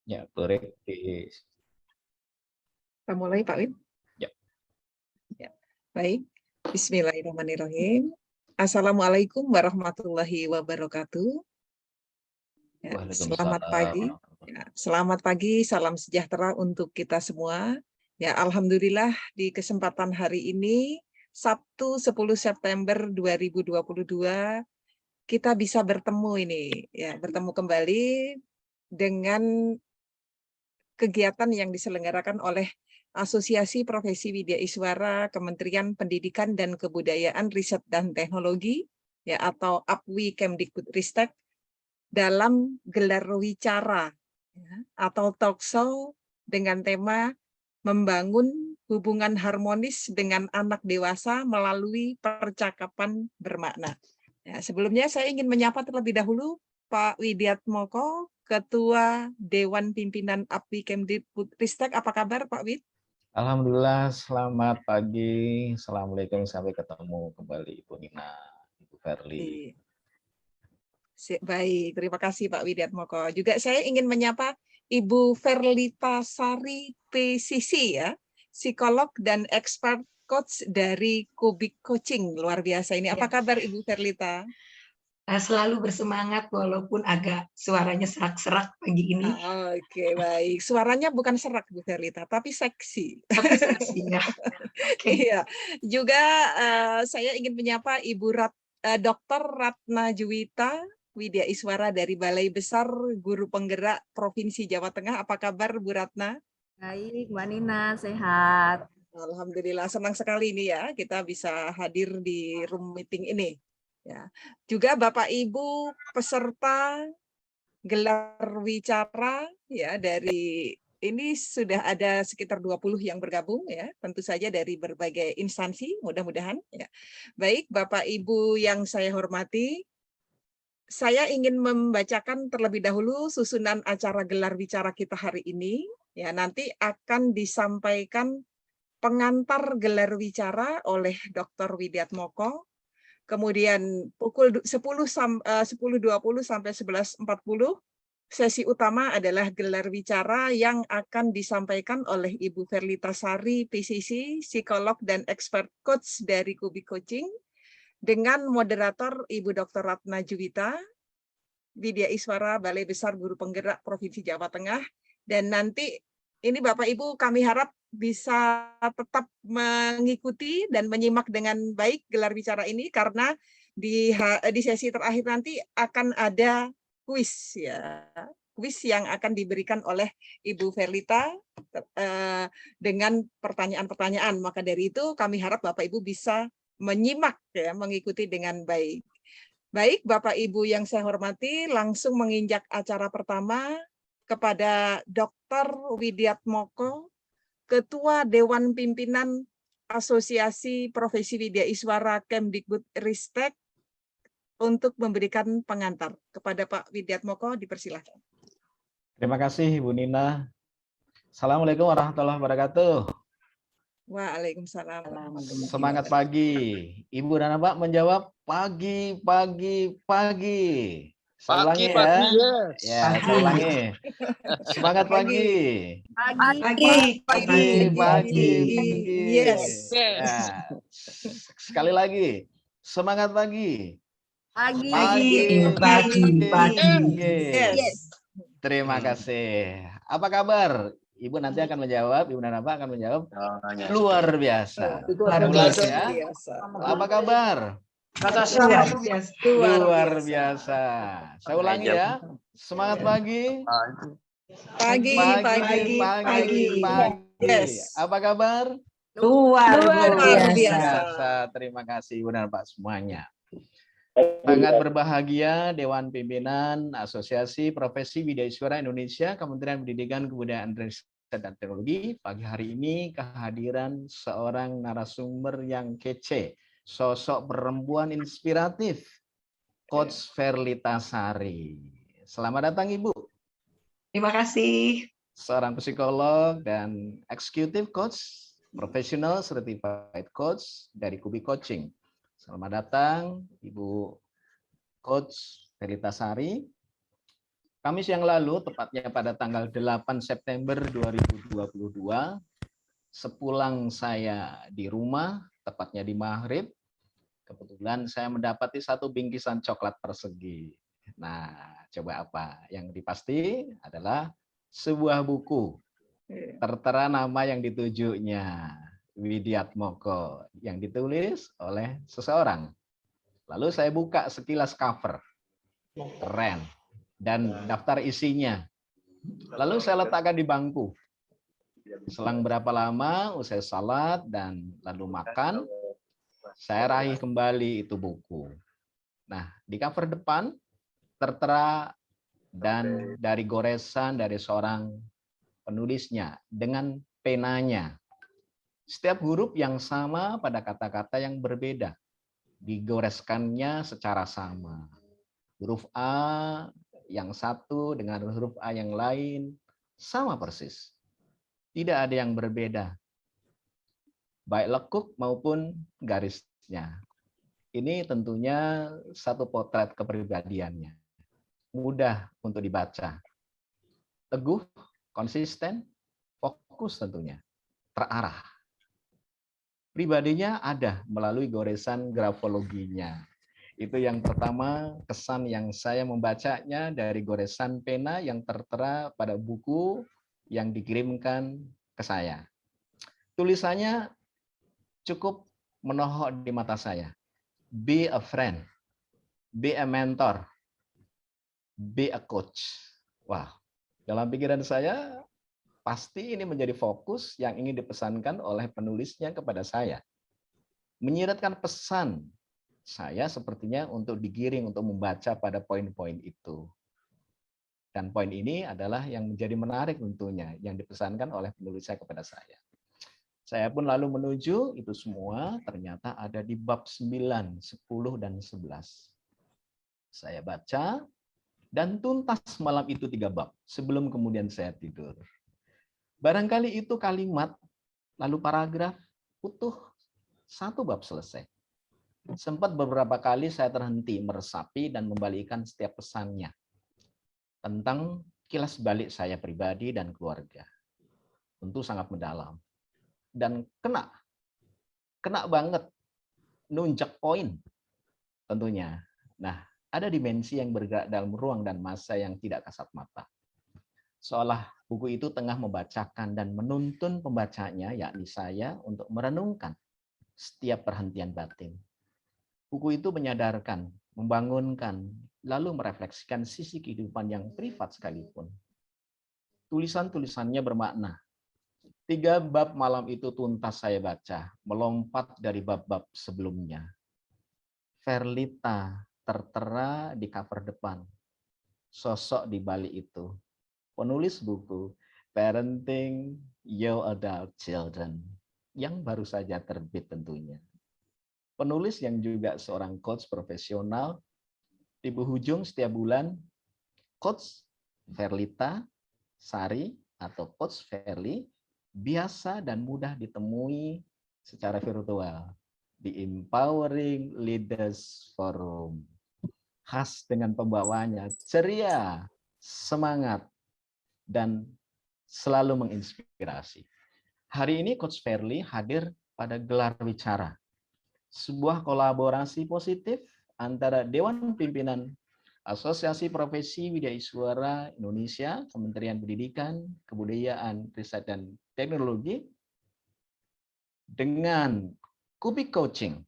Ya, boleh. Kita mulai, Pak Wid. Ya. Ya. Baik, Bismillahirrahmanirrahim. Assalamualaikum warahmatullahi wabarakatuh. Ya, selamat pagi. Ya, selamat pagi, salam sejahtera untuk kita semua. Ya, alhamdulillah di kesempatan hari ini, Sabtu 10 September 2022, kita bisa bertemu ini, ya, bertemu kembali dengan kegiatan yang diselenggarakan oleh Asosiasi Profesi Widya Iswara Kementerian Pendidikan dan Kebudayaan Riset dan Teknologi, ya, atau APWI Kemdikbudristek, dalam gelar wicara, ya, atau talk show dengan tema membangun hubungan harmonis dengan anak dewasa melalui percakapan bermakna. Ya, sebelumnya saya ingin menyapa terlebih dahulu Pak Widiatmoko, Ketua Dewan Pimpinan APWI Kemdikbudristek. Apa kabar Pak Wid? Alhamdulillah, selamat pagi. Assalamualaikum, sampai ketemu kembali Ibu Nina, Ibu Verly. Baik, terima kasih Pak Widiatmoko. Juga saya ingin menyapa Ibu Verlita Sari PCC, ya, psikolog dan expert coach dari Kubik Coaching. Luar biasa ini. Apa kabar Ibu Verlita? Selalu bersemangat walaupun agak suaranya serak-serak pagi ini. Oke, baik. Suaranya bukan serak Bu Verlita, tapi seksi. Tapi seksi ya. Iya. Juga saya ingin menyapa Ibu Dr. Ratna Juwita Widya Iswara dari Balai Besar Guru Penggerak Provinsi Jawa Tengah. Apa kabar Bu Ratna? Baik, Mbak Nina, sehat. Alhamdulillah, senang sekali ini ya kita bisa hadir di room meeting ini. Ya. Juga Bapak Ibu peserta gelar wicara ya dari ini sudah ada sekitar 20 yang bergabung ya, tentu saja dari berbagai instansi, mudah-mudahan ya. Baik, Bapak Ibu yang saya hormati, saya ingin membacakan terlebih dahulu susunan acara gelar wicara kita hari ini. Ya, nanti akan disampaikan pengantar gelar wicara oleh Dr. Widiatmoko. Kemudian pukul 10.20 sampai 11.40, sesi utama adalah gelar wicara yang akan disampaikan oleh Ibu Verlita Sari, PCC, psikolog dan expert coach dari Kubik Coaching, dengan moderator Ibu Dr. Ratna Juwita, Widya Iswara, Balai Besar Guru Penggerak Provinsi Jawa Tengah. Dan nanti ini Bapak Ibu kami harap bisa tetap mengikuti dan menyimak dengan baik gelar bicara ini, karena di sesi terakhir nanti akan ada kuis ya. Kuis yang akan diberikan oleh Ibu Verlita dengan pertanyaan-pertanyaan. Maka dari itu kami harap Bapak Ibu bisa menyimak ya, mengikuti dengan baik. Baik, Bapak Ibu yang saya hormati, langsung menginjak acara pertama kepada Dr. Widiatmoko, Ketua Dewan Pimpinan Asosiasi Profesi Widya Iswara Kemdikbudristek, untuk memberikan pengantar. Kepada Pak Widiatmoko, dipersilahkan. Terima kasih Ibu Nina. Assalamualaikum warahmatullahi wabarakatuh. Waalaikumsalam. Semangat pagi. Ibu dan Bapak menjawab pagi. Saya ulangi ya. Ya, saya ulangi. Semangat pagi. Pagi. Yes. Ya. Sekali lagi. Semangat pagi. Pagi. Yes. Terima kasih. Apa kabar? Ibu nanti akan menjawab, Ibu dan Bapak akan menjawab. Luar biasa. Luar biasa. Apa kabar? Luar Luar biasa. Saya ulangi ya. Semangat pagi. Pagi. Yes. Apa kabar? Luar biasa. Terima kasih Ibu dan Bapak semuanya. Sangat berbahagia Dewan Pimpinan Asosiasi Profesi Widya Iswara Indonesia, Kementerian Pendidikan Kebudayaan Riset dan Teknologi. Pagi hari ini kehadiran seorang narasumber yang kece, sosok perempuan inspiratif, Coach Verlita Sari. Selamat datang Ibu. Terima kasih. Seorang psikolog dan executive coach, professional certified coach dari Kubik Coaching. Selamat datang Ibu Coach Verlita Sari. Kamis yang lalu, tepatnya pada tanggal 8 September 2022, sepulang saya di rumah, tepatnya di maghrib, kebetulan saya mendapati satu bingkisan coklat persegi. Nah, coba apa? Yang dipasti adalah sebuah buku. Tertera nama yang ditujunya, Widiatmoko, yang ditulis oleh seseorang. Lalu saya buka sekilas cover. Keren. Dan daftar isinya. Lalu saya letakkan di bangku. Selang berapa lama, usai salat dan lalu makan, saya raih kembali itu buku. Nah, di cover depan tertera dan dari goresan dari seorang penulisnya dengan penanya. Setiap huruf yang sama pada kata-kata yang berbeda. Digoreskannya secara sama. Huruf A yang satu dengan huruf A yang lain sama persis. Tidak ada yang berbeda. Baik lekuk maupun garisnya. Ini tentunya satu potret kepribadiannya. Mudah untuk dibaca. Teguh, konsisten, fokus tentunya. Terarah. Pribadinya ada melalui goresan grafologinya. Itu yang pertama, kesan yang saya membacanya dari goresan pena yang tertera pada buku yang dikirimkan ke saya. Tulisannya cukup menohok di mata saya. Be a friend, be a mentor, be a coach. Wah, dalam pikiran saya, pasti ini menjadi fokus yang ingin dipesankan oleh penulisnya kepada saya. Menyiratkan pesan saya sepertinya untuk digiring untuk membaca pada poin-poin itu. Dan poin ini adalah yang menjadi menarik tentunya, yang dipesankan oleh penulisnya kepada saya. Saya pun lalu menuju itu semua, ternyata ada di bab 9, 10, dan 11. Saya baca, dan tuntas malam itu 3 bab, sebelum kemudian saya tidur. Barangkali itu kalimat, lalu paragraf, utuh, 1 bab selesai. Sempat beberapa kali saya terhenti meresapi dan membalikkan setiap pesannya tentang kilas balik saya pribadi dan keluarga. Tentu sangat mendalam. Dan kena banget, nunjak poin tentunya. Nah, ada dimensi yang bergerak dalam ruang dan masa yang tidak kasat mata. Seolah buku itu tengah membacakan dan menuntun pembacanya, yakni saya, untuk merenungkan setiap perhentian batin. Buku itu menyadarkan, membangunkan, lalu merefleksikan sisi kehidupan yang privat sekalipun. Tulisan-tulisannya bermakna. 3 bab malam itu tuntas saya baca, melompat dari bab-bab sebelumnya. Verlita tertera di cover depan. Sosok di balik itu. Penulis buku Parenting Your Adult Children yang baru saja terbit tentunya. Penulis yang juga seorang coach profesional, di penghujung setiap bulan, Coach Verlita Sari atau Coach Verly biasa dan mudah ditemui secara virtual di Empowering Leaders Forum. Khas dengan pembawaannya, ceria, semangat, dan selalu menginspirasi. Hari ini Coach Verly hadir pada gelar wicara. Sebuah kolaborasi positif antara Dewan Pimpinan Asosiasi Profesi Widyaswara Indonesia, Kementerian Pendidikan, Kebudayaan, Riset, dan Teknologi, dengan Kubik Coaching.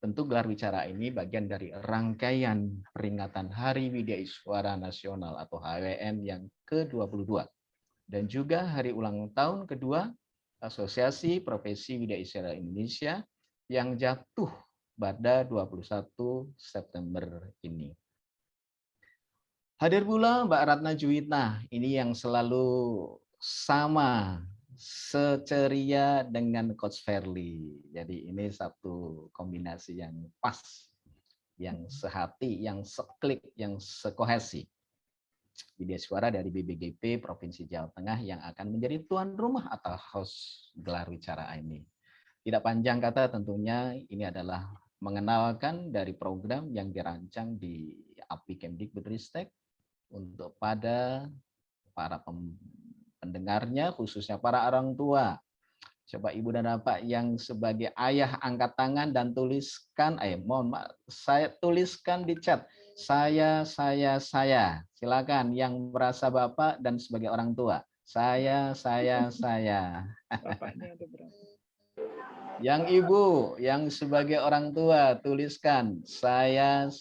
Tentu gelar wicara ini bagian dari rangkaian peringatan Hari Widyaswara Nasional atau HWN yang ke-22. Dan juga hari ulang tahun kedua Asosiasi Profesi Widyaswara Indonesia yang jatuh pada 21 September ini. Hadir pula Mbak Ratna Juwita, ini yang selalu sama seceria dengan Coach Verly. Jadi ini satu kombinasi yang pas, yang sehati, yang seklik, yang sekohesi. Widyaswara dari BBGP Provinsi Jawa Tengah yang akan menjadi tuan rumah atau host gelar wicara ini. Tidak panjang kata tentunya ini adalah mengenalkan dari program yang dirancang di API Kemdikbudristek untuk pada para pendengarnya, khususnya para orang tua. Coba Ibu dan Bapak yang sebagai ayah angkat tangan dan tuliskan, mohon maaf, saya tuliskan di chat. Saya. Silakan yang merasa Bapak dan sebagai orang tua. Saya. Bapaknya ada berapa? Yang Ibu, yang sebagai orang tua, tuliskan saya.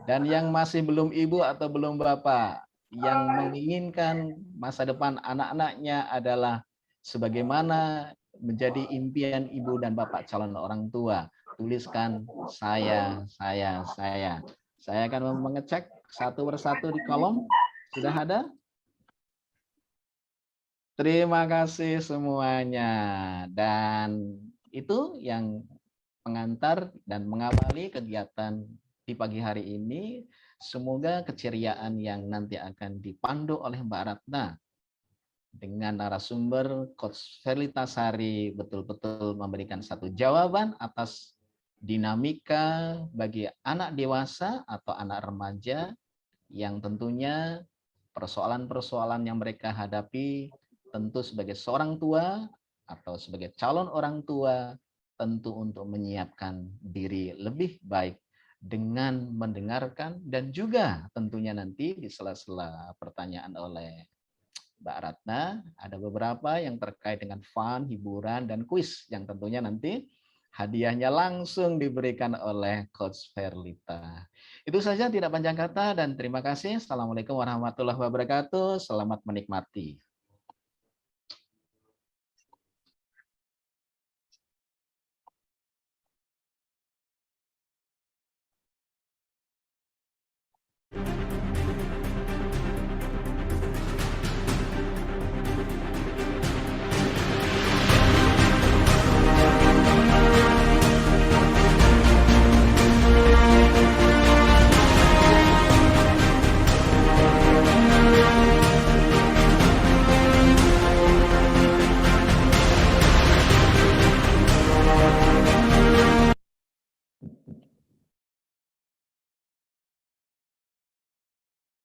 Dan yang masih belum Ibu atau belum Bapak, yang menginginkan masa depan anak-anaknya adalah sebagaimana menjadi impian Ibu dan Bapak calon orang tua, tuliskan saya. Saya akan mengecek satu persatu di kolom. Sudah ada? Terima kasih semuanya. Dan itu yang pengantar dan mengawali kegiatan di pagi hari ini. Semoga keceriaan yang nanti akan dipandu oleh Mbak Ratna dengan narasumber Coach Ferlita Sari betul-betul memberikan satu jawaban atas dinamika bagi anak dewasa atau anak remaja yang tentunya persoalan-persoalan yang mereka hadapi tentu sebagai seorang tua atau sebagai calon orang tua tentu untuk menyiapkan diri lebih baik dengan mendengarkan dan juga tentunya nanti di sela-sela pertanyaan oleh Mbak Ratna ada beberapa yang terkait dengan fun, hiburan, dan kuis yang tentunya nanti hadiahnya langsung diberikan oleh Coach Ferlita. Itu saja, tidak panjang kata, dan terima kasih. Assalamualaikum warahmatullahi wabarakatuh. Selamat menikmati.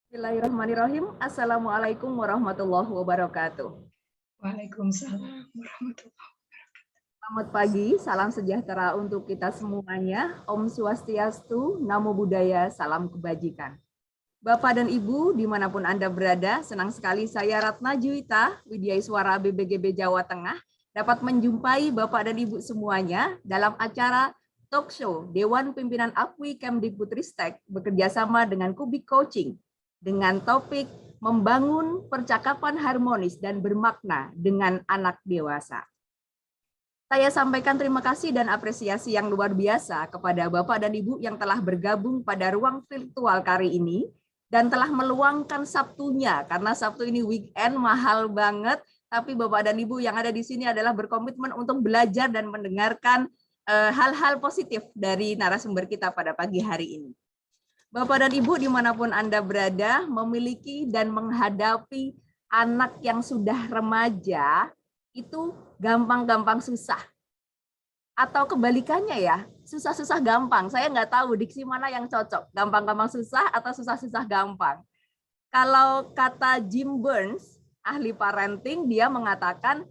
Bismillahirrahmanirrahim. Assalamualaikum warahmatullahi wabarakatuh. Waalaikumsalam warahmatullahi wabarakatuh. Selamat pagi, salam sejahtera untuk kita semuanya. Om Swastiastu, Namo Buddhaya, salam kebajikan. Bapak dan Ibu, dimanapun Anda berada, senang sekali saya Ratna Juwita, Widyaswara BBGB Jawa Tengah, dapat menjumpai Bapak dan Ibu semuanya dalam acara talk show Dewan Pimpinan APWI Kemdikbudristek bekerjasama dengan Kubik Coaching dengan topik membangun percakapan harmonis dan bermakna dengan anak dewasa. Saya sampaikan terima kasih dan apresiasi yang luar biasa kepada Bapak dan Ibu yang telah bergabung pada ruang virtual kali ini dan telah meluangkan Sabtunya, karena Sabtu ini weekend mahal banget, tapi Bapak dan Ibu yang ada di sini adalah berkomitmen untuk belajar dan mendengarkan hal-hal positif dari narasumber kita pada pagi hari ini. Bapak dan Ibu dimanapun Anda berada, memiliki dan menghadapi anak yang sudah remaja, itu gampang-gampang susah. Atau kebalikannya ya, susah-susah gampang. Saya nggak tahu diksi mana yang cocok, gampang-gampang susah atau susah-susah gampang. Kalau kata Jim Burns, ahli parenting, dia mengatakan,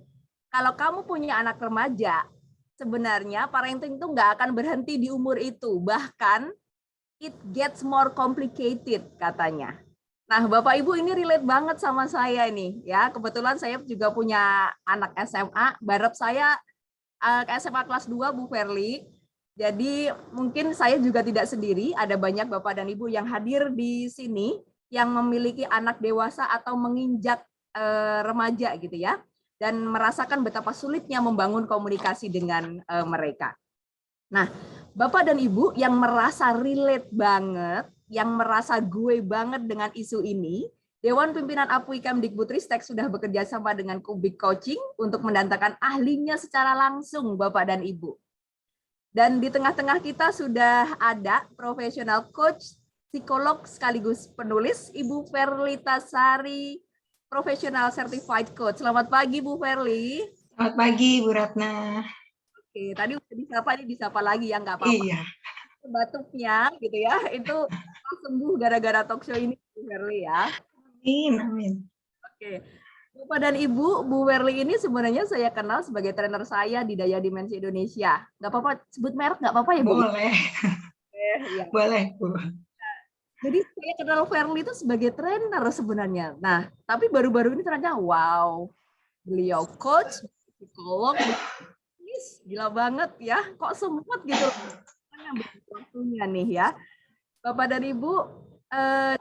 kalau kamu punya anak remaja, sebenarnya parenting itu nggak akan berhenti di umur itu, bahkan it gets more complicated katanya. Nah, Bapak Ibu ini relate banget sama saya nih ya. Kebetulan saya juga punya anak SMA, barep saya SMA kelas 2 Bu Ferli. Jadi mungkin saya juga tidak sendiri, ada banyak Bapak dan Ibu yang hadir di sini yang memiliki anak dewasa atau menginjak remaja gitu ya, dan merasakan betapa sulitnya membangun komunikasi dengan mereka. Nah, Bapak dan Ibu yang merasa relate banget, yang merasa gue banget dengan isu ini, Dewan Pimpinan APWI Kemdikbudristek sudah bekerja sama dengan Kubik Coaching untuk mendatangkan ahlinya secara langsung, Bapak dan Ibu. Dan di tengah-tengah kita sudah ada profesional coach, psikolog sekaligus penulis, Ibu Ferlita Sari, profesional certified coach. Selamat pagi, Bu Ferli. Selamat pagi, Bu Ratna. Oke, tadi udah disapa, ini disapa lagi ya, nggak apa-apa. Iya. Batuknya gitu ya, itu sembuh gara-gara talk show ini, Bu Verly ya. Amin, amin. Oke. Bapak dan Ibu, Bu Verly ini sebenarnya saya kenal sebagai trainer saya di Daya Dimensi Indonesia. Nggak apa-apa, sebut merek nggak apa-apa ya, Bu? Boleh, Ya. boleh, Bu. Jadi saya kenal Verly itu sebagai trainer sebenarnya. Nah, tapi baru-baru ini ternyata wow, beliau coach, psikolog, gila banget ya. Kok sempat gitu waktunya nih ya. Bapak dan Ibu,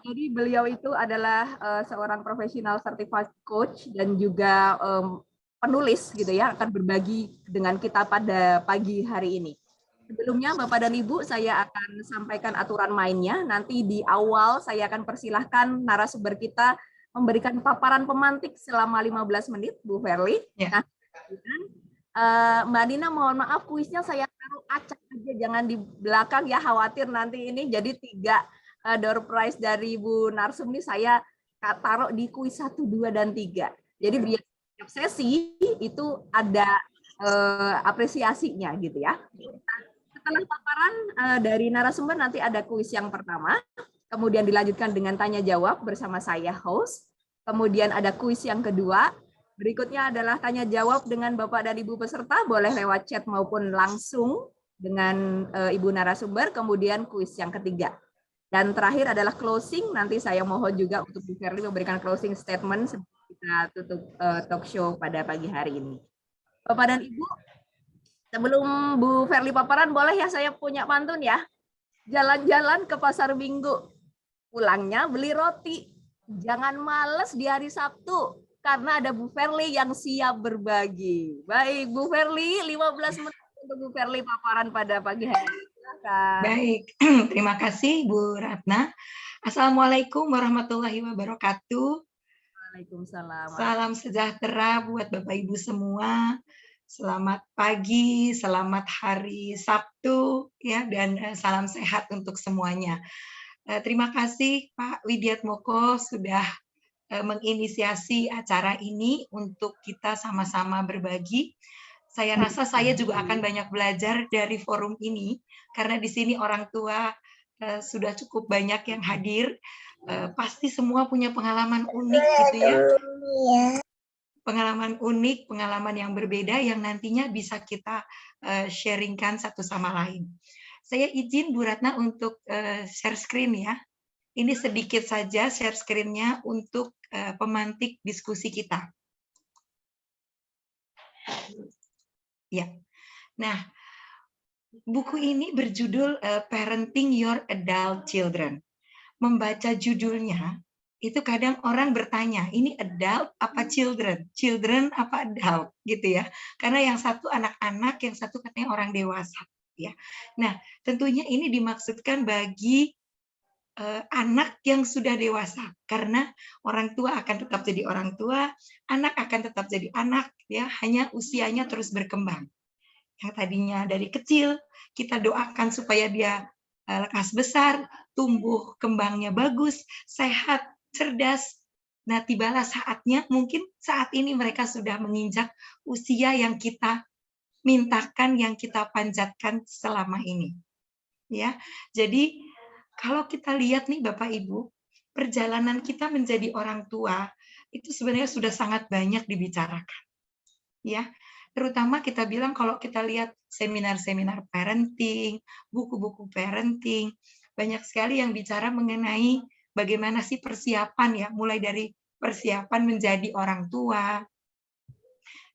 jadi beliau itu adalah seorang profesional certified coach dan juga penulis gitu ya, akan berbagi dengan kita pada pagi hari ini. Sebelumnya Bapak dan Ibu, saya akan sampaikan aturan mainnya. Nanti di awal saya akan persilahkan narasumber kita memberikan paparan pemantik selama 15 menit, Bu Verly. Ya. Nah, Mbak Nina, mohon maaf kuisnya saya taruh acak aja, jangan di belakang ya, khawatir nanti ini jadi 3 door prize dari Bu Narsum ini saya taruh di kuis 1, 2, dan 3. Jadi biar setiap sesi itu ada apresiasinya gitu ya. Setelah paparan dari narasumber nanti ada kuis yang pertama, kemudian dilanjutkan dengan tanya jawab bersama saya host, kemudian ada kuis yang kedua, berikutnya adalah tanya jawab dengan Bapak dan Ibu peserta, boleh lewat chat maupun langsung dengan Ibu narasumber, kemudian kuis yang ketiga. Dan terakhir adalah closing, nanti saya mohon juga untuk Bu Verly memberikan closing statement sebelum kita tutup talk show pada pagi hari ini. Bapak dan Ibu, sebelum Bu Verly paparan, boleh ya saya punya pantun ya? Jalan-jalan ke pasar Minggu, pulangnya beli roti. Jangan males di hari Sabtu, karena ada Bu Verly yang siap berbagi. Baik, Bu Verly, 15 menit untuk Bu Verly paparan pada pagi hari ini. Silakan. Baik, terima kasih Bu Ratna. Assalamualaikum warahmatullahi wabarakatuh. Waalaikumsalam. Salam sejahtera buat Bapak Ibu semua. Selamat pagi, selamat hari Sabtu, ya, dan salam sehat untuk semuanya. Terima kasih Pak Widiatmoko sudah menginisiasi acara ini untuk kita sama-sama berbagi. Saya rasa saya juga akan banyak belajar dari forum ini, karena di sini orang tua sudah cukup banyak yang hadir. Pasti semua punya pengalaman unik gitu ya. Pengalaman unik, pengalaman yang berbeda yang nantinya bisa kita sharingkan satu sama lain. Saya izin Bu Ratna untuk share screen ya. Ini sedikit saja share screen-nya untuk pemantik diskusi kita. Ya. Nah, buku ini berjudul Parenting Your Adult Children. Membaca judulnya, itu kadang orang bertanya, ini adult apa children? Children apa adult? Gitu ya. Karena yang satu anak-anak, yang satu katanya orang dewasa. Ya. Nah, tentunya ini dimaksudkan bagi anak yang sudah dewasa. Karena orang tua akan tetap jadi orang tua, anak akan tetap jadi anak, ya, hanya usianya terus berkembang. Yang tadinya dari kecil, kita doakan supaya dia lekas besar, tumbuh kembangnya bagus, sehat, cerdas. Nah, tibalah saatnya, mungkin saat ini mereka sudah menginjak usia yang kita mintakan, yang kita panjatkan selama ini. Ya, jadi kalau kita lihat nih Bapak Ibu, perjalanan kita menjadi orang tua itu sebenarnya sudah sangat banyak dibicarakan. Ya, terutama kita bilang kalau kita lihat seminar-seminar parenting, buku-buku parenting, banyak sekali yang bicara mengenai bagaimana sih persiapan ya, mulai dari persiapan menjadi orang tua,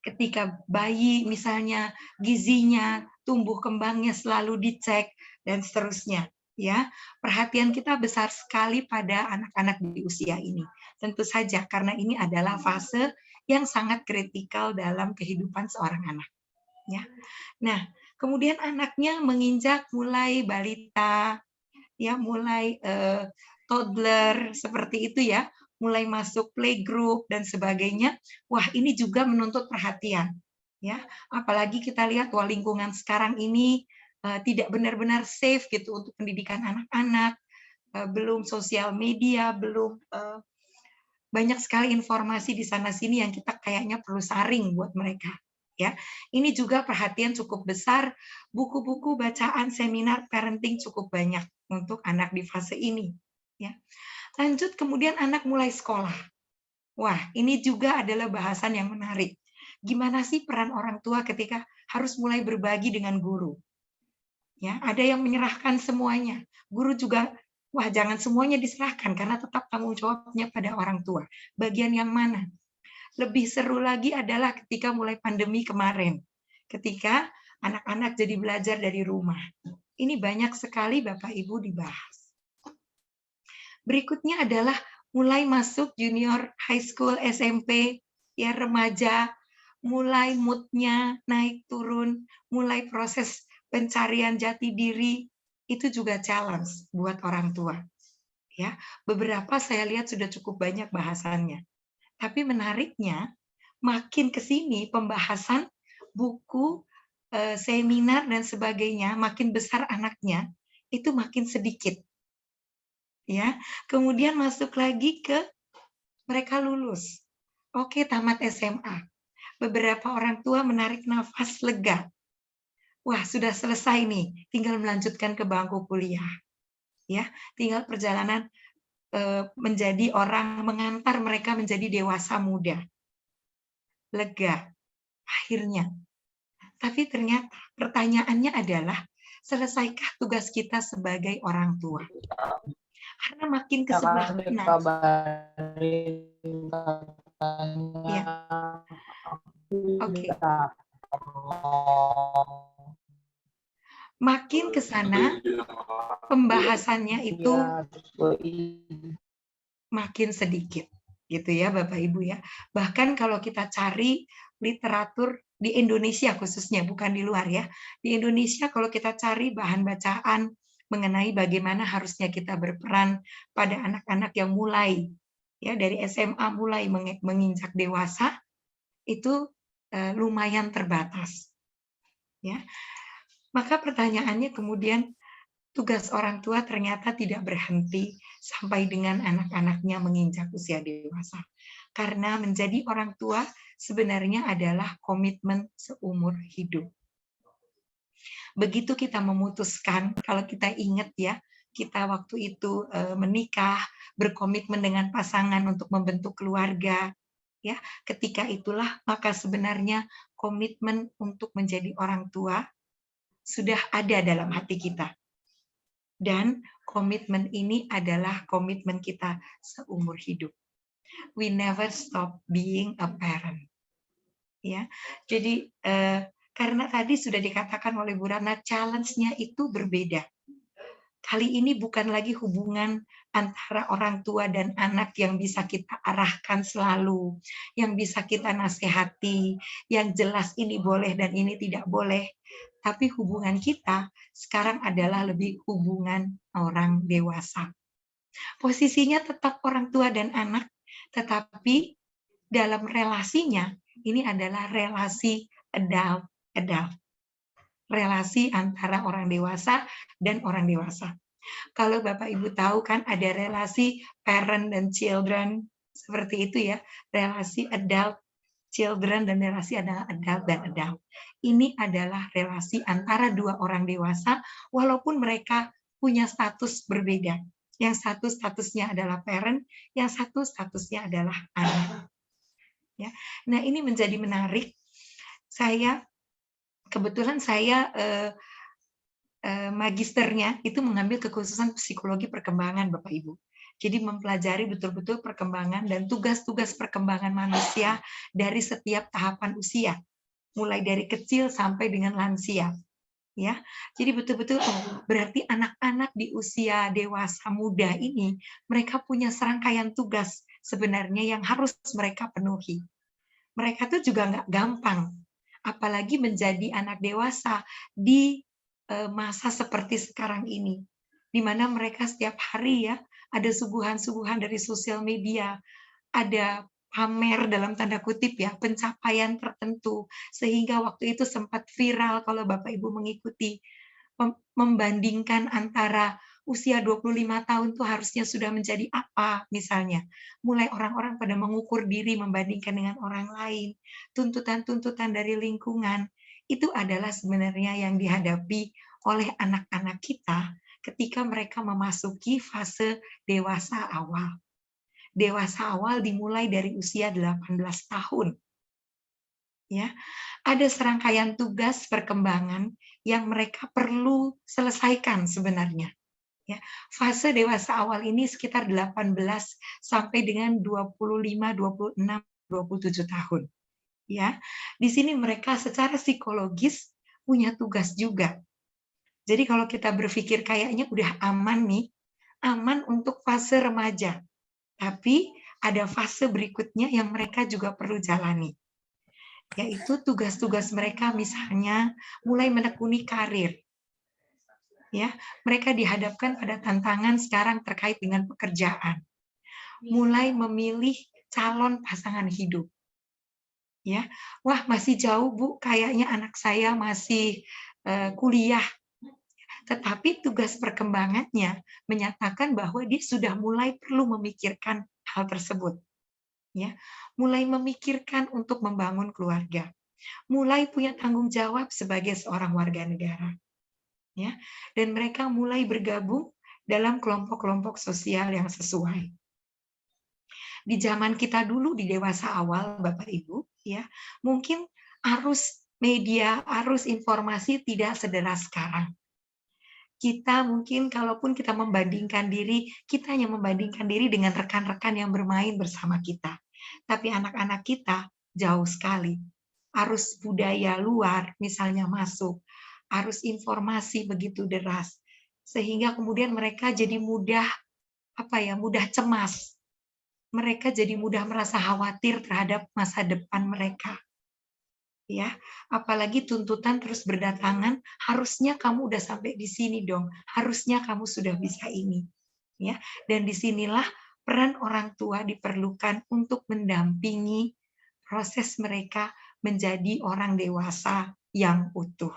ketika bayi misalnya gizinya, tumbuh kembangnya selalu dicek, dan seterusnya. Ya, perhatian kita besar sekali pada anak-anak di usia ini. Tentu saja karena ini adalah fase yang sangat kritikal dalam kehidupan seorang anak. Ya. Nah, kemudian anaknya menginjak mulai balita, ya, mulai toddler seperti itu ya, mulai masuk playgroup dan sebagainya. Wah, ini juga menuntut perhatian. Ya, apalagi kita lihat wah lingkungan sekarang ini tidak benar-benar safe gitu untuk pendidikan anak-anak, belum sosial media, belum banyak sekali informasi di sana-sini yang kita kayaknya perlu saring buat mereka. Ya, ini juga perhatian cukup besar, buku-buku bacaan seminar parenting cukup banyak untuk anak di fase ini. Ya. Lanjut kemudian anak mulai sekolah. Wah, ini juga adalah bahasan yang menarik. Gimana sih peran orang tua ketika harus mulai berbagi dengan guru? Ya, ada yang menyerahkan semuanya. Guru juga, wah jangan semuanya diserahkan karena tetap tanggung jawabnya pada orang tua. Bagian yang mana? Lebih seru lagi adalah ketika mulai pandemi kemarin. Ketika anak-anak jadi belajar dari rumah. Ini banyak sekali Bapak Ibu dibahas. Berikutnya adalah mulai masuk junior high school, SMP, ya remaja, mulai mood-nya naik turun, mulai proses pencarian jati diri, itu juga challenge buat orang tua. Ya, beberapa saya lihat sudah cukup banyak bahasannya. Tapi menariknya, makin ke sini pembahasan buku, seminar dan sebagainya, makin besar anaknya, itu makin sedikit. Ya, kemudian masuk lagi ke mereka lulus. Oke, tamat SMA. Beberapa orang tua menarik nafas lega. Wah, sudah selesai nih, tinggal melanjutkan ke bangku kuliah. Ya, tinggal perjalanan menjadi orang, mengantar mereka menjadi dewasa muda. Lega, akhirnya. Tapi ternyata pertanyaannya adalah, selesaikah tugas kita sebagai orang tua? Karena makin ke sebelah kanan. Ya. Oke. Makin ke sana pembahasannya itu makin sedikit, gitu ya Bapak Ibu ya. Bahkan kalau kita cari literatur di Indonesia khususnya, bukan di luar ya. Di Indonesia kalau kita cari bahan bacaan mengenai bagaimana harusnya kita berperan pada anak-anak yang mulai ya dari SMA mulai menginjak dewasa, itu lumayan terbatas. Ya. Maka pertanyaannya kemudian, tugas orang tua ternyata tidak berhenti sampai dengan anak-anaknya menginjak usia dewasa. Karena menjadi orang tua sebenarnya adalah komitmen seumur hidup. Begitu kita memutuskan, kalau kita ingat ya, kita waktu itu menikah, berkomitmen dengan pasangan untuk membentuk keluarga, ya, ketika itulah maka sebenarnya komitmen untuk menjadi orang tua sudah ada dalam hati kita. Dan komitmen ini adalah komitmen kita seumur hidup. We never stop being a parent. Ya, jadi karena tadi sudah dikatakan oleh Bu Ratna, challenge-nya itu berbeda. Kali ini bukan lagi hubungan antara orang tua dan anak yang bisa kita arahkan selalu, yang bisa kita nasihati, yang jelas ini boleh dan ini tidak boleh. Tapi hubungan kita sekarang adalah lebih hubungan orang dewasa. Posisinya tetap orang tua dan anak, tetapi dalam relasinya ini adalah relasi adult. Relasi antara orang dewasa dan orang dewasa. Kalau Bapak Ibu tahu kan ada relasi parent dan children, seperti itu ya, relasi adult, children, dan relasi adalah adult dan adult. Ini adalah relasi antara dua orang dewasa, walaupun mereka punya status berbeda. Yang satu statusnya adalah parent, yang satu statusnya adalah anak. Ya. Nah ini menjadi menarik. Kebetulan saya magisternya itu mengambil kekhususan psikologi perkembangan Bapak Ibu. Jadi mempelajari betul-betul perkembangan dan tugas-tugas perkembangan manusia dari setiap tahapan usia, mulai dari kecil sampai dengan lansia. Ya, jadi betul-betul berarti anak-anak di usia dewasa muda ini mereka punya serangkaian tugas sebenarnya yang harus mereka penuhi. Mereka tuh juga nggak gampang, apalagi menjadi anak dewasa di masa seperti sekarang ini, di mana mereka setiap hari ya ada suguhan-suguhan dari sosial media, ada pamer dalam tanda kutip ya, pencapaian tertentu, sehingga waktu itu sempat viral kalau Bapak Ibu mengikuti, membandingkan antara usia 25 tahun tuh harusnya sudah menjadi apa misalnya. Mulai orang-orang pada mengukur diri membandingkan dengan orang lain, tuntutan-tuntutan dari lingkungan, itu adalah sebenarnya yang dihadapi oleh anak-anak kita ketika mereka memasuki fase dewasa awal. Dewasa awal dimulai dari usia 18 tahun. Ya, ada serangkaian tugas perkembangan yang mereka perlu selesaikan sebenarnya. Ya, fase dewasa awal ini sekitar 18 sampai dengan 25, 26, 27 tahun. Ya, di sini mereka secara psikologis punya tugas juga. Jadi kalau kita berpikir kayaknya udah aman nih, aman untuk fase remaja. Tapi ada fase berikutnya yang mereka juga perlu jalani. Yaitu tugas-tugas mereka misalnya mulai menekuni karir. Ya, mereka dihadapkan pada tantangan sekarang terkait dengan pekerjaan. Mulai memilih calon pasangan hidup. Ya, wah masih jauh Bu, kayaknya anak saya masih kuliah. Tetapi tugas perkembangannya menyatakan bahwa dia sudah mulai perlu memikirkan hal tersebut. Ya, mulai memikirkan untuk membangun keluarga, mulai punya tanggung jawab sebagai seorang warga negara. Ya, dan mereka mulai bergabung dalam kelompok-kelompok sosial yang sesuai. Di zaman kita dulu di dewasa awal, Bapak Ibu, ya, mungkin arus media, arus informasi tidak sederas sekarang. Kita mungkin kalaupun kita membandingkan diri, kita hanya membandingkan diri dengan rekan-rekan yang bermain bersama kita. Tapi anak-anak kita jauh sekali. Arus budaya luar misalnya masuk, arus informasi begitu deras. Sehingga kemudian mereka jadi mudah mudah cemas. Mereka jadi mudah merasa khawatir terhadap masa depan mereka. Ya, apalagi tuntutan terus berdatangan, harusnya kamu udah sampai di sini dong, harusnya kamu sudah bisa ini. Ya, dan disinilah peran orang tua diperlukan untuk mendampingi proses mereka menjadi orang dewasa yang utuh.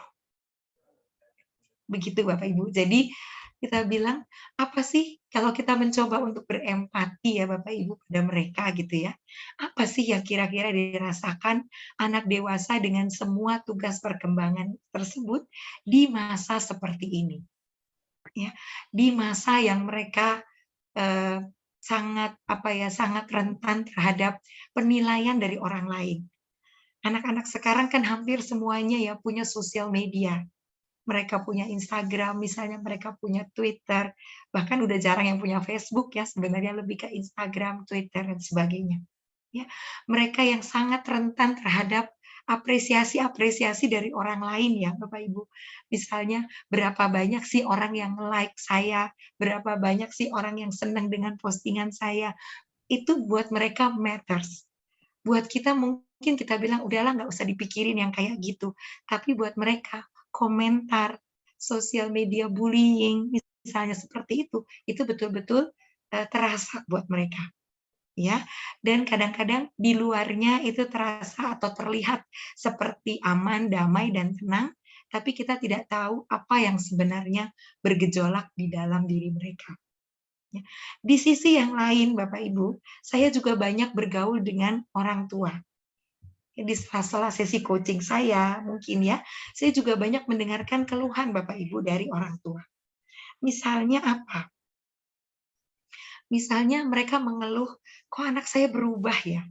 Begitu Bapak Ibu. Jadi kita bilang, apa sih kalau kita mencoba untuk berempati ya Bapak Ibu pada mereka gitu ya. Apa sih yang kira-kira dirasakan anak dewasa dengan semua tugas perkembangan tersebut di masa seperti ini. Ya, di masa yang mereka sangat rentan terhadap penilaian dari orang lain. Anak-anak sekarang kan hampir semuanya ya punya sosial media. Mereka punya Instagram, misalnya mereka punya Twitter, bahkan udah jarang yang punya Facebook ya, sebenarnya lebih ke Instagram, Twitter, dan sebagainya. Ya, mereka yang sangat rentan terhadap apresiasi dari orang lain ya, Bapak Ibu. Misalnya, berapa banyak sih orang yang like saya, berapa banyak sih orang yang senang dengan postingan saya, itu buat mereka matters. Buat kita mungkin kita bilang, udahlah nggak usah dipikirin yang kayak gitu. Tapi buat mereka, komentar, sosial media bullying, misalnya seperti itu betul-betul terasa buat mereka. Ya, dan kadang-kadang di luarnya itu terasa atau terlihat seperti aman, damai, dan tenang, tapi kita tidak tahu apa yang sebenarnya bergejolak di dalam diri mereka. Ya. Di sisi yang lain, Bapak Ibu, saya juga banyak bergaul dengan orang tua. Di sela-sela sesi coaching saya, mungkin ya, saya juga banyak mendengarkan keluhan Bapak Ibu dari orang tua. Misalnya apa? Misalnya mereka mengeluh, kok anak saya berubah ya?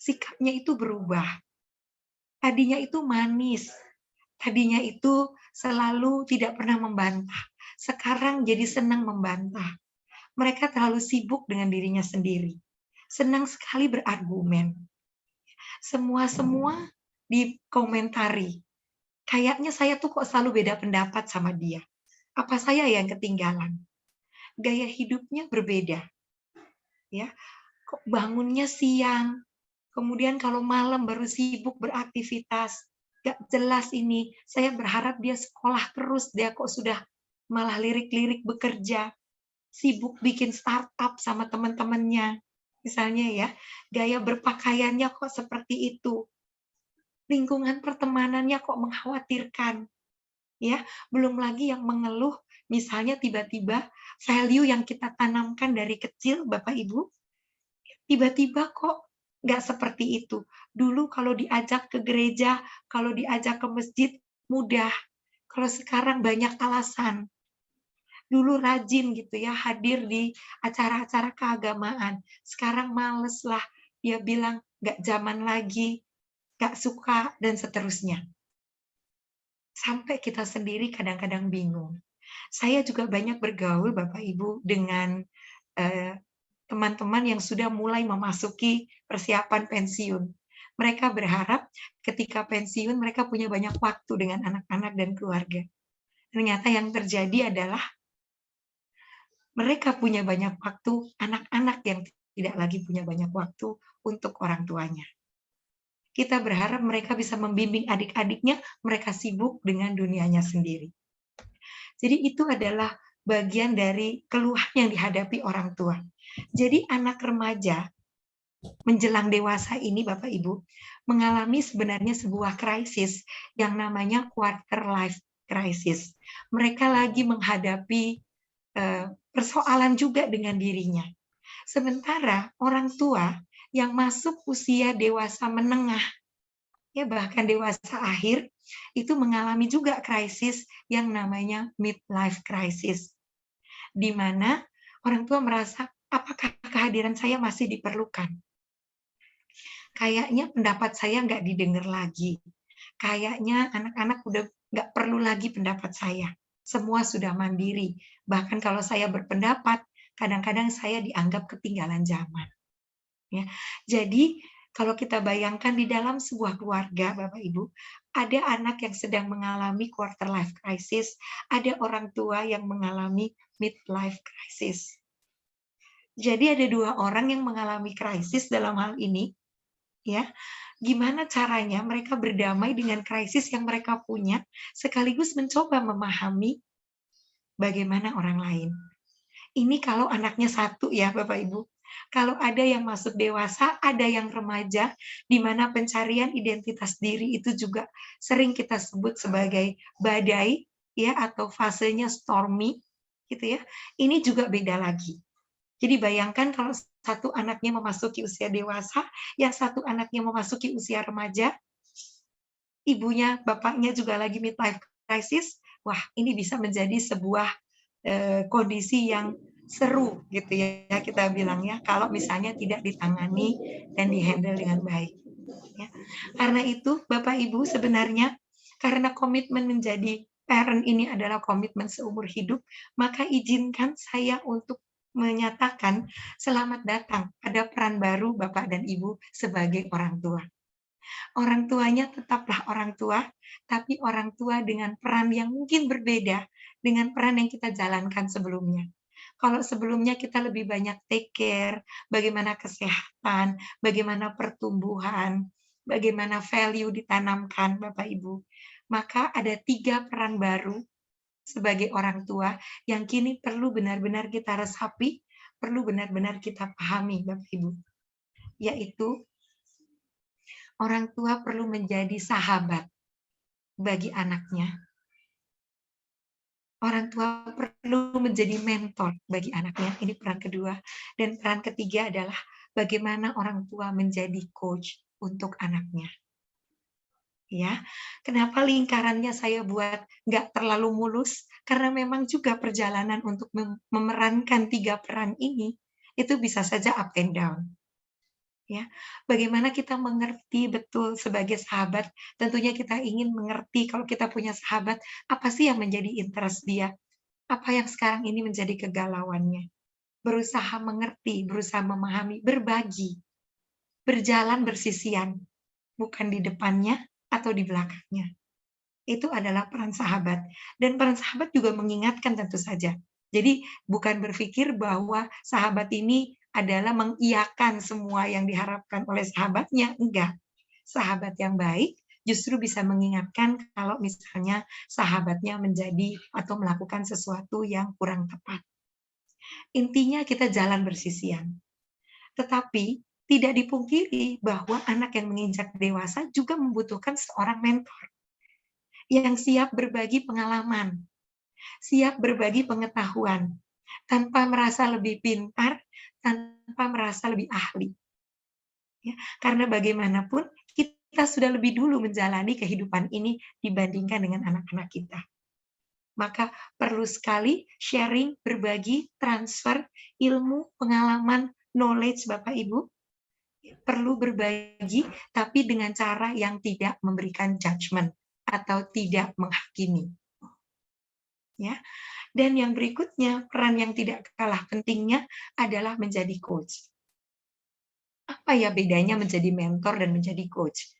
Sikapnya itu berubah. Tadinya itu manis. Tadinya itu selalu tidak pernah membantah. Sekarang jadi senang membantah. Mereka terlalu sibuk dengan dirinya sendiri. Senang sekali berargumen. Semua dikomentari. Kayaknya saya tuh kok selalu beda pendapat sama dia. Apa saya yang ketinggalan? Gaya hidupnya berbeda. Ya, kok bangunnya siang, kemudian kalau malam baru sibuk beraktivitas, gak jelas ini. Saya berharap dia sekolah terus, dia kok sudah malah lirik-lirik bekerja, sibuk bikin startup sama teman-temannya. Misalnya ya, gaya berpakaiannya kok seperti itu. Lingkungan pertemanannya kok mengkhawatirkan. Ya, belum lagi yang mengeluh, misalnya tiba-tiba value yang kita tanamkan dari kecil, Bapak Ibu, tiba-tiba kok nggak seperti itu. Dulu kalau diajak ke gereja, kalau diajak ke masjid, mudah. Kalau sekarang banyak alasan. Dulu rajin gitu ya, hadir di acara-acara keagamaan. Sekarang males lah, dia bilang nggak zaman lagi, nggak suka, dan seterusnya. Sampai kita sendiri kadang-kadang bingung. Saya juga banyak bergaul, Bapak Ibu, dengan teman-teman yang sudah mulai memasuki persiapan pensiun. Mereka berharap ketika pensiun mereka punya banyak waktu dengan anak-anak dan keluarga. Ternyata yang terjadi adalah mereka punya banyak waktu, anak-anak yang tidak lagi punya banyak waktu untuk orang tuanya. Kita berharap mereka bisa membimbing adik-adiknya, mereka sibuk dengan dunianya sendiri. Jadi itu adalah bagian dari keluhan yang dihadapi orang tua. Jadi anak remaja menjelang dewasa ini, Bapak Ibu, mengalami sebenarnya sebuah krisis yang namanya quarter life crisis. Mereka lagi menghadapi persoalan juga dengan dirinya. Sementara orang tua yang masuk usia dewasa menengah, ya bahkan dewasa akhir, itu mengalami juga krisis yang namanya midlife crisis, di mana orang tua merasa, apakah kehadiran saya masih diperlukan? Kayaknya pendapat saya nggak didengar lagi. Kayaknya anak-anak udah nggak perlu lagi pendapat saya. Semua sudah mandiri. Bahkan kalau saya berpendapat, kadang-kadang saya dianggap ketinggalan zaman. Ya. Jadi, kalau kita bayangkan di dalam sebuah keluarga, Bapak Ibu, ada anak yang sedang mengalami quarter life crisis, ada orang tua yang mengalami midlife crisis. Jadi ada dua orang yang mengalami krisis dalam hal ini, ya. Gimana caranya mereka berdamai dengan krisis yang mereka punya, sekaligus mencoba memahami bagaimana orang lain. Ini kalau anaknya satu ya Bapak Ibu. Kalau ada yang masuk dewasa, ada yang remaja, di mana pencarian identitas diri itu juga sering kita sebut sebagai badai, ya, atau fasenya stormy, gitu ya. Ini juga beda lagi. Jadi bayangkan kalau satu anaknya memasuki usia dewasa, yang satu anaknya memasuki usia remaja, ibunya, bapaknya juga lagi midlife crisis, wah ini bisa menjadi sebuah kondisi yang seru gitu ya kita bilang ya, kalau misalnya tidak ditangani dan dihandle dengan baik. Ya. Karena itu Bapak Ibu sebenarnya karena komitmen menjadi parent ini adalah komitmen seumur hidup, maka izinkan saya untuk menyatakan selamat datang pada peran baru Bapak dan Ibu sebagai orang tua. Orang tuanya tetaplah orang tua, tapi orang tua dengan peran yang mungkin berbeda dengan peran yang kita jalankan sebelumnya. Kalau sebelumnya kita lebih banyak take care, bagaimana kesehatan, bagaimana pertumbuhan, bagaimana value ditanamkan Bapak Ibu, maka ada 3 peran baru sebagai orang tua yang kini perlu benar-benar kita resapi, perlu benar-benar kita pahami Bapak Ibu, yaitu orang tua perlu menjadi sahabat bagi anaknya. Orang tua perlu menjadi mentor bagi anaknya. Ini peran kedua. Dan peran ketiga adalah bagaimana orang tua menjadi coach untuk anaknya. Ya, kenapa lingkarannya saya buat nggak terlalu mulus? Karena memang juga perjalanan untuk memerankan 3 peran ini itu bisa saja up and down. Ya, bagaimana kita mengerti betul sebagai sahabat, tentunya kita ingin mengerti kalau kita punya sahabat, apa sih yang menjadi interest dia? Apa yang sekarang ini menjadi kegalauannya? Berusaha mengerti, berusaha memahami, berbagi, berjalan bersisian, bukan di depannya atau di belakangnya. Itu adalah peran sahabat. Dan peran sahabat juga mengingatkan tentu saja. Jadi bukan berpikir bahwa sahabat ini adalah mengiyakan semua yang diharapkan oleh sahabatnya, enggak. Sahabat yang baik justru bisa mengingatkan kalau misalnya sahabatnya menjadi atau melakukan sesuatu yang kurang tepat. Intinya kita jalan bersisian. Tetapi tidak dipungkiri bahwa anak yang menginjak dewasa juga membutuhkan seorang mentor yang siap berbagi pengalaman, siap berbagi pengetahuan, tanpa merasa lebih pintar, tanpa merasa lebih ahli. Ya, karena bagaimanapun kita sudah lebih dulu menjalani kehidupan ini dibandingkan dengan anak-anak kita. Maka perlu sekali sharing, berbagi, transfer ilmu, pengalaman, knowledge Bapak Ibu. Perlu berbagi, tapi dengan cara yang tidak memberikan judgment atau tidak menghakimi. Ya. Dan yang berikutnya, peran yang tidak kalah pentingnya adalah menjadi coach. Apa ya bedanya menjadi mentor dan menjadi coach?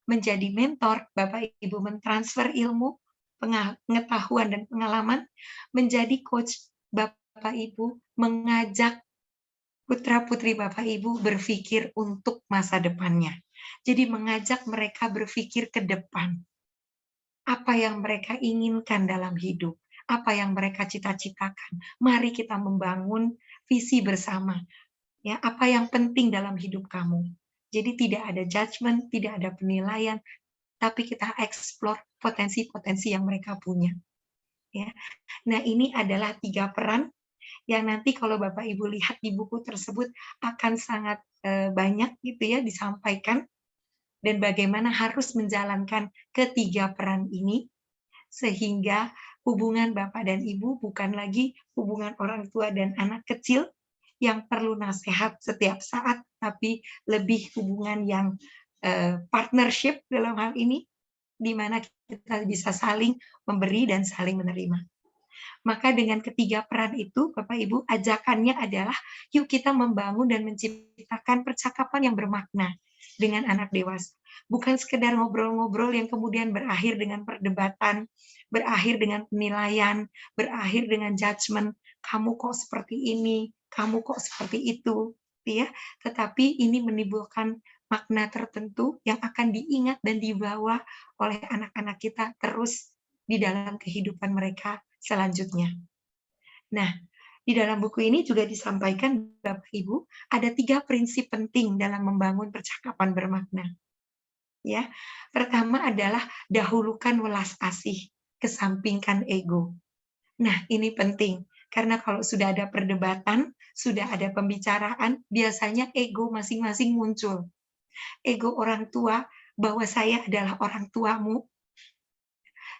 Menjadi mentor, Bapak Ibu mentransfer ilmu, pengetahuan dan pengalaman. Menjadi coach, Bapak Ibu mengajak putra-putri Bapak Ibu berpikir untuk masa depannya. Jadi mengajak mereka berpikir ke depan. Apa yang mereka inginkan dalam hidup, apa yang mereka cita-citakan. Mari kita membangun visi bersama. Ya, apa yang penting dalam hidup kamu. Jadi tidak ada judgment, tidak ada penilaian, tapi kita explore potensi-potensi yang mereka punya. Ya. Nah, ini adalah 3 peran yang nanti kalau Bapak Ibu lihat di buku tersebut akan sangat banyak gitu ya disampaikan, dan bagaimana harus menjalankan ketiga peran ini sehingga hubungan Bapak dan Ibu bukan lagi hubungan orang tua dan anak kecil yang perlu nasihat setiap saat, tapi lebih hubungan yang partnership dalam hal ini, di mana kita bisa saling memberi dan saling menerima. Maka dengan ketiga peran itu, Bapak Ibu, ajakannya adalah yuk kita membangun dan menciptakan percakapan yang bermakna dengan anak dewasa. Bukan sekedar ngobrol-ngobrol yang kemudian berakhir dengan perdebatan, berakhir dengan penilaian, berakhir dengan judgment, kamu kok seperti ini, kamu kok seperti itu, ya. Tetapi ini menimbulkan makna tertentu yang akan diingat dan dibawa oleh anak-anak kita terus di dalam kehidupan mereka selanjutnya. Nah, di dalam buku ini juga disampaikan, Bapak Ibu, ada 3 prinsip penting dalam membangun percakapan bermakna. Ya, pertama adalah dahulukan welas asih, kesampingkan ego. Nah, ini penting karena kalau sudah ada perdebatan, sudah ada pembicaraan, biasanya ego masing-masing muncul. Ego orang tua bahwa saya adalah orang tuamu,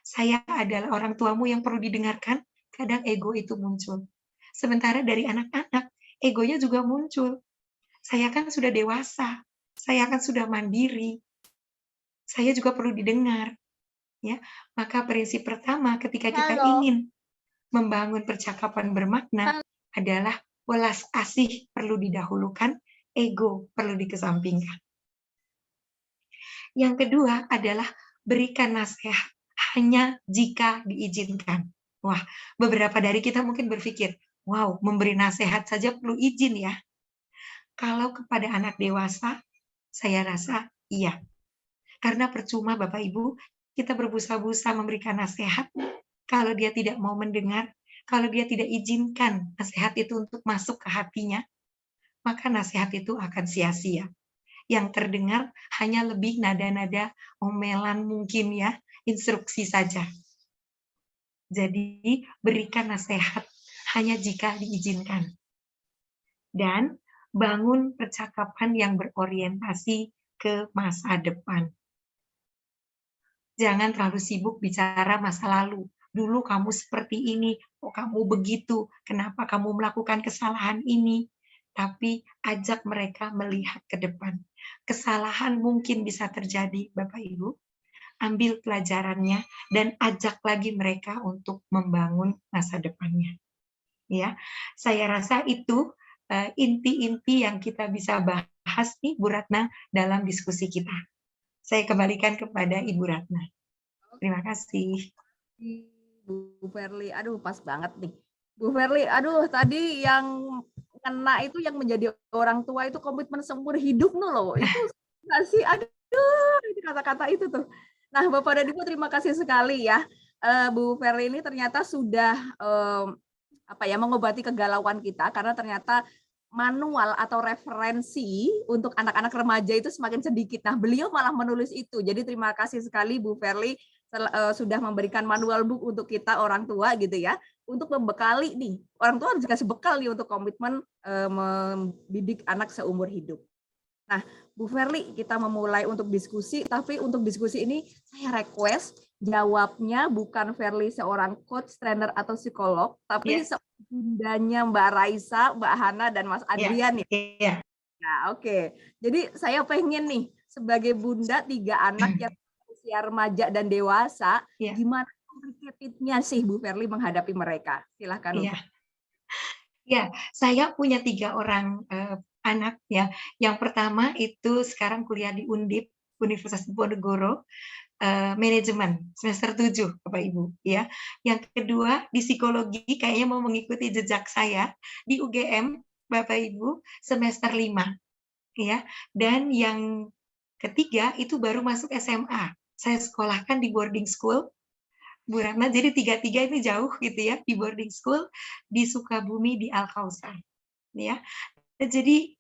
saya adalah orang tuamu yang perlu didengarkan, kadang ego itu muncul. Sementara dari anak-anak, egonya juga muncul. Saya kan sudah dewasa, saya kan sudah mandiri, saya juga perlu didengar. Ya, maka prinsip pertama ketika kita ingin membangun percakapan bermakna adalah welas asih perlu didahulukan, ego perlu dikesampingkan. Yang kedua adalah berikan nasihat hanya jika diizinkan. Wah, beberapa dari kita mungkin berpikir, wow, memberi nasihat saja perlu izin ya. Kalau kepada anak dewasa, saya rasa iya. Karena percuma Bapak Ibu, kita berbusa-busa memberikan nasihat, kalau dia tidak mau mendengar, kalau dia tidak izinkan nasihat itu untuk masuk ke hatinya, maka nasihat itu akan sia-sia. Yang terdengar hanya lebih nada-nada omelan mungkin ya, instruksi saja. Jadi berikan nasihat hanya jika diizinkan. Dan bangun percakapan yang berorientasi ke masa depan. Jangan terlalu sibuk bicara masa lalu. Dulu kamu seperti ini, kok kamu begitu, kenapa kamu melakukan kesalahan ini. Tapi ajak mereka melihat ke depan. Kesalahan mungkin bisa terjadi, Bapak Ibu. Ambil pelajarannya dan ajak lagi mereka untuk membangun masa depannya. Ya, saya rasa itu inti-inti yang kita bisa bahas nih, Bu Ratna, dalam diskusi kita. Saya kembalikan kepada Ibu Ratna. Terima kasih. Bu Verly, aduh pas banget nih. Bu Verly, aduh tadi yang kena itu yang menjadi orang tua itu komitmen seumur hidup loh. Itu nggak sih? Aduh, itu kata-kata itu tuh. Nah, Bapak dan Ibu terima kasih sekali ya. Bu Verly ini ternyata sudah mengobati kegalauan kita karena ternyata manual atau referensi untuk anak-anak remaja itu semakin sedikit. Nah, beliau malah menulis itu. Jadi terima kasih sekali Bu Verly sudah memberikan manual book untuk kita orang tua gitu ya, untuk membekali nih. Orang tua harus dikasih bekal nih untuk komitmen mendidik anak seumur hidup. Nah, Bu Verly, kita memulai untuk diskusi, tapi untuk diskusi ini saya request jawabnya bukan Verly seorang coach, trainer atau psikolog, tapi seorang bundanya Mbak Raisa, Mbak Hana, dan Mas Adrian ya. Nah, oke. Jadi saya pengen nih sebagai bunda 3 anak yang usia remaja dan dewasa, gimana complicated-nya sih Bu Verly menghadapi mereka? Silahkan. Ya, saya punya 3 orang anak ya. Yang pertama itu sekarang kuliah di Undip, Universitas Diponegoro, manajemen semester 7, Bapak Ibu ya. Yang kedua di psikologi, kayaknya mau mengikuti jejak saya di UGM, Bapak Ibu, semester 5 ya. Dan yang ketiga itu baru masuk SMA. Saya sekolahkan di boarding school, Bu Ratna, jadi 3-3 ini jauh gitu ya, di boarding school di Sukabumi di Al-Kausar ya. Jadi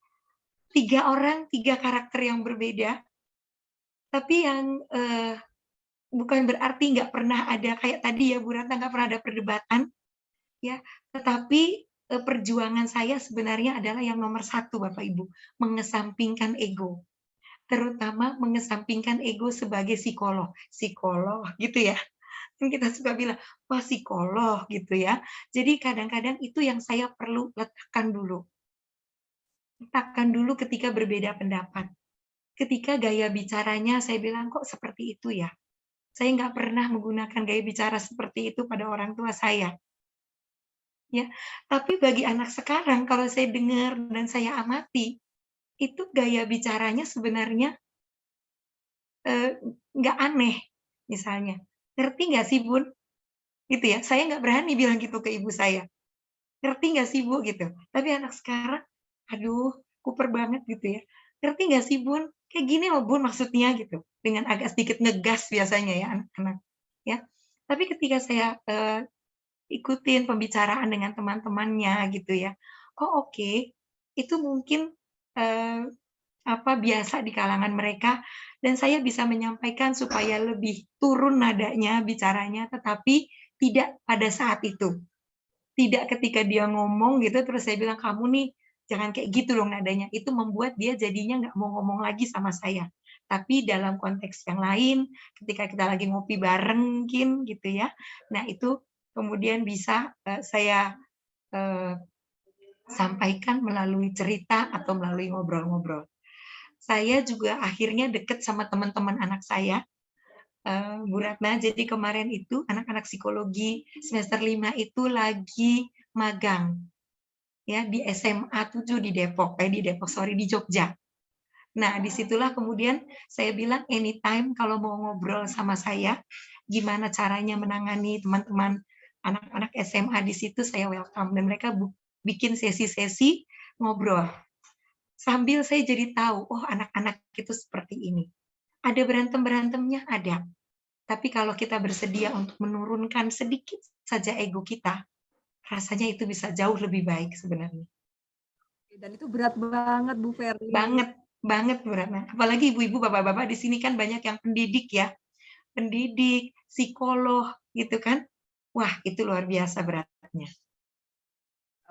3 orang, 3 karakter yang berbeda, tapi yang bukan berarti nggak pernah ada kayak tadi ya Bu Ratna, nggak pernah ada perdebatan ya, tetapi perjuangan saya sebenarnya adalah yang nomor 1 Bapak Ibu, mengesampingkan ego, terutama mengesampingkan ego sebagai psikolog gitu ya. Kita suka bilang, wah psikolog gitu ya. Jadi kadang-kadang itu yang saya perlu letakkan dulu. Letakkan dulu ketika berbeda pendapat. Ketika gaya bicaranya saya bilang, kok seperti itu ya? Saya nggak pernah menggunakan gaya bicara seperti itu pada orang tua saya. Ya, tapi bagi anak sekarang, kalau saya dengar dan saya amati, itu gaya bicaranya sebenarnya nggak aneh, misalnya. Ngerti nggak sih, Bun? Gitu ya, saya nggak berani bilang gitu ke ibu saya. Ngerti nggak sih, Bu? Gitu. Tapi anak sekarang, aduh, kuper banget gitu ya. Ngerti nggak sih, Bun? Kayak gini loh, Bun, maksudnya gitu. Dengan agak sedikit ngegas biasanya ya anak-anak. Ya. Tapi ketika saya ikutin pembicaraan dengan teman-temannya gitu ya, oh oke, itu mungkin biasa di kalangan mereka, dan saya bisa menyampaikan supaya lebih turun nadanya bicaranya, tetapi tidak pada saat itu. Tidak ketika dia ngomong gitu terus saya bilang, kamu nih jangan kayak gitu dong nadanya. Itu membuat dia jadinya nggak mau ngomong lagi sama saya. Tapi dalam konteks yang lain, ketika kita lagi ngopi bareng mungkin gitu ya. Nah itu kemudian bisa saya sampaikan melalui cerita atau melalui ngobrol-ngobrol. Saya juga akhirnya deket sama teman-teman anak saya, Bu Ratna. Jadi kemarin itu anak-anak psikologi semester 5 itu lagi magang ya di SMA 7 di Depok, di Jogja. Nah, disitulah kemudian saya bilang anytime kalau mau ngobrol sama saya, gimana caranya menangani teman-teman anak-anak SMA di situ, saya welcome. Dan mereka bikin sesi-sesi ngobrol. Sambil saya jadi tahu, oh anak-anak itu seperti ini. Ada berantem-berantemnya? Ada. Tapi kalau kita bersedia untuk menurunkan sedikit saja ego kita, rasanya itu bisa jauh lebih baik sebenarnya. Dan itu berat banget Bu Verly. Banget Bu Ratna. Apalagi ibu-ibu, bapak-bapak di sini kan banyak yang pendidik ya. Pendidik, psikolog gitu kan. Wah, itu luar biasa beratnya.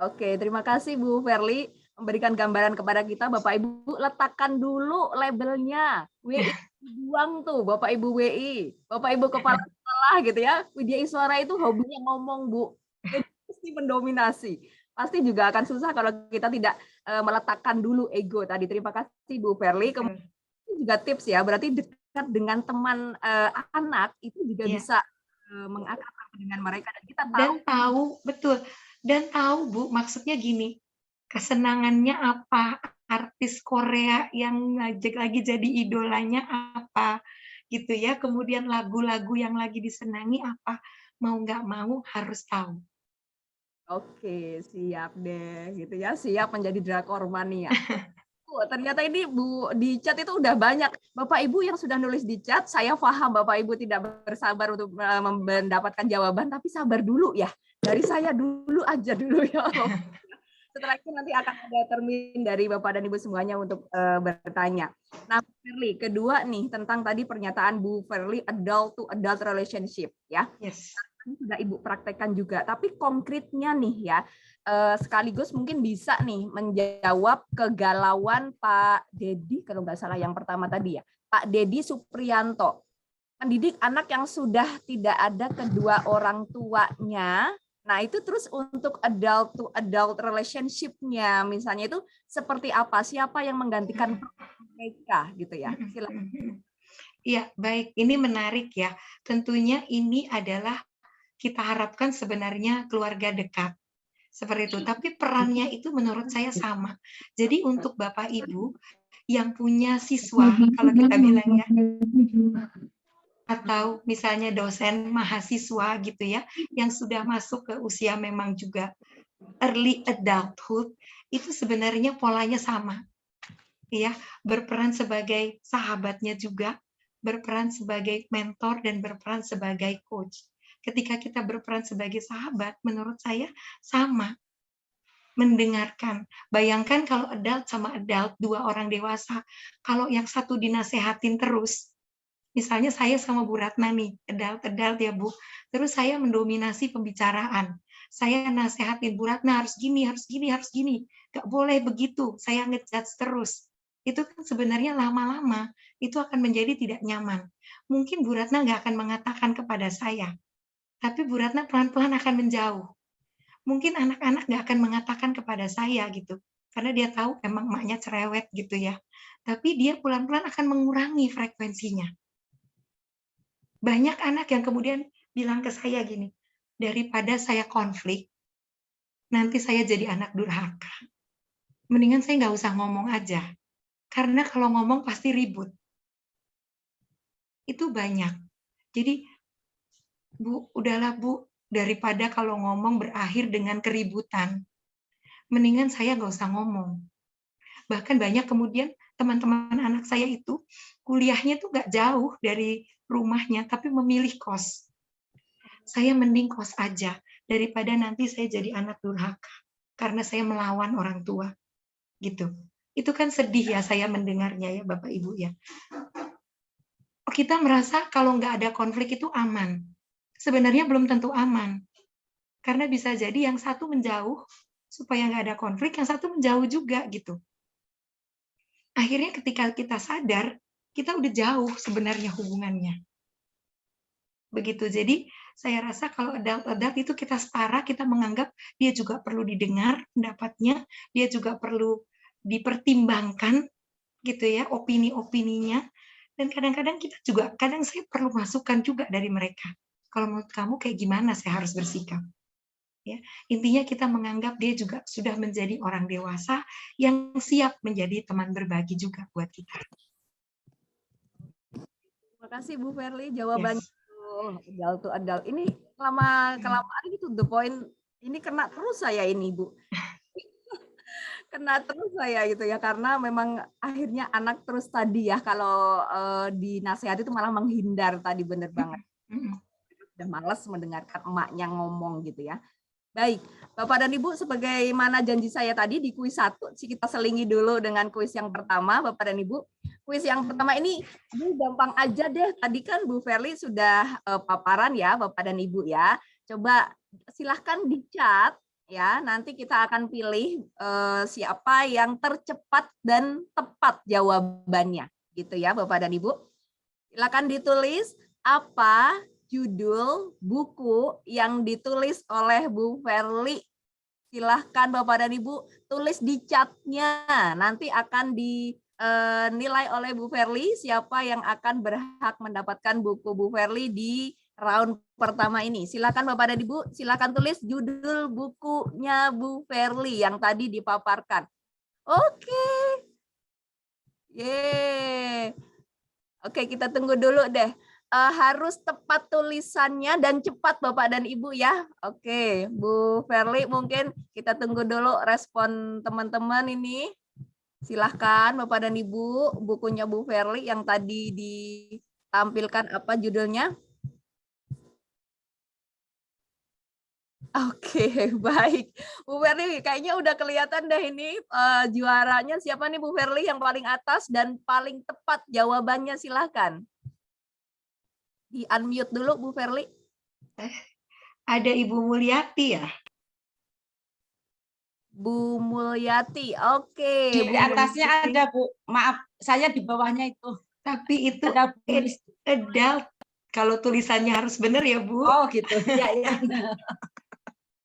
Oke, terima kasih Bu Verly memberikan gambaran kepada kita. Bapak Ibu letakkan dulu labelnya. WI buang tuh Bapak Ibu WI. Bapak Ibu kepala sekolah gitu ya. Widya Iswara itu hobinya ngomong Bu. Jadi pasti mendominasi. Pasti juga akan susah kalau kita tidak meletakkan dulu ego tadi. Terima kasih Bu Verly. Kemudian juga tips ya, berarti dekat dengan teman anak itu juga bisa mengakrab dengan mereka dan kita tahu. Betul. Dan tahu Bu, maksudnya gini, kesenangannya apa, artis Korea yang lagi jadi idolanya apa, gitu ya. Kemudian lagu-lagu yang lagi disenangi apa, mau nggak mau harus tahu. Oke, siap deh, gitu ya, siap menjadi drakor mania. Ternyata ini Bu di chat itu udah banyak Bapak Ibu yang sudah nulis di chat. Saya paham Bapak Ibu tidak bersabar untuk mendapatkan jawaban, tapi sabar dulu ya. Dari saya dulu aja ya. Setelah itu nanti akan ada termin dari Bapak dan Ibu semuanya untuk bertanya. Nah, Verly, kedua nih tentang tadi pernyataan Bu Verly adult to adult relationship ya. Yes. Sudah Ibu praktekkan juga, tapi konkretnya nih ya, sekaligus mungkin bisa nih menjawab kegalauan Pak Dedi, kalau nggak salah yang pertama tadi ya, Pak Dedi Supriyanto. mendidik anak yang sudah tidak ada kedua orang tuanya. Nah, itu terus untuk adult to adult relationship-nya misalnya itu seperti apa? Siapa yang menggantikan mereka gitu ya? Silakan. Iya, baik. Ini menarik ya. Tentunya ini adalah kita harapkan sebenarnya keluarga dekat. Seperti itu. Tapi perannya itu menurut saya sama. Jadi untuk Bapak Ibu yang punya siswa, kalau kita bilang ya, atau misalnya dosen mahasiswa gitu ya, yang sudah masuk ke usia memang juga early adulthood, itu sebenarnya polanya sama. Ya, berperan sebagai sahabatnya juga, berperan sebagai mentor dan berperan sebagai coach. Ketika kita berperan sebagai sahabat, menurut saya sama. Mendengarkan. Bayangkan kalau adult sama adult, dua orang dewasa, kalau yang satu dinasehatin terus, misalnya saya sama Bu Ratna nih, adult ya Bu, terus saya mendominasi pembicaraan. Saya nasehatin Bu Ratna harus gini, harus gini, harus gini. Gak boleh begitu, saya ngejudge terus. Itu kan sebenarnya lama-lama itu akan menjadi tidak nyaman. Mungkin Bu Ratna nggak akan mengatakan kepada saya, tapi Bu Ratna pelan-pelan akan menjauh. Mungkin anak-anak nggak akan mengatakan kepada saya gitu, karena dia tahu emang emaknya cerewet gitu ya. Tapi dia pelan-pelan akan mengurangi frekuensinya. Banyak anak yang kemudian bilang ke saya gini, daripada saya konflik, nanti saya jadi anak durhaka. Mendingan saya nggak usah ngomong aja, karena kalau ngomong pasti ribut. Itu banyak. Jadi, Bu, udahlah Bu, daripada kalau ngomong berakhir dengan keributan, mendingan saya nggak usah ngomong. Bahkan banyak kemudian teman-teman anak saya itu kuliahnya tuh nggak jauh dari rumahnya, tapi memilih kos. Saya mending kos aja daripada nanti saya jadi anak durhaka karena saya melawan orang tua, gitu. Itu kan sedih ya saya mendengarnya ya Bapak Ibu ya. Kita merasa kalau nggak ada konflik itu aman. Sebenarnya belum tentu aman. Karena bisa jadi yang satu menjauh supaya nggak ada konflik, yang satu menjauh juga gitu. Akhirnya ketika kita sadar, kita udah jauh sebenarnya hubungannya. Begitu. Jadi saya rasa kalau adult itu kita setara, kita menganggap dia juga perlu didengar pendapatnya, dia juga perlu dipertimbangkan gitu ya, opini-opininya. Dan kadang-kadang kita juga, kadang saya perlu masukan juga dari mereka. Kalau menurut kamu kayak gimana saya harus bersikap? Ya, intinya kita menganggap dia juga sudah menjadi orang dewasa yang siap menjadi teman berbagi juga buat kita. Terima kasih Bu Verly jawabannya. Yes. Adult to adult. Ini kelamaan gitu the point. Ini kena terus saya ini Bu. Kena terus saya gitu ya karena memang akhirnya anak terus tadi ya kalau dinasehati itu malah menghindar tadi bener banget. Udah malas mendengarkan emaknya ngomong gitu ya. Baik, Bapak dan Ibu, sebagaimana janji saya tadi di kuis 1, kita selingi dulu dengan kuis yang pertama, Bapak dan Ibu. Kuis yang pertama ini gampang aja deh. Tadi kan Bu Verly sudah paparan ya, Bapak dan Ibu ya. Coba silahkan dicat ya. Nanti kita akan pilih siapa yang tercepat dan tepat jawabannya, gitu ya, Bapak dan Ibu. Silakan ditulis apa judul buku yang ditulis oleh Bu Verly. Silahkan Bapak dan Ibu tulis di chatnya. Nanti akan dinilai oleh Bu Verly siapa yang akan berhak mendapatkan buku Bu Verly di round pertama ini. Silakan Bapak dan Ibu, silakan tulis judul bukunya Bu Verly yang tadi dipaparkan. Oke. Yeay. Oke, kita tunggu dulu deh. Harus tepat tulisannya dan cepat Bapak dan Ibu ya. Oke, Bu Verly mungkin kita tunggu dulu respon teman-teman ini. Silahkan Bapak dan Ibu, bukunya Bu Verly yang tadi ditampilkan apa judulnya? Oke, baik. Bu Verly kayaknya udah kelihatan deh ini juaranya siapa nih Bu Verly yang paling atas dan paling tepat jawabannya silahkan. Di unmute dulu Bu Verly. Ada Ibu Mulyati ya? Bu Mulyati, oke. Di atasnya ada Bu, maaf saya di bawahnya itu. Tapi itu ada adult Kalau tulisannya harus benar ya, Bu. Oh gitu. Ya, ya.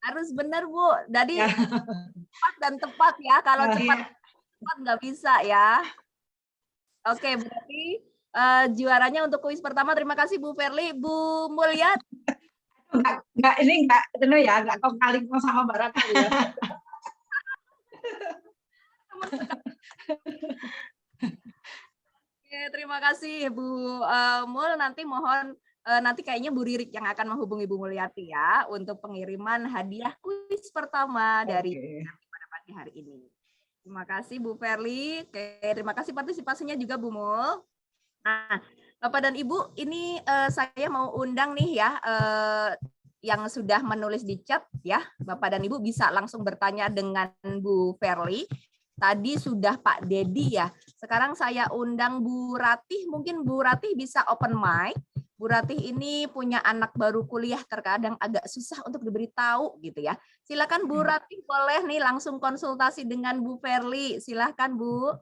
Harus benar, Bu. Jadi Ya. cepat dan tepat ya. Kalau cepat Iya. tepat nggak bisa ya. Oke, berarti juaranya untuk kuis pertama. Terima kasih Bu Verly. Bu Mulyati. Enggak ya, enggak kong kali sama Mbak Ratna ya. Oke, terima kasih Bu Mul. Nanti mohon nanti kayaknya Bu Ririk yang akan menghubungi Bu Mulyati ya untuk pengiriman hadiah kuis pertama dari pada pagi hari ini. Terima kasih Bu Verly. Oke, terima kasih partisipasinya juga Bu Mul. Nah, Bapak dan Ibu, ini saya mau undang nih ya yang sudah menulis di chat ya. Bapak dan Ibu bisa langsung bertanya dengan Bu Verly. Tadi sudah Pak Dedi ya. Sekarang saya undang Bu Ratih. Mungkin Bu Ratih bisa open mic. Bu Ratih ini punya anak baru kuliah, terkadang agak susah untuk diberitahu gitu ya. Silakan Bu Ratih, boleh nih langsung konsultasi dengan Bu Verly. Silakan Bu.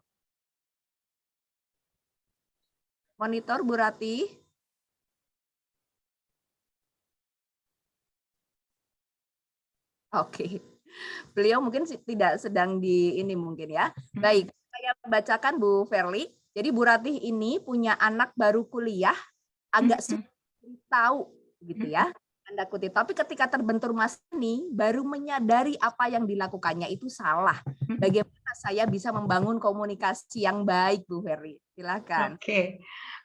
Monitor Bu Ratih. Oke. Beliau mungkin tidak sedang di ini mungkin ya. Baik, saya bacakan Bu Verly. Jadi Bu Ratih ini punya anak baru kuliah, agak sulit tahu gitu ya. Tanda kutip. Tapi ketika terbentur masalah ini, baru menyadari apa yang dilakukannya itu salah. Bagaimana saya bisa membangun komunikasi yang baik, Bu Verly? Silakan. Oke.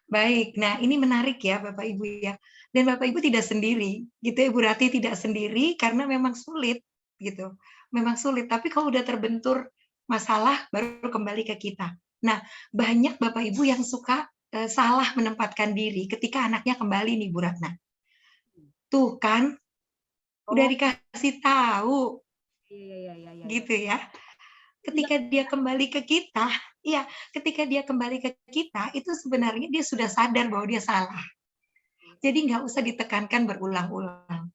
Baik, nah ini menarik ya Bapak Ibu ya. Dan Bapak Ibu tidak sendiri, gitu ya, Bu Ratih tidak sendiri karena memang sulit gitu. Memang sulit, tapi kalau udah terbentur masalah baru kembali ke kita. Nah, banyak Bapak Ibu yang suka salah menempatkan diri ketika anaknya kembali nih Bu Ratna. Tuh kan, udah dikasih tahu. Iya. Gitu ya. Ketika dia kembali ke kita, iya, ketika dia kembali ke kita, itu sebenarnya dia sudah sadar bahwa dia salah. Jadi nggak usah ditekankan berulang-ulang.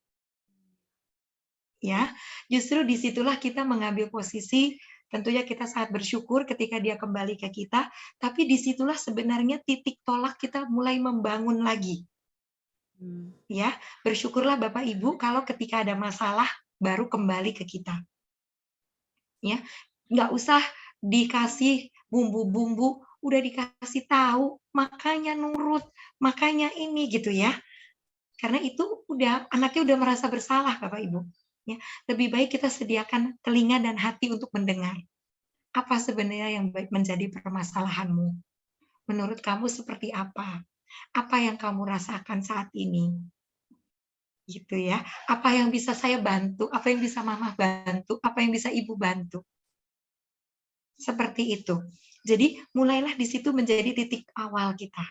Ya, justru disitulah kita mengambil posisi, tentunya kita sangat bersyukur ketika dia kembali ke kita, tapi disitulah sebenarnya titik tolak kita mulai membangun lagi. Ya, bersyukurlah Bapak Ibu kalau ketika ada masalah baru kembali ke kita. Ya, nggak usah dikasih bumbu-bumbu, udah dikasih tahu, makanya nurut, makanya ini gitu ya. Karena itu udah anaknya udah merasa bersalah Bapak Ibu. Ya, lebih baik kita sediakan telinga dan hati untuk mendengar. Apa sebenarnya yang baik menjadi permasalahanmu? Menurut kamu seperti apa? Apa yang kamu rasakan saat ini? Gitu ya. Apa yang bisa saya bantu? Apa yang bisa Mama bantu? Apa yang bisa Ibu bantu? Seperti itu. Jadi mulailah di situ menjadi titik awal kita.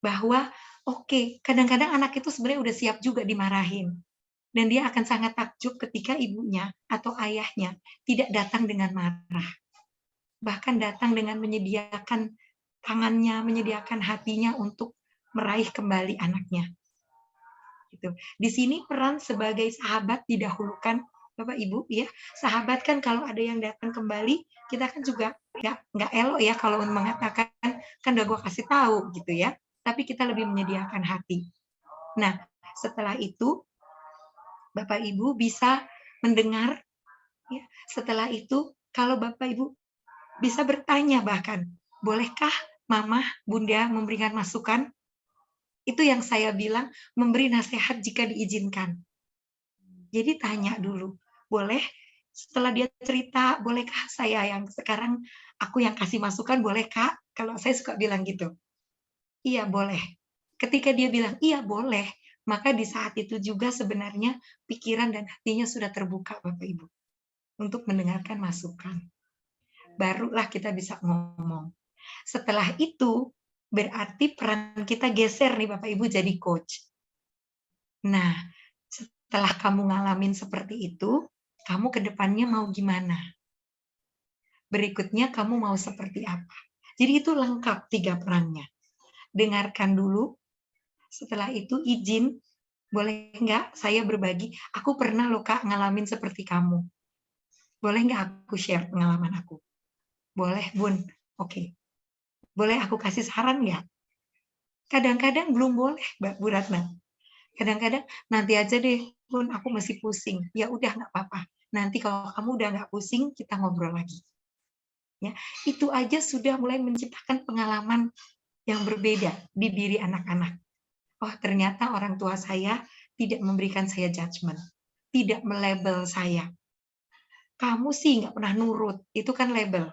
Bahwa oke, kadang-kadang anak itu sebenarnya udah siap juga dimarahin. Dan dia akan sangat takjub ketika ibunya atau ayahnya tidak datang dengan marah. Bahkan datang dengan menyediakan tangannya, menyediakan hatinya untuk meraih kembali anaknya. Gitu. Di sini peran sebagai sahabat didahulukan, Bapak Ibu ya. Sahabat kan kalau ada yang datang kembali, kita kan juga nggak elok ya kalau mengatakan kan udah gue kasih tahu gitu ya. Tapi kita lebih menyediakan hati. Nah, setelah itu Bapak Ibu bisa mendengar ya. Setelah itu kalau Bapak Ibu bisa bertanya bahkan, bolehkah Mama, Bunda memberikan masukan? Itu yang saya bilang memberi nasihat jika diizinkan. Jadi tanya dulu, boleh? Setelah dia cerita, bolehkah saya yang sekarang aku yang kasih masukan, boleh Kak? Kalau saya suka bilang gitu. Iya, boleh. Ketika dia bilang, iya boleh, maka di saat itu juga sebenarnya pikiran dan hatinya sudah terbuka Bapak Ibu untuk mendengarkan masukan. Barulah kita bisa ngomong. Setelah itu, berarti peran kita geser nih Bapak Ibu jadi coach. Nah, setelah kamu ngalamin seperti itu, kamu ke depannya mau gimana? Berikutnya kamu mau seperti apa? Jadi itu lengkap 3 perannya. Dengarkan dulu, setelah itu izin, boleh nggak saya berbagi? Aku pernah loh Kak ngalamin seperti kamu. Boleh nggak aku share pengalaman aku? Boleh Bun, oke. Boleh aku kasih saran nggak? Kadang-kadang belum boleh, Mbak Bu Ratna. Kadang-kadang nanti aja deh, Bun, aku masih pusing. Ya udah nggak apa-apa. Nanti kalau kamu udah nggak pusing, kita ngobrol lagi. Ya, itu aja sudah mulai menciptakan pengalaman yang berbeda di diri anak-anak. Oh, ternyata orang tua saya tidak memberikan saya judgement, tidak melabel saya. Kamu sih nggak pernah nurut, itu kan label.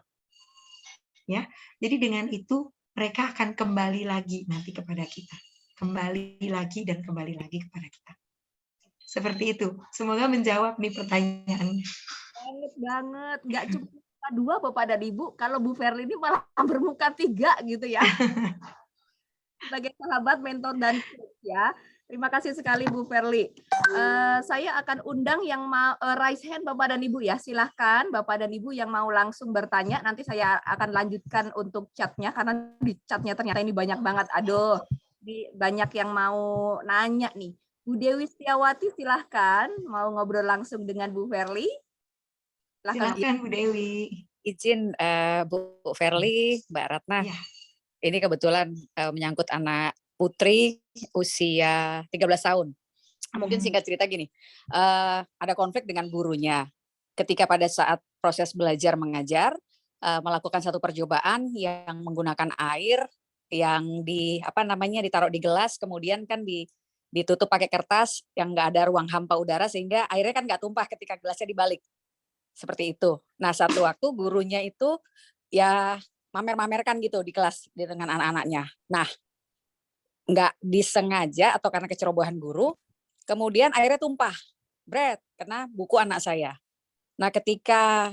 Ya, jadi dengan itu mereka akan kembali lagi nanti kepada kita, kembali lagi dan kembali lagi kepada kita. Seperti itu. Semoga menjawab nih pertanyaannya. Banget, nggak cuma muka 2 Bapak dan Ibu, kalau Bu Verly ini malah bermuka 3 gitu ya. Sebagai sahabat, mentor, dan coach ya. Terima kasih sekali Bu Verly. Saya akan undang yang mau raise hand Bapak dan Ibu ya. Silahkan Bapak dan Ibu yang mau langsung bertanya. Nanti saya akan lanjutkan untuk chatnya karena di chatnya ternyata ini banyak banget. Aduh, banyak yang mau nanya nih. Bu Dewi Setiawati silahkan mau ngobrol langsung dengan Bu Verly. Silahkan Bu Dewi. Izin Bu Verly, Mbak Ratna. Ya. Ini kebetulan menyangkut anak putri usia 13 tahun. Mungkin singkat cerita gini, ada konflik dengan gurunya. Ketika pada saat proses belajar mengajar, melakukan satu percobaan yang menggunakan air yang ditaruh di gelas, kemudian kan ditutup pakai kertas yang nggak ada ruang hampa udara sehingga airnya kan nggak tumpah ketika gelasnya dibalik. Seperti itu. Nah, satu waktu gurunya itu ya mamer-mamerkan gitu di kelas dengan anak-anaknya. Nah, nggak disengaja atau karena kecerobohan guru, kemudian airnya tumpah, kena buku anak saya. Nah, ketika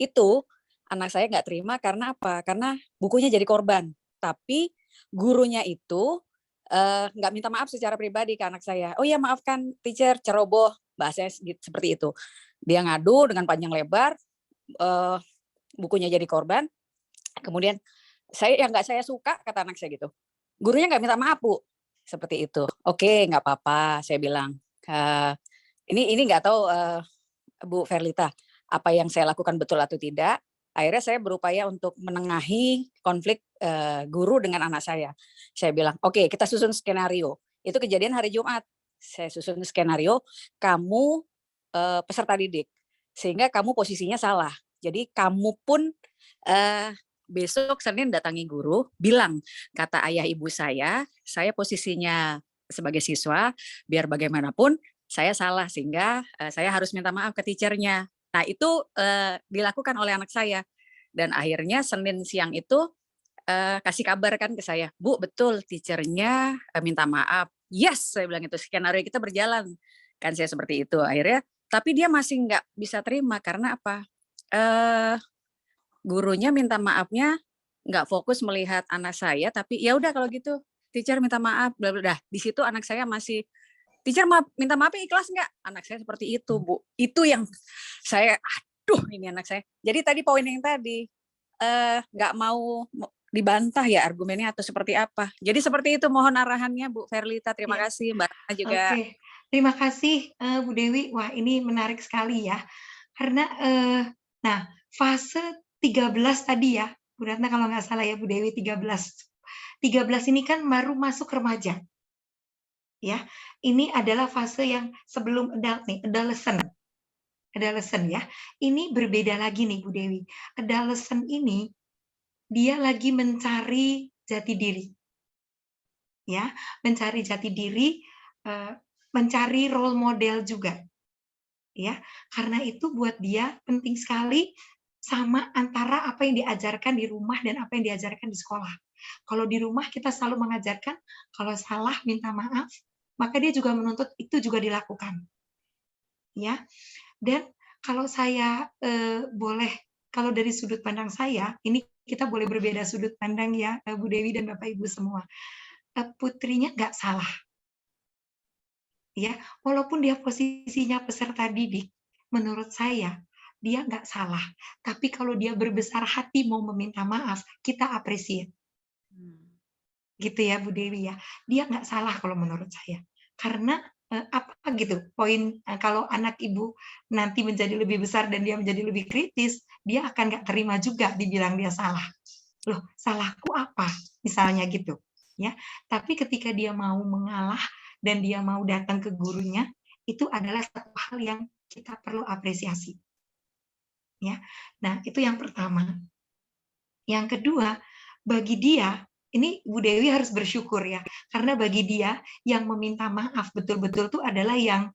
itu anak saya nggak terima karena apa? Karena bukunya jadi korban. Tapi gurunya itu nggak minta maaf secara pribadi ke anak saya. Oh ya maafkan teacher, ceroboh, bahasanya seperti itu. Dia ngadu dengan panjang lebar, bukunya jadi korban. Kemudian yang nggak saya suka kata anak saya gitu. Gurunya nggak minta maaf Bu, seperti itu. Oke, nggak apa-apa, saya bilang. Ini nggak tahu Bu Verlita apa yang saya lakukan betul atau tidak. Akhirnya saya berupaya untuk menengahi konflik guru dengan anak saya. Saya bilang, oke, kita susun skenario. Itu kejadian hari Jumat. Saya susun skenario, kamu peserta didik, sehingga kamu posisinya salah. Jadi kamu pun besok Senin datangi guru, bilang, kata ayah ibu saya posisinya sebagai siswa, biar bagaimanapun saya salah, sehingga saya harus minta maaf ke teachernya. Nah itu dilakukan oleh anak saya. Dan akhirnya Senin siang itu kasih kabar kan ke saya, Bu betul teachernya minta maaf. Yes, saya bilang itu, skenario kita berjalan. Kan saya seperti itu akhirnya, tapi dia masih nggak bisa terima karena apa? Gurunya minta maafnya nggak fokus melihat anak saya, tapi ya udah kalau gitu teacher minta maaf, bla bla. Di situ anak saya masih, teacher minta maaf ikhlas nggak? Anak saya seperti itu Bu. Itu yang saya, aduh ini anak saya. Jadi tadi poin yang tadi nggak mau dibantah ya argumennya atau seperti apa. Jadi seperti itu, mohon arahannya Bu Verlita. Terima kasih Mbak Ratna juga. Oke. Terima kasih Bu Dewi. Wah ini menarik sekali ya. Karena nah fase 13 tadi ya, Bu Ratna kalau nggak salah ya Bu Dewi 13 ini kan baru masuk remaja. Ya, ini adalah fase yang sebelum adult nih, adolescent ya. Ini berbeda lagi nih Bu Dewi. Adolescent ini dia lagi mencari jati diri. Ya, mencari jati diri, mencari role model juga. Ya, karena itu buat dia penting sekali sama antara apa yang diajarkan di rumah dan apa yang diajarkan di sekolah. Kalau di rumah kita selalu mengajarkan kalau salah minta maaf, maka dia juga menuntut itu juga dilakukan. Ya. Dan kalau saya boleh, kalau dari sudut pandang saya, ini kita boleh berbeda sudut pandang ya Bu Dewi dan Bapak Ibu semua. Putrinya nggak salah. Ya, walaupun dia posisinya peserta didik, menurut saya dia nggak salah. Tapi kalau dia berbesar hati mau meminta maaf, kita appreciate. Gitu ya Bu Dewi ya. Dia nggak salah kalau menurut saya. Karena apa gitu poin kalau anak ibu nanti menjadi lebih besar dan dia menjadi lebih kritis, dia akan nggak terima juga dibilang dia salah. Loh, salahku apa? Misalnya gitu. ya. Tapi ketika dia mau mengalah dan dia mau datang ke gurunya, itu adalah satu hal yang kita perlu apresiasi. Ya. Nah, itu yang pertama. Yang kedua, bagi dia, ini Bu Dewi harus bersyukur ya, karena bagi dia yang meminta maaf betul-betul itu adalah yang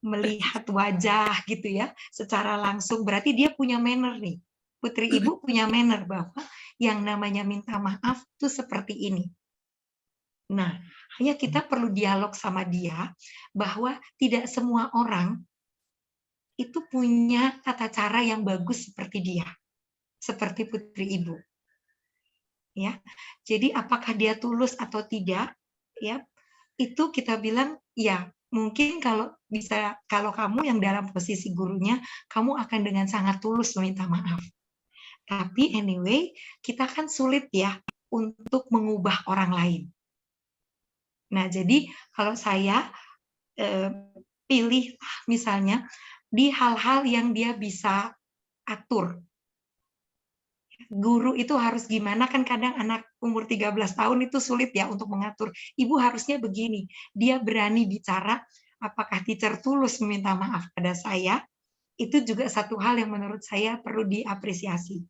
melihat wajah gitu ya, secara langsung, berarti dia punya manner nih. Putri Ibu punya manner bahwa yang namanya minta maaf itu seperti ini. Nah, hanya kita perlu dialog sama dia bahwa tidak semua orang itu punya tata cara yang bagus seperti dia, seperti Putri Ibu. Ya, jadi apakah dia tulus atau tidak? Ya, itu kita bilang ya mungkin kalau bisa, kalau kamu yang dalam posisi gurunya, kamu akan dengan sangat tulus meminta maaf. Tapi anyway, kita kan sulit ya untuk mengubah orang lain. Nah, jadi kalau saya pilih misalnya di hal-hal yang dia bisa atur. Guru itu harus gimana, kan kadang anak umur 13 tahun itu sulit ya untuk mengatur. Ibu harusnya begini, dia berani bicara, apakah teacher tulus meminta maaf pada saya, itu juga satu hal yang menurut saya perlu diapresiasi.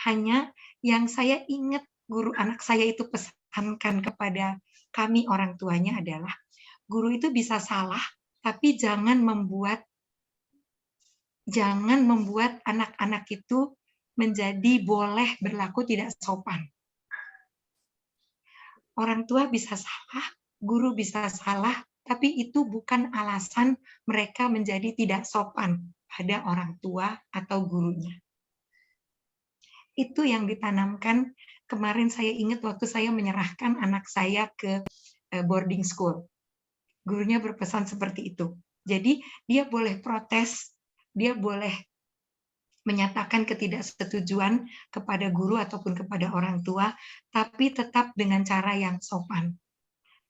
Hanya yang saya ingat guru anak saya itu pesankan kepada kami orang tuanya adalah, guru itu bisa salah, tapi jangan membuat anak-anak itu menjadi boleh berlaku tidak sopan. Orang tua bisa salah, guru bisa salah, tapi itu bukan alasan mereka menjadi tidak sopan pada orang tua atau gurunya. Itu yang ditanamkan kemarin, saya ingat waktu saya menyerahkan anak saya ke boarding school. Gurunya berpesan seperti itu. Jadi dia boleh protes, dia boleh menyatakan ketidaksetujuan kepada guru ataupun kepada orang tua, tapi tetap dengan cara yang sopan.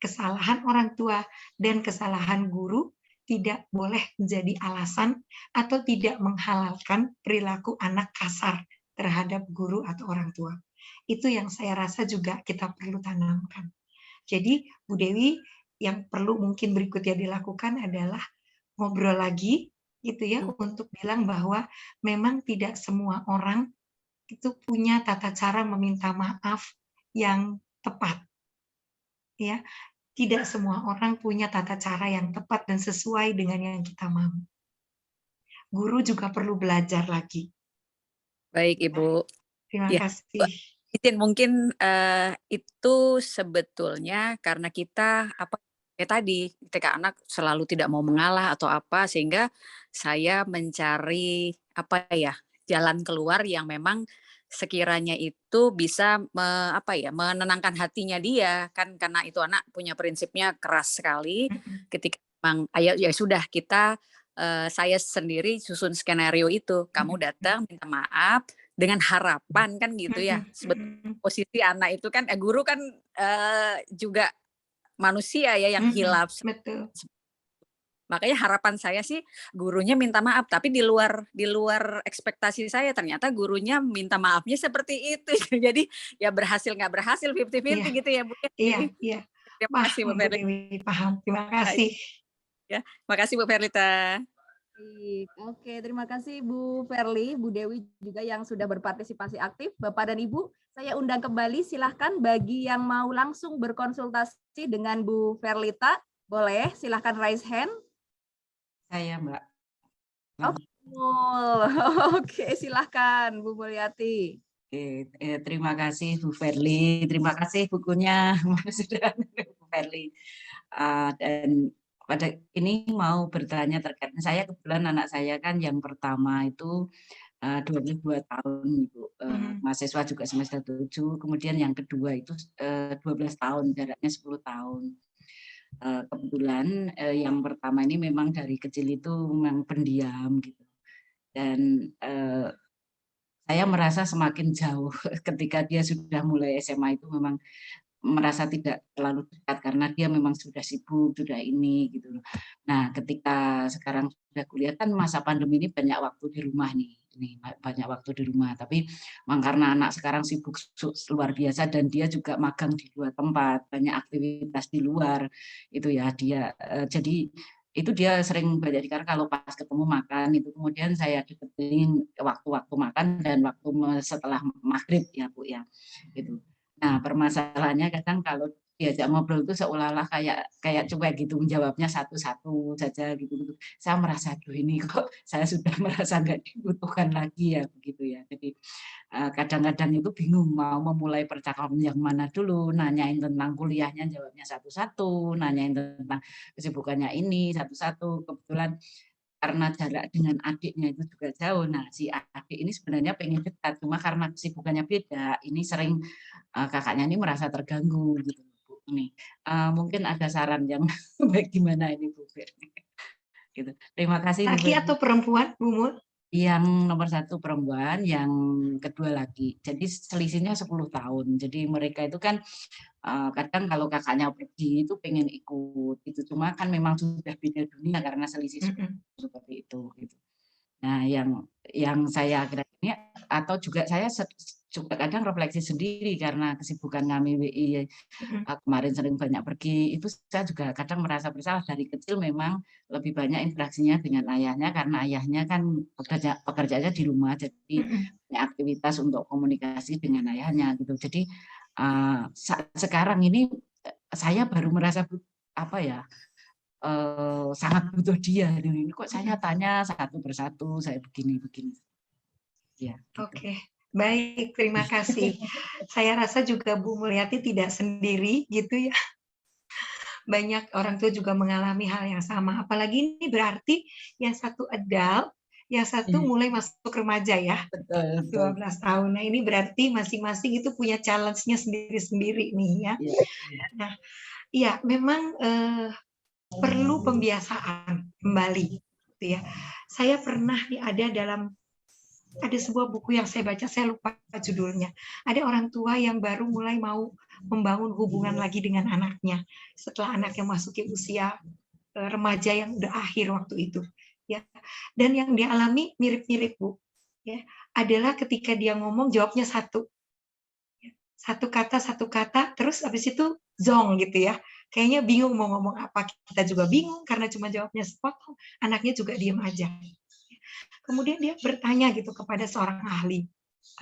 Kesalahan orang tua dan kesalahan guru tidak boleh menjadi alasan atau tidak menghalalkan perilaku anak kasar terhadap guru atau orang tua. Itu yang saya rasa juga kita perlu tanamkan. Jadi Bu Dewi, yang perlu mungkin berikutnya dilakukan adalah ngobrol lagi, gitu ya, untuk bilang bahwa memang tidak semua orang itu punya tata cara meminta maaf yang tepat. Ya, tidak semua orang punya tata cara yang tepat dan sesuai dengan yang kita mau. Guru juga perlu belajar lagi. Baik, Ibu. Terima Ya, kasih. mungkin itu sebetulnya karena kita tadi ketika anak selalu tidak mau mengalah atau apa, sehingga saya mencari jalan keluar yang memang sekiranya itu bisa menenangkan hatinya dia, kan karena itu anak punya prinsipnya keras sekali. Ketika memang ya sudah kita saya sendiri susun skenario itu, kamu datang minta maaf dengan harapan, kan gitu ya. Sebetulnya posisi anak itu kan guru kan juga manusia ya yang hilaf. Betul. Makanya harapan saya sih gurunya minta maaf, tapi di luar ekspektasi saya, ternyata gurunya minta maafnya seperti itu. Jadi ya berhasil nggak berhasil 50-50 gitu ya Bu. Iya. Terima kasih Bu Ferlita. Paham. Terima kasih. Ya, makasih Bu Ferlita. Baik, oke, terima kasih Bu Ferli, Bu Dewi juga yang sudah berpartisipasi aktif. Bapak dan Ibu, saya undang kembali, silahkan bagi yang mau langsung berkonsultasi dengan Bu Ferlita, boleh silahkan raise hand. Saya Mbak. Oke, silahkan Bu Mulyati. Terima kasih Bu Ferli, terima kasih bukunya sudah Bu Ferli. Dan pada ini mau bertanya terkait saya, kebetulan anak saya kan yang pertama itu 22 tahun Ibu, mahasiswa juga semester 7, kemudian yang kedua itu 12 tahun, jaraknya 10 tahun. Kebetulan yang pertama ini memang dari kecil itu memang pendiam gitu, dan saya merasa semakin jauh ketika dia sudah mulai SMA itu memang merasa tidak terlalu dekat karena dia memang sudah sibuk, sudah ini gitu. Nah, ketika sekarang sudah kuliah kan masa pandemi ini banyak waktu di rumah nih. ini banyak waktu di rumah. Tapi memang karena anak sekarang sibuk luar biasa dan dia juga magang di luar tempat, banyak aktivitas di luar itu ya dia jadi itu dia sering banyak karena kalau pas ketemu makan itu kemudian saya deketin waktu-waktu makan dan waktu setelah maghrib ya Bu ya gitu. Nah permasalahannya kadang kalau diajak ngobrol itu seolah-olah kayak cuek gitu menjawabnya satu-satu saja gitu. Saya merasa aduh ini kok saya sudah merasa nggak dibutuhkan lagi ya begitu ya. Jadi kadang-kadang itu bingung mau memulai percakapan yang mana dulu, nanyain tentang kuliahnya jawabnya satu-satu, nanyain tentang kesibukannya ini satu-satu. Kebetulan karena jarak dengan adiknya itu juga jauh. Nah, si adik ini sebenarnya pengen dekat, cuma karena kesibukannya beda, ini sering kakaknya ini merasa terganggu gitu. Bu. Nih, mungkin ada saran yang bagaimana ini Bu Firly. Gitu. Terima kasih Bu Laki Firly. atau perempuan, Bu Mul? Yang nomor 1 perempuan, yang kedua laki. Jadi selisihnya 10 tahun. Jadi mereka itu kan kadang kalau kakaknya pergi itu pengen ikut itu, cuma kan memang sudah beda dunia karena selisih seperti itu gitu. Nah, yang saya kira ini atau juga saya juga kadang refleksi sendiri karena kesibukan kami WI kemarin sering banyak pergi, itu saya juga kadang merasa bersalah. Dari kecil memang lebih banyak interaksinya dengan ayahnya karena ayahnya kan pekerjaannya di rumah, jadi banyak aktivitas untuk komunikasi dengan ayahnya gitu. Jadi sekarang ini saya baru merasa apa ya sangat butuh dia. Ini kok saya tanya satu persatu, saya begini. Ya, gitu. Oke, baik, terima kasih. Saya rasa juga Bu Mulyati tidak sendiri gitu ya. Banyak orang tua juga mengalami hal yang sama. Apalagi ini berarti yang satu adult, yang satu mulai masuk remaja ya. Betul. 12 tahun. Nah, ini berarti masing-masing itu punya challenge-nya sendiri-sendiri nih ya. Nah, iya memang perlu pembiasaan kembali gitu ya. Saya pernah ada sebuah buku yang saya baca, saya lupa judulnya. Ada orang tua yang baru mulai mau membangun hubungan lagi dengan anaknya setelah anaknya masuki usia remaja yang udah akhir waktu itu ya. Dan yang dia alami mirip-mirip Bu ya, adalah ketika dia ngomong jawabnya satu kata terus habis itu zong gitu ya, kayaknya bingung mau ngomong apa. Kita juga bingung karena cuma jawabnya sepotong, anaknya juga diem aja. Kemudian dia bertanya gitu kepada seorang ahli,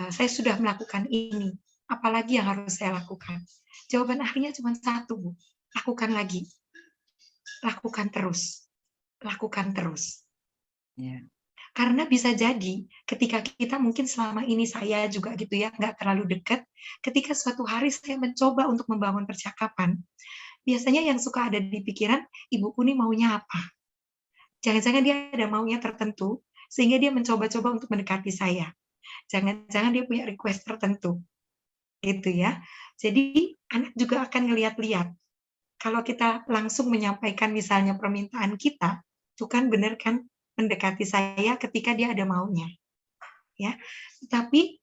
saya sudah melakukan ini, apalagi yang harus saya lakukan? Jawaban ahlinya cuma satu Bu, lakukan lagi, lakukan terus. Ya. Karena bisa jadi ketika kita mungkin selama ini saya juga gitu ya, nggak terlalu dekat, ketika suatu hari saya mencoba untuk membangun percakapan, biasanya yang suka ada di pikiran, ibuku nih maunya apa? Jangan-jangan dia ada maunya tertentu, sehingga dia mencoba-coba untuk mendekati saya. Jangan-jangan dia punya request tertentu. Gitu ya. Jadi anak juga akan ngeliat-liat. Kalau kita langsung menyampaikan misalnya permintaan kita, itu kan benar kan mendekati saya ketika dia ada maunya. Ya. Tapi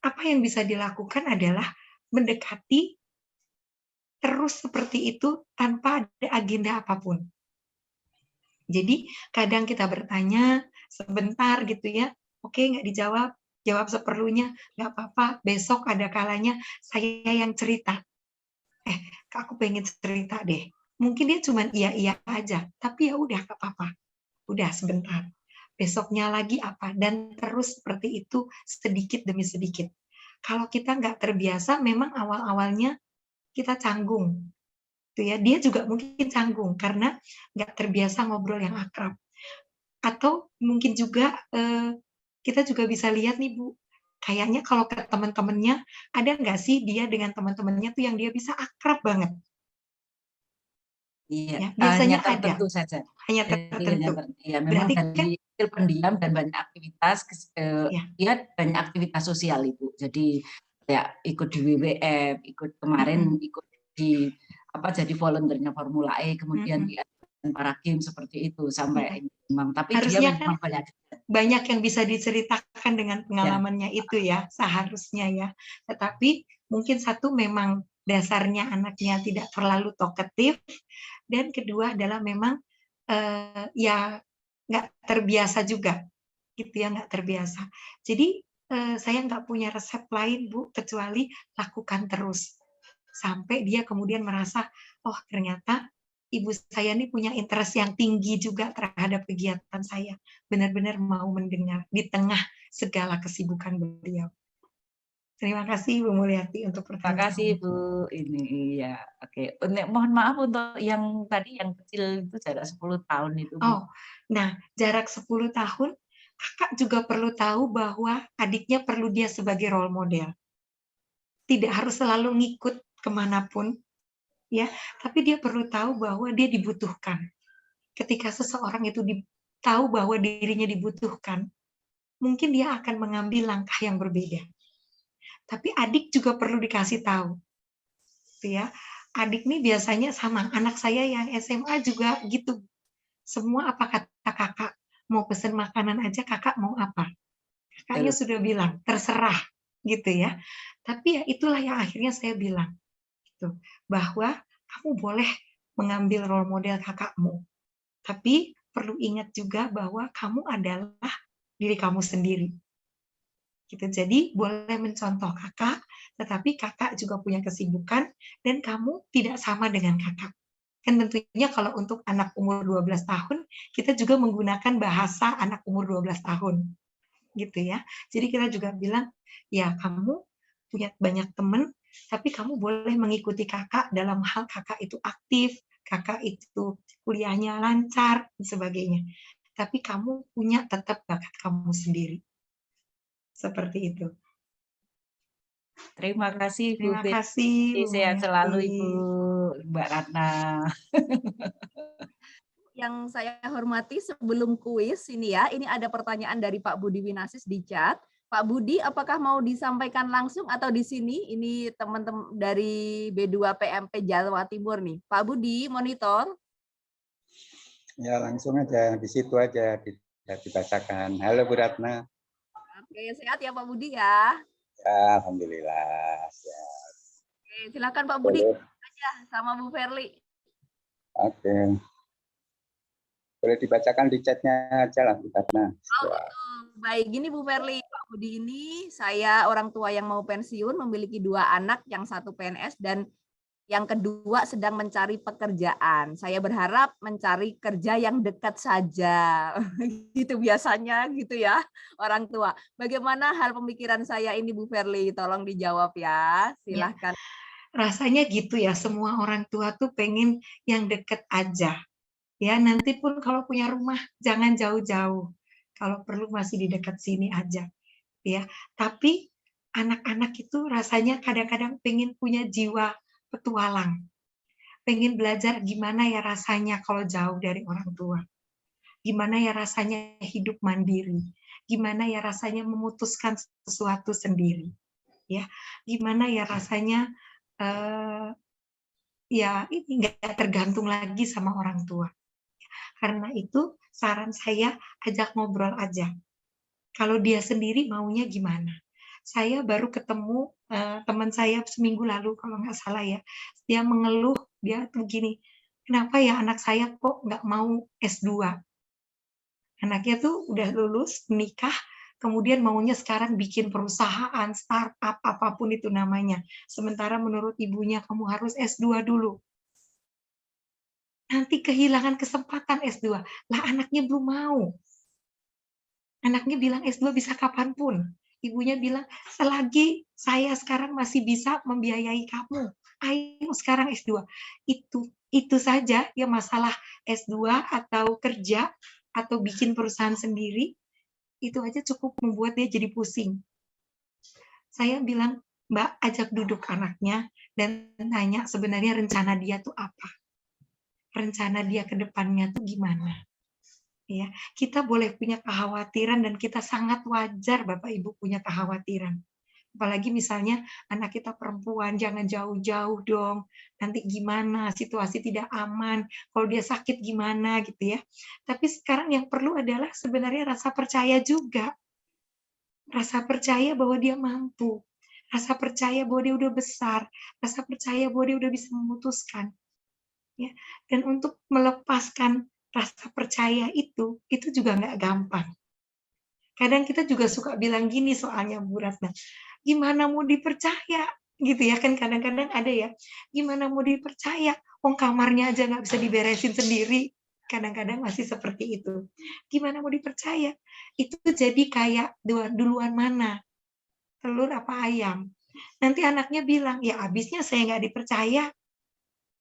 apa yang bisa dilakukan adalah mendekati terus seperti itu tanpa ada agenda apapun. Jadi kadang kita bertanya sebentar gitu ya, oke nggak dijawab, jawab seperlunya, nggak apa-apa, besok ada kalanya saya yang cerita. Kak, aku pengen cerita deh. Mungkin dia cuma iya-iya aja, tapi ya udah nggak apa-apa. Udah sebentar. Besoknya lagi apa, dan terus seperti itu sedikit demi sedikit. Kalau kita nggak terbiasa, memang awal-awalnya kita canggung. Tuh ya, dia juga mungkin canggung karena nggak terbiasa ngobrol yang akrab. Atau mungkin juga kita juga bisa lihat nih Bu, kayaknya kalau ke teman-temannya, ada nggak sih dia dengan teman-temannya tuh yang dia bisa akrab banget? Iya, Ya, biasanya hanya tertentu saja. hanya tertentu. Ya, memang Berarti kan dari kecil pendiam dan banyak aktivitas, dia banyak aktivitas sosial Ibu. Jadi kayak ikut di WWF, ikut kemarin ikut di jadi volunteernya Formula E, kemudian di para game seperti itu sampai memang. Tapi harusnya dia memang kan banyak yang bisa diceritakan dengan pengalamannya itu ya, seharusnya ya. Tetapi mungkin satu memang dasarnya anaknya tidak terlalu talkative, dan kedua adalah memang ya nggak terbiasa juga gitu ya, nggak terbiasa. Jadi saya nggak punya resep lain Bu, kecuali lakukan terus sampai dia kemudian merasa, oh ternyata ibu saya ini punya interest yang tinggi juga terhadap kegiatan saya, benar-benar mau mendengar di tengah segala kesibukan beliau. Terima kasih Bu Mulyati untuk Terima kasih pertanyaannya. Bu. Ini iya, oke. Mohon maaf untuk yang tadi yang kecil itu jarak 10 tahun itu Bu. Oh, nah jarak 10 tahun, kakak juga perlu tahu bahwa adiknya perlu dia sebagai role model. Tidak harus selalu ngikut kemanapun, ya, tapi dia perlu tahu bahwa dia dibutuhkan. Ketika seseorang itu tahu bahwa dirinya dibutuhkan, mungkin dia akan mengambil langkah yang berbeda. Tapi adik juga perlu dikasih tahu, ya. Adik nih biasanya sama anak saya yang SMA juga gitu. Semua apa kata kakak, mau pesen makanan aja kakak mau apa? Kakaknya sudah bilang terserah, gitu ya. Tapi ya itulah yang akhirnya saya bilang, gitu, bahwa kamu boleh mengambil role model kakakmu, tapi perlu ingat juga bahwa kamu adalah diri kamu sendiri. Gitu. Jadi boleh mencontoh kakak, tetapi kakak juga punya kesibukan dan kamu tidak sama dengan kakak. Kan tentunya kalau untuk anak umur 12 tahun, kita juga menggunakan bahasa anak umur 12 tahun. Gitu ya. Jadi kita juga bilang, ya kamu punya banyak teman, tapi kamu boleh mengikuti kakak dalam hal kakak itu aktif, kakak itu kuliahnya lancar, dan sebagainya. Tapi kamu punya tetap bakat kamu sendiri. Seperti itu. Terima kasih Bu Terima Fitri. kasih Bu Sehat selalu Ibu Mulyati. Mbak Ratna. Yang saya hormati sebelum kuis ini ya, ini ada pertanyaan dari Pak Budi Winasis di chat. Pak Budi, apakah mau disampaikan langsung atau di sini? Ini teman-teman dari B2 PMP Jawa Timur nih. Pak Budi, monitor. Ya langsung aja di situ aja dibacakan. Halo Bu Ratna. Oke, sehat ya Pak Budi ya. Ya, alhamdulillah. Ya. Oke, silakan Pak Budi aja sama Bu Ferli. Oke. Boleh dibacakan di chatnya aja lah Bu Ratna. Ya. Baik, gini Bu Ferli, Pak Budi ini saya orang tua yang mau pensiun, memiliki 2 anak, yang satu PNS dan yang kedua sedang mencari pekerjaan. Saya berharap mencari kerja yang dekat saja. Gitu biasanya gitu ya orang tua. Bagaimana hal pemikiran saya ini Bu Ferli? Tolong dijawab ya. Silahkan. Rasanya gitu ya, semua orang tua tuh pengen yang deket aja. Ya, nanti pun kalau punya rumah jangan jauh-jauh. Kalau perlu masih di dekat sini aja. Ya, tapi anak-anak itu rasanya kadang-kadang pengen punya jiwa petualang. Pengen belajar gimana ya rasanya kalau jauh dari orang tua. Gimana ya rasanya hidup mandiri. Gimana ya rasanya memutuskan sesuatu sendiri. Ya, gimana ya rasanya ya ini nggak tergantung lagi sama orang tua. Karena itu saran saya ajak ngobrol aja. Kalau dia sendiri maunya gimana? Saya baru ketemu teman saya seminggu lalu kalau nggak salah ya. Dia mengeluh, dia begini, kenapa ya anak saya kok nggak mau S2? Anaknya tuh udah lulus, menikah, kemudian maunya sekarang bikin perusahaan, startup, apapun itu namanya. Sementara menurut ibunya kamu harus S2 dulu. Nanti kehilangan kesempatan S2. Lah anaknya belum mau. Anaknya bilang S2 bisa kapanpun. Ibunya bilang, selagi saya sekarang masih bisa membiayai kamu, ayo sekarang S2. Itu saja ya masalah S2 atau kerja atau bikin perusahaan sendiri, itu aja cukup membuat dia jadi pusing. Saya bilang, Mbak, ajak duduk anaknya dan tanya sebenarnya rencana dia tuh apa. Rencana dia ke depannya tuh gimana. Ya, kita boleh punya kekhawatiran dan kita sangat wajar Bapak Ibu punya kekhawatiran. Apalagi misalnya anak kita perempuan, jangan jauh-jauh dong. Nanti gimana, situasi tidak aman, kalau dia sakit gimana gitu ya. Tapi sekarang yang perlu adalah sebenarnya rasa percaya juga. Rasa percaya bahwa dia mampu. Rasa percaya bahwa dia udah besar. Rasa percaya bahwa dia udah bisa memutuskan. Ya. Dan untuk melepaskan rasa percaya itu juga nggak gampang. Kadang kita juga suka bilang gini soalnya Bu Ratna, gimana mau dipercaya gitu ya kan, kadang-kadang ada ya, gimana mau dipercaya, wong kamarnya aja nggak bisa diberesin sendiri, kadang-kadang masih seperti itu. Gimana mau dipercaya? Itu jadi kayak duluan mana, telur apa ayam? Nanti anaknya bilang, ya abisnya saya nggak dipercaya,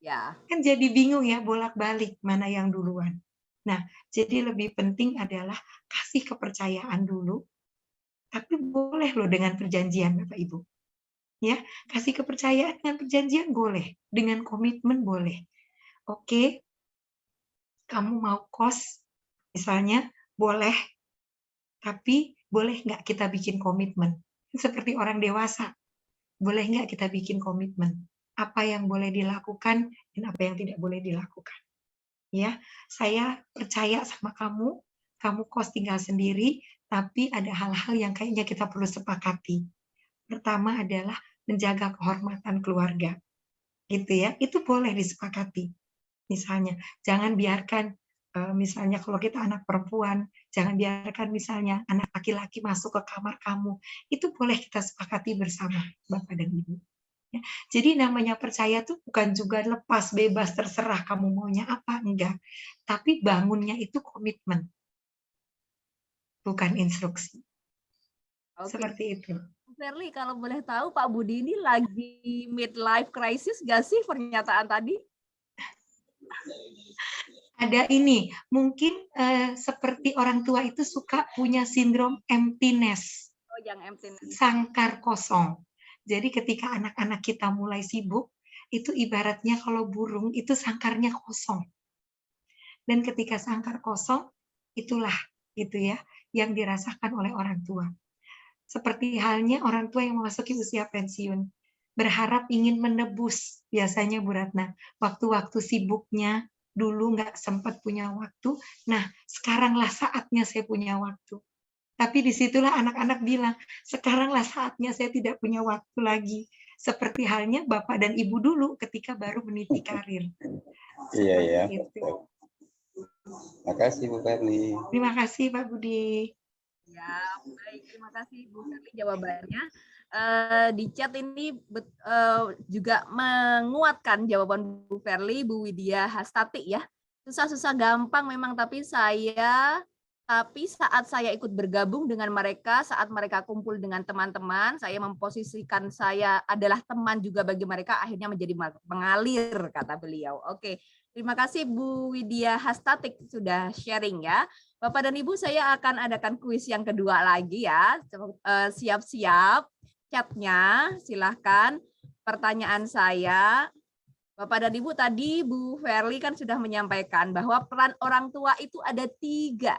Ya, kan jadi bingung ya bolak-balik mana yang duluan. Nah, jadi lebih penting adalah kasih kepercayaan dulu, tapi boleh loh dengan perjanjian Bapak Ibu. Ya, kasih kepercayaan dengan perjanjian boleh, dengan komitmen boleh. Oke, kamu mau kos, misalnya boleh, tapi boleh nggak kita bikin komitmen? Seperti orang dewasa, boleh nggak kita bikin komitmen? Apa yang boleh dilakukan dan apa yang tidak boleh dilakukan? Ya, saya percaya sama kamu, kamu kos tinggal sendiri, tapi ada hal-hal yang kayaknya kita perlu sepakati. Pertama adalah menjaga kehormatan keluarga, gitu ya. Itu boleh disepakati. Misalnya, jangan biarkan misalnya kalau kita anak perempuan, jangan biarkan misalnya anak laki-laki masuk ke kamar kamu. Itu boleh kita sepakati bersama, Bapak dan Ibu. Ya. Jadi namanya percaya tuh bukan juga lepas, bebas, terserah kamu maunya apa, enggak. Tapi bangunnya itu komitmen, bukan instruksi. oke. Seperti itu. Bu Verly, kalau boleh tahu Pak Budi ini lagi midlife crisis gak sih pernyataan tadi? Ada ini, mungkin seperti orang tua itu suka punya sindrom emptiness, Oh, yang emptiness. sangkar kosong. Jadi ketika anak-anak kita mulai sibuk, itu ibaratnya kalau burung itu sangkarnya kosong. Dan ketika sangkar kosong, itulah gitu ya yang dirasakan oleh orang tua. Seperti halnya orang tua yang memasuki usia pensiun, berharap ingin menebus biasanya Bu Ratna, waktu-waktu sibuknya dulu nggak sempat punya waktu, nah sekaranglah saatnya saya punya waktu. Tapi disitulah anak-anak bilang, sekaranglah saatnya saya tidak punya waktu lagi. Seperti halnya Bapak dan Ibu dulu ketika baru meniti karir. Iya, ya. Itu. Terima kasih Bu Verly. Terima kasih Pak Budi. Ya, baik. Terima kasih Bu Verly jawabannya. Di chat ini juga menguatkan jawaban Bu Verly, Bu Widya Hastati ya. Susah-susah gampang memang, tapi saat saya ikut bergabung dengan mereka, saat mereka kumpul dengan teman-teman, saya memposisikan saya adalah teman juga bagi mereka, akhirnya menjadi mengalir, kata beliau. Oke, terima kasih Bu Widya Hastati sudah sharing ya. Bapak dan Ibu, saya akan adakan kuis yang kedua lagi ya. Siap-siap chatnya, silahkan. Pertanyaan saya, Bapak dan Ibu, tadi Bu Verly kan sudah menyampaikan bahwa peran orang tua itu ada 3.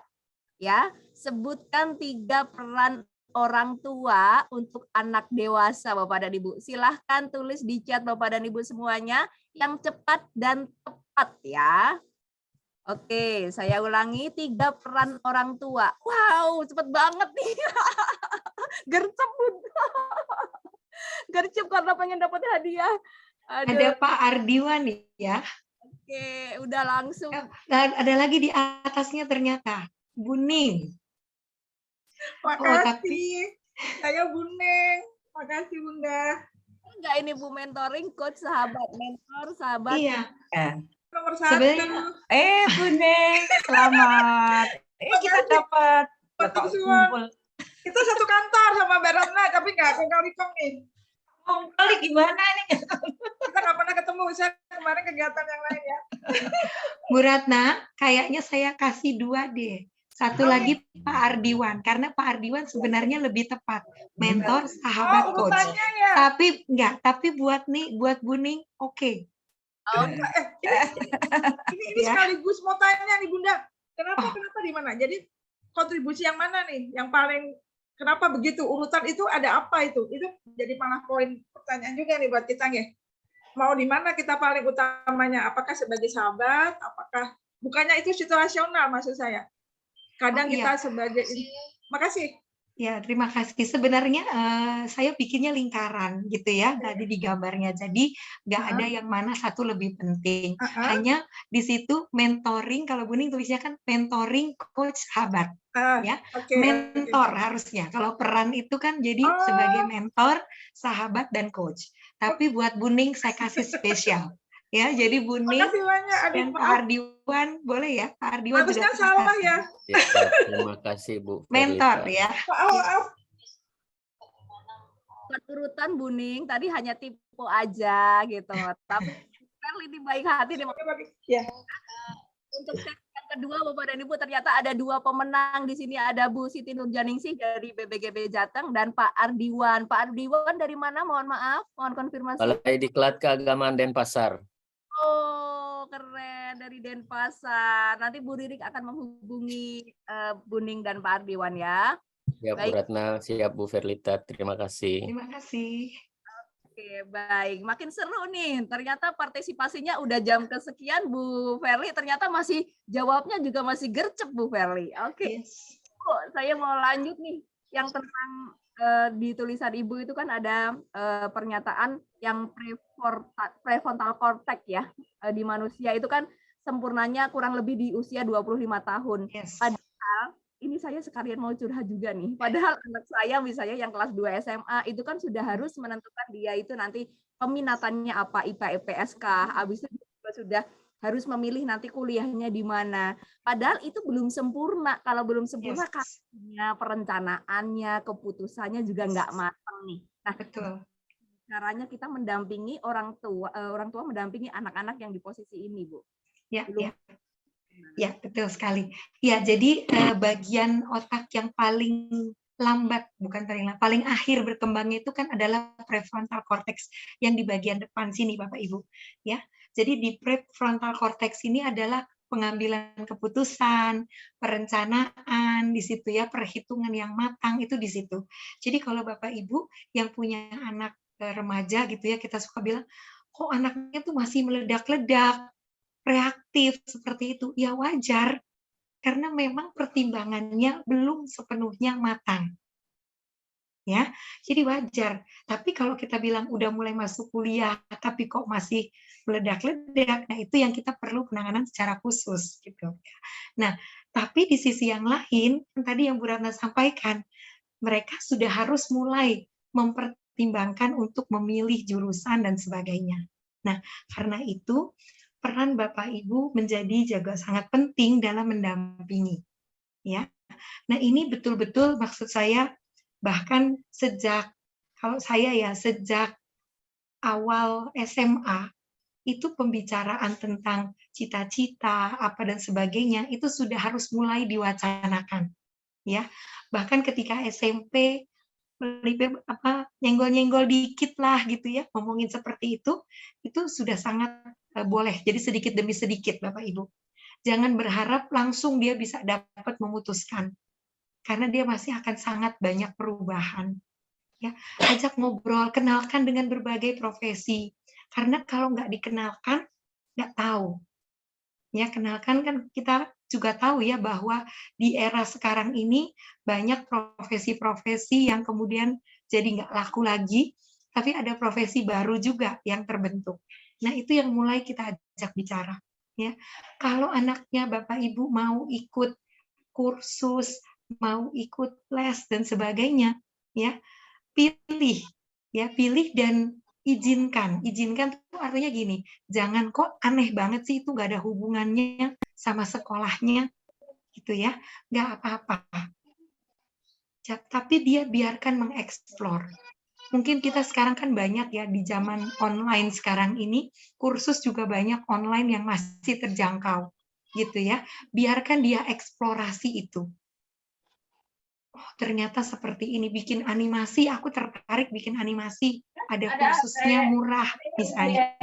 Ya, sebutkan 3 peran orang tua untuk anak dewasa, Bapak dan Ibu. Silahkan tulis di chat Bapak dan Ibu semuanya yang cepat dan tepat ya. Oke, saya ulangi 3 peran orang tua. Wow, cepet banget nih. Gercep, Bun. Gercep karena pengen dapat hadiah. Aduh. Ada Pak Ardiwan nih ya. Oke, udah langsung. Ada lagi di atasnya ternyata. Buning. Makasih. Saya Buning. Makasih Bunda. Enggak ini Bu mentoring coach sahabat mentor sahabat. Iya. Nomor 1. Sebenarnya Buning, selamat. Kita dapat kumpul. Kita satu kantor sama Mbak Ratna, tapi nggak kongkal-kong nih. Kali gimana nih? Kita nggak pernah ketemu, saya kemarin kegiatan yang lain ya. Bu Ratna, kayaknya saya kasih 2 deh. Satu lagi Pak Ardiwan, karena Pak Ardiwan sebenarnya lebih tepat. Mentor, sahabat, coach. Urutannya ya. Tapi buat Buning, oke. Ini sekaligus mau tanya nih Bunda. Kenapa di mana? Jadi kontribusi yang mana nih? Yang paling kenapa begitu? Urutan itu ada apa itu? Itu jadi malah poin pertanyaan juga nih buat kita nih. Mau di mana kita paling utamanya? Apakah sebagai sahabat? Apakah bukannya itu situasional maksud saya? Kadang kita sebagai makasih. Ya, terima kasih. Sebenarnya saya bikinnya lingkaran gitu ya, nggak ada di gambarnya. Jadi nggak ada yang mana satu lebih penting. Hanya di situ mentoring, kalau Buning tulisnya kan mentoring coach sahabat. Ya, mentor harusnya. Kalau peran itu kan jadi sebagai mentor, sahabat, dan coach. Tapi buat Buning saya kasih spesial. Ya, jadi Buning dan Pak Ardiwan boleh ya, Pak Ardiwan juga salah ya. Terima kasih Bu Mentor Ferlita. ya. Urutan Buning tadi hanya tipe aja gitu. Tapi Ferli baik hati nih. Untuk sesi yang kedua Bapak dan Ibu ternyata ada 2 pemenang di sini, ada Bu Siti Nurjaningsih dari BPGB Jateng dan Pak Ardiwan. Pak Ardiwan dari mana? Mohon maaf, mohon konfirmasi. Balai Diklat Keagamaan Denpasar. Oh, keren, dari Denpasar. Nanti Bu Ririk akan menghubungi Buning dan Pak Ardiwan ya. Siap Bu Ratna, siap Bu Ferlita. Terima kasih. Terima kasih. Oke, baik. Makin seru nih. Ternyata partisipasinya udah jam kesekian, Bu Ferli. Ternyata masih jawabnya juga masih gercep, Bu Ferli. Oke. Bu, saya mau lanjut nih. Yang tentang di tulisan Ibu itu kan ada pernyataan yang prefrontal cortex ya. Di manusia itu kan sempurnanya kurang lebih di usia 25 tahun. Padahal ini saya sekalian mau curhat juga nih. Padahal anak saya misalnya yang kelas 2 SMA itu kan sudah harus menentukan dia itu nanti peminatannya apa, IPA, IPSK. Habis itu juga sudah harus memilih nanti kuliahnya di mana. Padahal itu belum sempurna. Kalau belum sempurna, kasusnya, perencanaannya, keputusannya juga nggak matang nih. Nah, betul. Caranya kita mendampingi orang tua mendampingi anak-anak yang di posisi ini, Bu. Ya, ya. Ya, betul sekali. Ya, jadi bagian otak yang paling lambat, bukan paling akhir berkembangnya itu kan adalah prefrontal cortex yang di bagian depan sini, Bapak Ibu. Ya, jadi di prefrontal cortex ini adalah pengambilan keputusan, perencanaan di situ ya, perhitungan yang matang itu di situ. Jadi kalau Bapak Ibu yang punya anak remaja gitu ya, kita suka bilang, kok anaknya tuh masih meledak-ledak, reaktif seperti itu, ya wajar, karena memang pertimbangannya belum sepenuhnya matang. Ya, jadi wajar. Tapi kalau kita bilang udah mulai masuk kuliah, tapi kok masih meledak-ledak, nah itu yang kita perlu penanganan secara khusus gitu. Nah, tapi di sisi yang lain, tadi yang Bu Ratna sampaikan, mereka sudah harus mulai mempertimbangkan untuk memilih jurusan dan sebagainya. Nah, karena itu peran Bapak Ibu menjadi juga sangat penting dalam mendampingi. Ya. Nah, ini betul-betul maksud saya bahkan sejak awal SMA itu pembicaraan tentang cita-cita apa dan sebagainya itu sudah harus mulai diwacanakan. Ya. Bahkan ketika SMP nyenggol-nyenggol dikit lah gitu ya, ngomongin seperti itu sudah sangat boleh. Jadi sedikit demi sedikit Bapak Ibu. Jangan berharap langsung dia bisa dapat memutuskan. Karena dia masih akan sangat banyak perubahan. Ya, ajak ngobrol, kenalkan dengan berbagai profesi. Karena kalau nggak dikenalkan, nggak tahu. Ya, kenalkan kan kita juga tahu ya bahwa di era sekarang ini banyak profesi-profesi yang kemudian jadi nggak laku lagi, tapi ada profesi baru juga yang terbentuk. Nah, itu yang mulai kita ajak bicara. Ya, kalau anaknya Bapak Ibu mau ikut kursus, mau ikut les dan sebagainya, ya pilih dan izinkan. Izinkan itu artinya gini, jangan kok aneh banget sih itu nggak ada hubungannya sama sekolahnya, gitu ya, nggak apa-apa. Tapi dia biarkan mengeksplor. Mungkin kita sekarang kan banyak ya di zaman online sekarang ini, kursus juga banyak online yang masih terjangkau, gitu ya. Biarkan dia eksplorasi itu. Oh, ternyata seperti ini, bikin animasi, aku tertarik bikin animasi, ada kursusnya murah misalnya.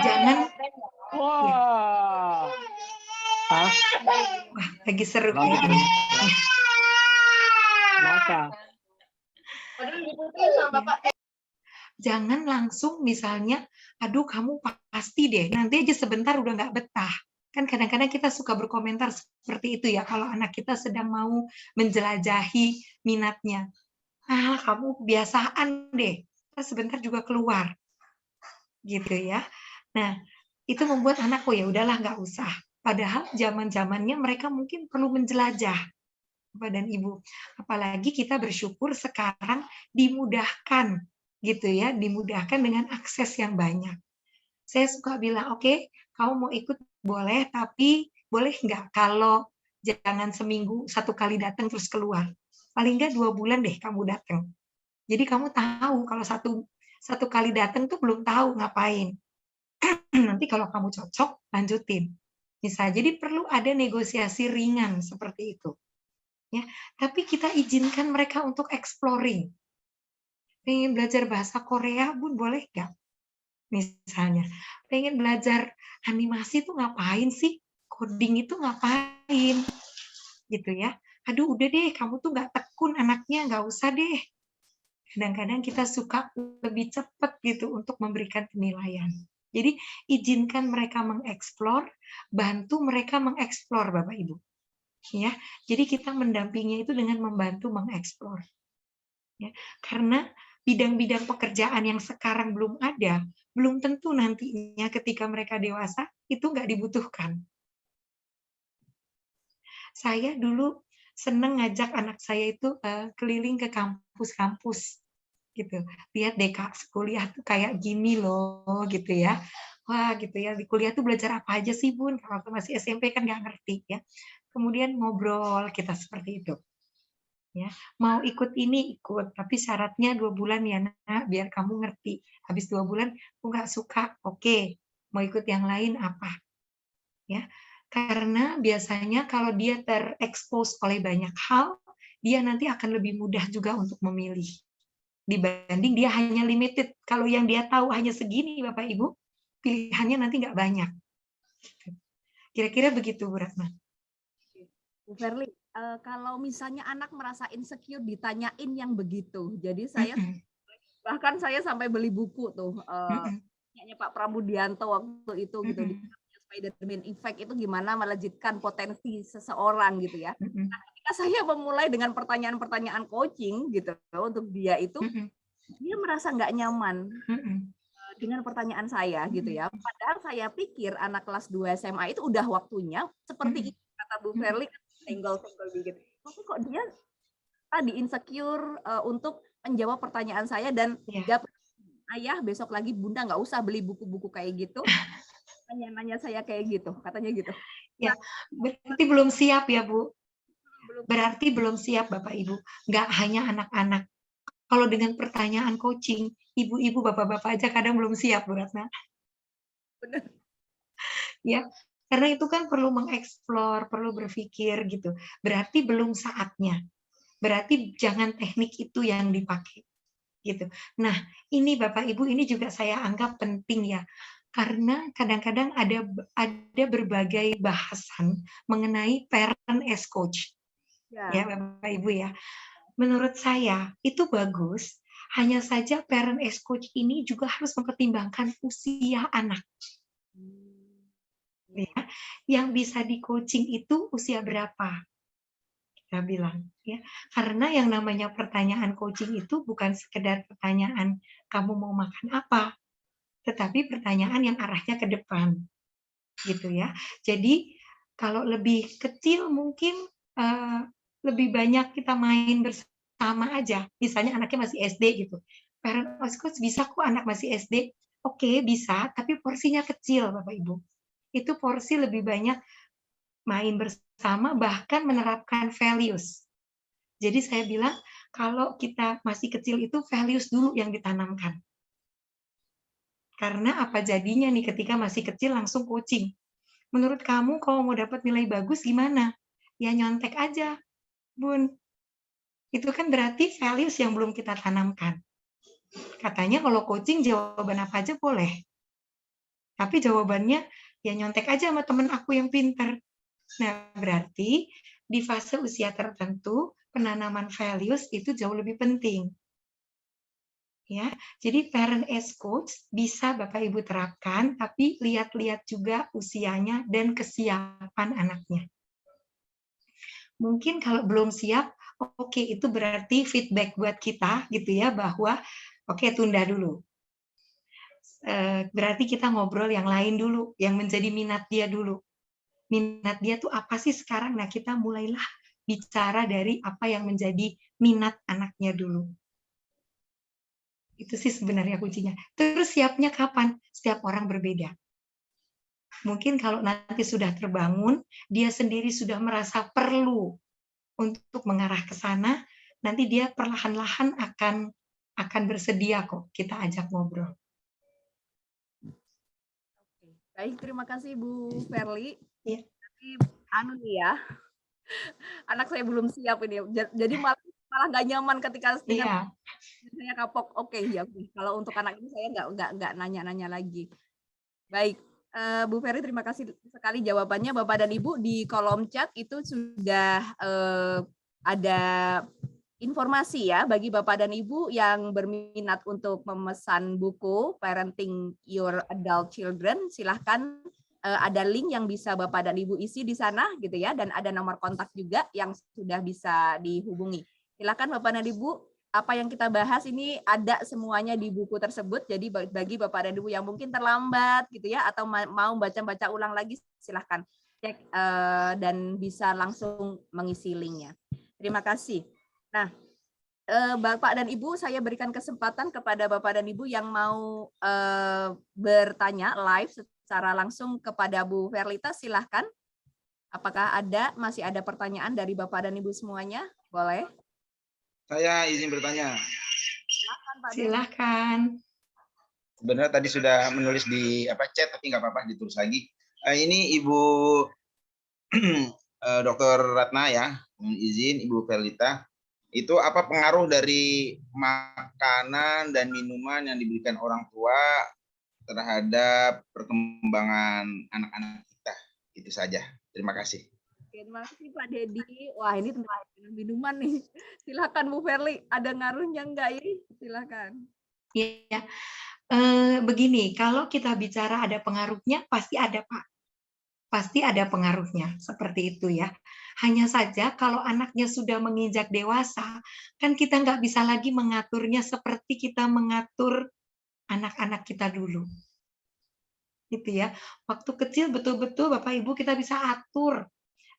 Jangan ya. Wah, lagi seru kayaknya. Jangan langsung misalnya, aduh kamu pasti deh, nanti aja sebentar udah nggak betah. Kan kadang-kadang kita suka berkomentar seperti itu ya, kalau anak kita sedang mau menjelajahi minatnya. Ah, kamu kebiasaan deh, sebentar juga keluar. Gitu ya. Nah, itu membuat anak, oh ya udahlah nggak usah. Padahal zaman-zamannya mereka mungkin perlu menjelajah, Bapak dan Ibu. Apalagi kita bersyukur sekarang dimudahkan gitu ya, dimudahkan dengan akses yang banyak. Saya suka bilang, oke, kamu mau ikut boleh, tapi boleh nggak kalau jangan seminggu 1 kali datang terus keluar. Paling nggak 2 bulan deh kamu datang. Jadi kamu tahu kalau satu kali datang tuh belum tahu ngapain. Nanti kalau kamu cocok, lanjutin. Misalnya, jadi perlu ada negosiasi ringan seperti itu. Ya, tapi kita izinkan mereka untuk exploring. Pengen belajar bahasa Korea, Bun, boleh nggak? Misalnya, pengen belajar animasi tuh ngapain sih? Coding itu ngapain? Gitu ya. Aduh, udah deh, kamu tuh nggak tekun anaknya, nggak usah deh. Kadang-kadang kita suka lebih cepat gitu untuk memberikan penilaian. Jadi, izinkan mereka mengeksplor, bantu mereka mengeksplor, Bapak Ibu. Ya, jadi kita mendampingi itu dengan membantu mengeksplor. Ya, karena bidang-bidang pekerjaan yang sekarang belum ada, belum tentu nantinya ketika mereka dewasa itu nggak dibutuhkan. Saya dulu seneng ngajak anak saya itu keliling ke kampus-kampus gitu. Lihat deh Kak, kuliah tuh kayak gini loh gitu ya. Wah gitu ya, di kuliah tuh belajar apa aja sih Bun? Kalau waktu masih SMP kan nggak ngerti ya. Kemudian ngobrol kita seperti itu. Ya, mau ikut ini ikut, tapi syaratnya 2 bulan ya nak, biar kamu ngerti. Habis 2 bulan, aku nggak suka, oke, mau ikut yang lain apa? Ya, karena biasanya kalau dia terekspos oleh banyak hal, dia nanti akan lebih mudah juga untuk memilih. Dibanding dia hanya limited. Kalau yang dia tahu hanya segini, Bapak Ibu, pilihannya nanti nggak banyak. Kira-kira begitu, Bu Ratna. Bu Verly, kalau misalnya anak merasa insecure ditanyain yang begitu, jadi saya bahkan saya sampai beli buku tuh, punyanya Pak Pramudianto waktu itu gitu, di Spider-Man Effect itu gimana melejitkan potensi seseorang gitu ya. Nah, ketika saya memulai dengan pertanyaan-pertanyaan coaching gitu untuk dia itu, dia merasa nggak nyaman dengan pertanyaan saya gitu ya. Padahal saya pikir anak kelas 2 SMA itu udah waktunya seperti itu kata Bu Verly, senggol-senggol dikit. Tapi kok dia tadi insecure untuk menjawab pertanyaan saya dan jawab, ayah besok lagi Bunda nggak usah beli buku-buku kayak gitu. Nanya-nanya saya kayak gitu, katanya gitu. Ya, berarti belum siap ya Bu. Berarti belum siap Bapak Ibu. Nggak hanya anak-anak. Kalau dengan pertanyaan coaching, ibu-ibu, bapak-bapak aja kadang belum siap Bu Ratna. Benar. Ya, karena itu kan perlu mengeksplor, perlu berpikir gitu. Berarti belum saatnya. Berarti jangan teknik itu yang dipakai. Gitu. Nah, ini Bapak Ibu, ini juga saya anggap penting ya. Karena kadang-kadang ada berbagai bahasan mengenai parent as coach. Ya, Bapak Ibu ya. Menurut saya itu bagus. Hanya saja parent as coach ini juga harus mempertimbangkan usia anak. Ya, yang bisa di coaching itu usia berapa? Kita bilang ya, karena yang namanya pertanyaan coaching itu bukan sekedar pertanyaan kamu mau makan apa, tetapi pertanyaan yang arahnya ke depan, gitu ya. Jadi kalau lebih kecil mungkin lebih banyak kita main bersama aja. Misalnya anaknya masih SD gitu, parent as coach bisa kok anak masih SD, oke bisa, tapi porsinya kecil Bapak Ibu. Itu porsi lebih banyak main bersama, bahkan menerapkan values. Jadi saya bilang, kalau kita masih kecil itu values dulu yang ditanamkan. Karena apa jadinya nih ketika masih kecil langsung coaching. Menurut kamu kalau mau dapat nilai bagus gimana? Ya nyontek aja, Bun. Itu kan berarti values yang belum kita tanamkan. Katanya kalau coaching jawaban apa aja boleh. Tapi jawabannya ya nyontek aja sama temen aku yang pinter. Nah, berarti di fase usia tertentu, penanaman values itu jauh lebih penting. Ya, jadi parent as coach bisa Bapak Ibu terapkan, tapi lihat-lihat juga usianya dan kesiapan anaknya. Mungkin kalau belum siap, oke, itu berarti feedback buat kita gitu ya, bahwa oke, tunda dulu. Berarti kita ngobrol yang lain dulu, yang menjadi minat dia dulu. Minat dia tuh apa sih sekarang? Nah, kita mulailah bicara dari apa yang menjadi minat anaknya dulu. Itu sih sebenarnya kuncinya. Terus siapnya kapan? Setiap orang berbeda. Mungkin kalau nanti sudah terbangun, dia sendiri sudah merasa perlu untuk mengarah ke sana, nanti dia perlahan-lahan akan bersedia kok kita ajak ngobrol. Baik, terima kasih Bu Verly. Ya. Tapi anu nih ya, anak saya belum siap ini, jadi malah nggak nyaman ketika dengan saya kapok. Oke, ya. Kalau untuk anak ini saya nggak nanya-nanya lagi. Baik, Bu Ferry, terima kasih sekali jawabannya. Bapak dan Ibu, di kolom chat itu sudah ada informasi ya bagi Bapak dan Ibu yang berminat untuk memesan buku Parenting Your Adult Children. Silahkan, ada link yang bisa Bapak dan Ibu isi di sana gitu ya, dan ada nomor kontak juga yang sudah bisa dihubungi. Silakan Bapak dan Ibu, apa yang kita bahas ini ada semuanya di buku tersebut. Jadi bagi Bapak dan Ibu yang mungkin terlambat gitu ya, atau mau baca-baca ulang lagi, silahkan cek dan bisa langsung mengisi linknya. Terima kasih. Nah, Bapak dan Ibu, saya berikan kesempatan kepada Bapak dan Ibu yang mau bertanya live secara langsung kepada Bu Verlita, silahkan. Apakah masih ada pertanyaan dari Bapak dan Ibu semuanya? Boleh? Saya izin bertanya. Silakan, Pak. Silakan. Sebenarnya tadi sudah menulis di chat, tapi nggak apa-apa ditulis lagi. Ini Ibu Dr. Ratna ya, izin Ibu Verlita. Itu apa pengaruh dari makanan dan minuman yang diberikan orang tua terhadap perkembangan anak-anak kita? Itu saja. Terima kasih. Terima kasih Pak Dedi. Wah, ini tentang minuman nih. Silakan Bu Verly, ada ngaruhnya enggak ini? Silakan. Iya. Begini, kalau kita bicara ada pengaruhnya, pasti ada Pak. Pasti ada pengaruhnya, seperti itu ya. Hanya saja kalau anaknya sudah menginjak dewasa, kan kita nggak bisa lagi mengaturnya seperti kita mengatur anak-anak kita dulu. Gitu ya. Waktu kecil betul-betul Bapak Ibu kita bisa atur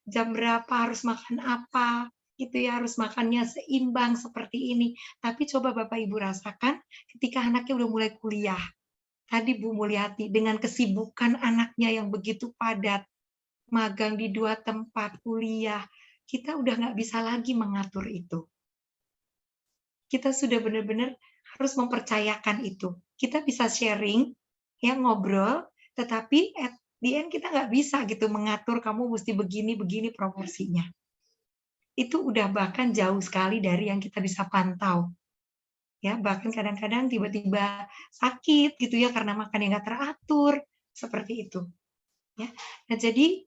jam berapa harus makan apa, gitu ya, harus makannya seimbang seperti ini. Tapi coba Bapak Ibu rasakan ketika anaknya udah mulai kuliah. Tadi Bu Mulyati, dengan kesibukan anaknya yang begitu padat, magang di 2 tempat, kuliah, kita udah nggak bisa lagi mengatur itu. Kita sudah benar-benar harus mempercayakan itu. Kita bisa sharing, ya ngobrol, tetapi at the end kita nggak bisa gitu mengatur kamu mesti begini proporsinya. Itu udah bahkan jauh sekali dari yang kita bisa pantau. Ya, bahkan kadang-kadang tiba-tiba sakit gitu ya karena makan yang nggak teratur, seperti itu. Ya. Nah, jadi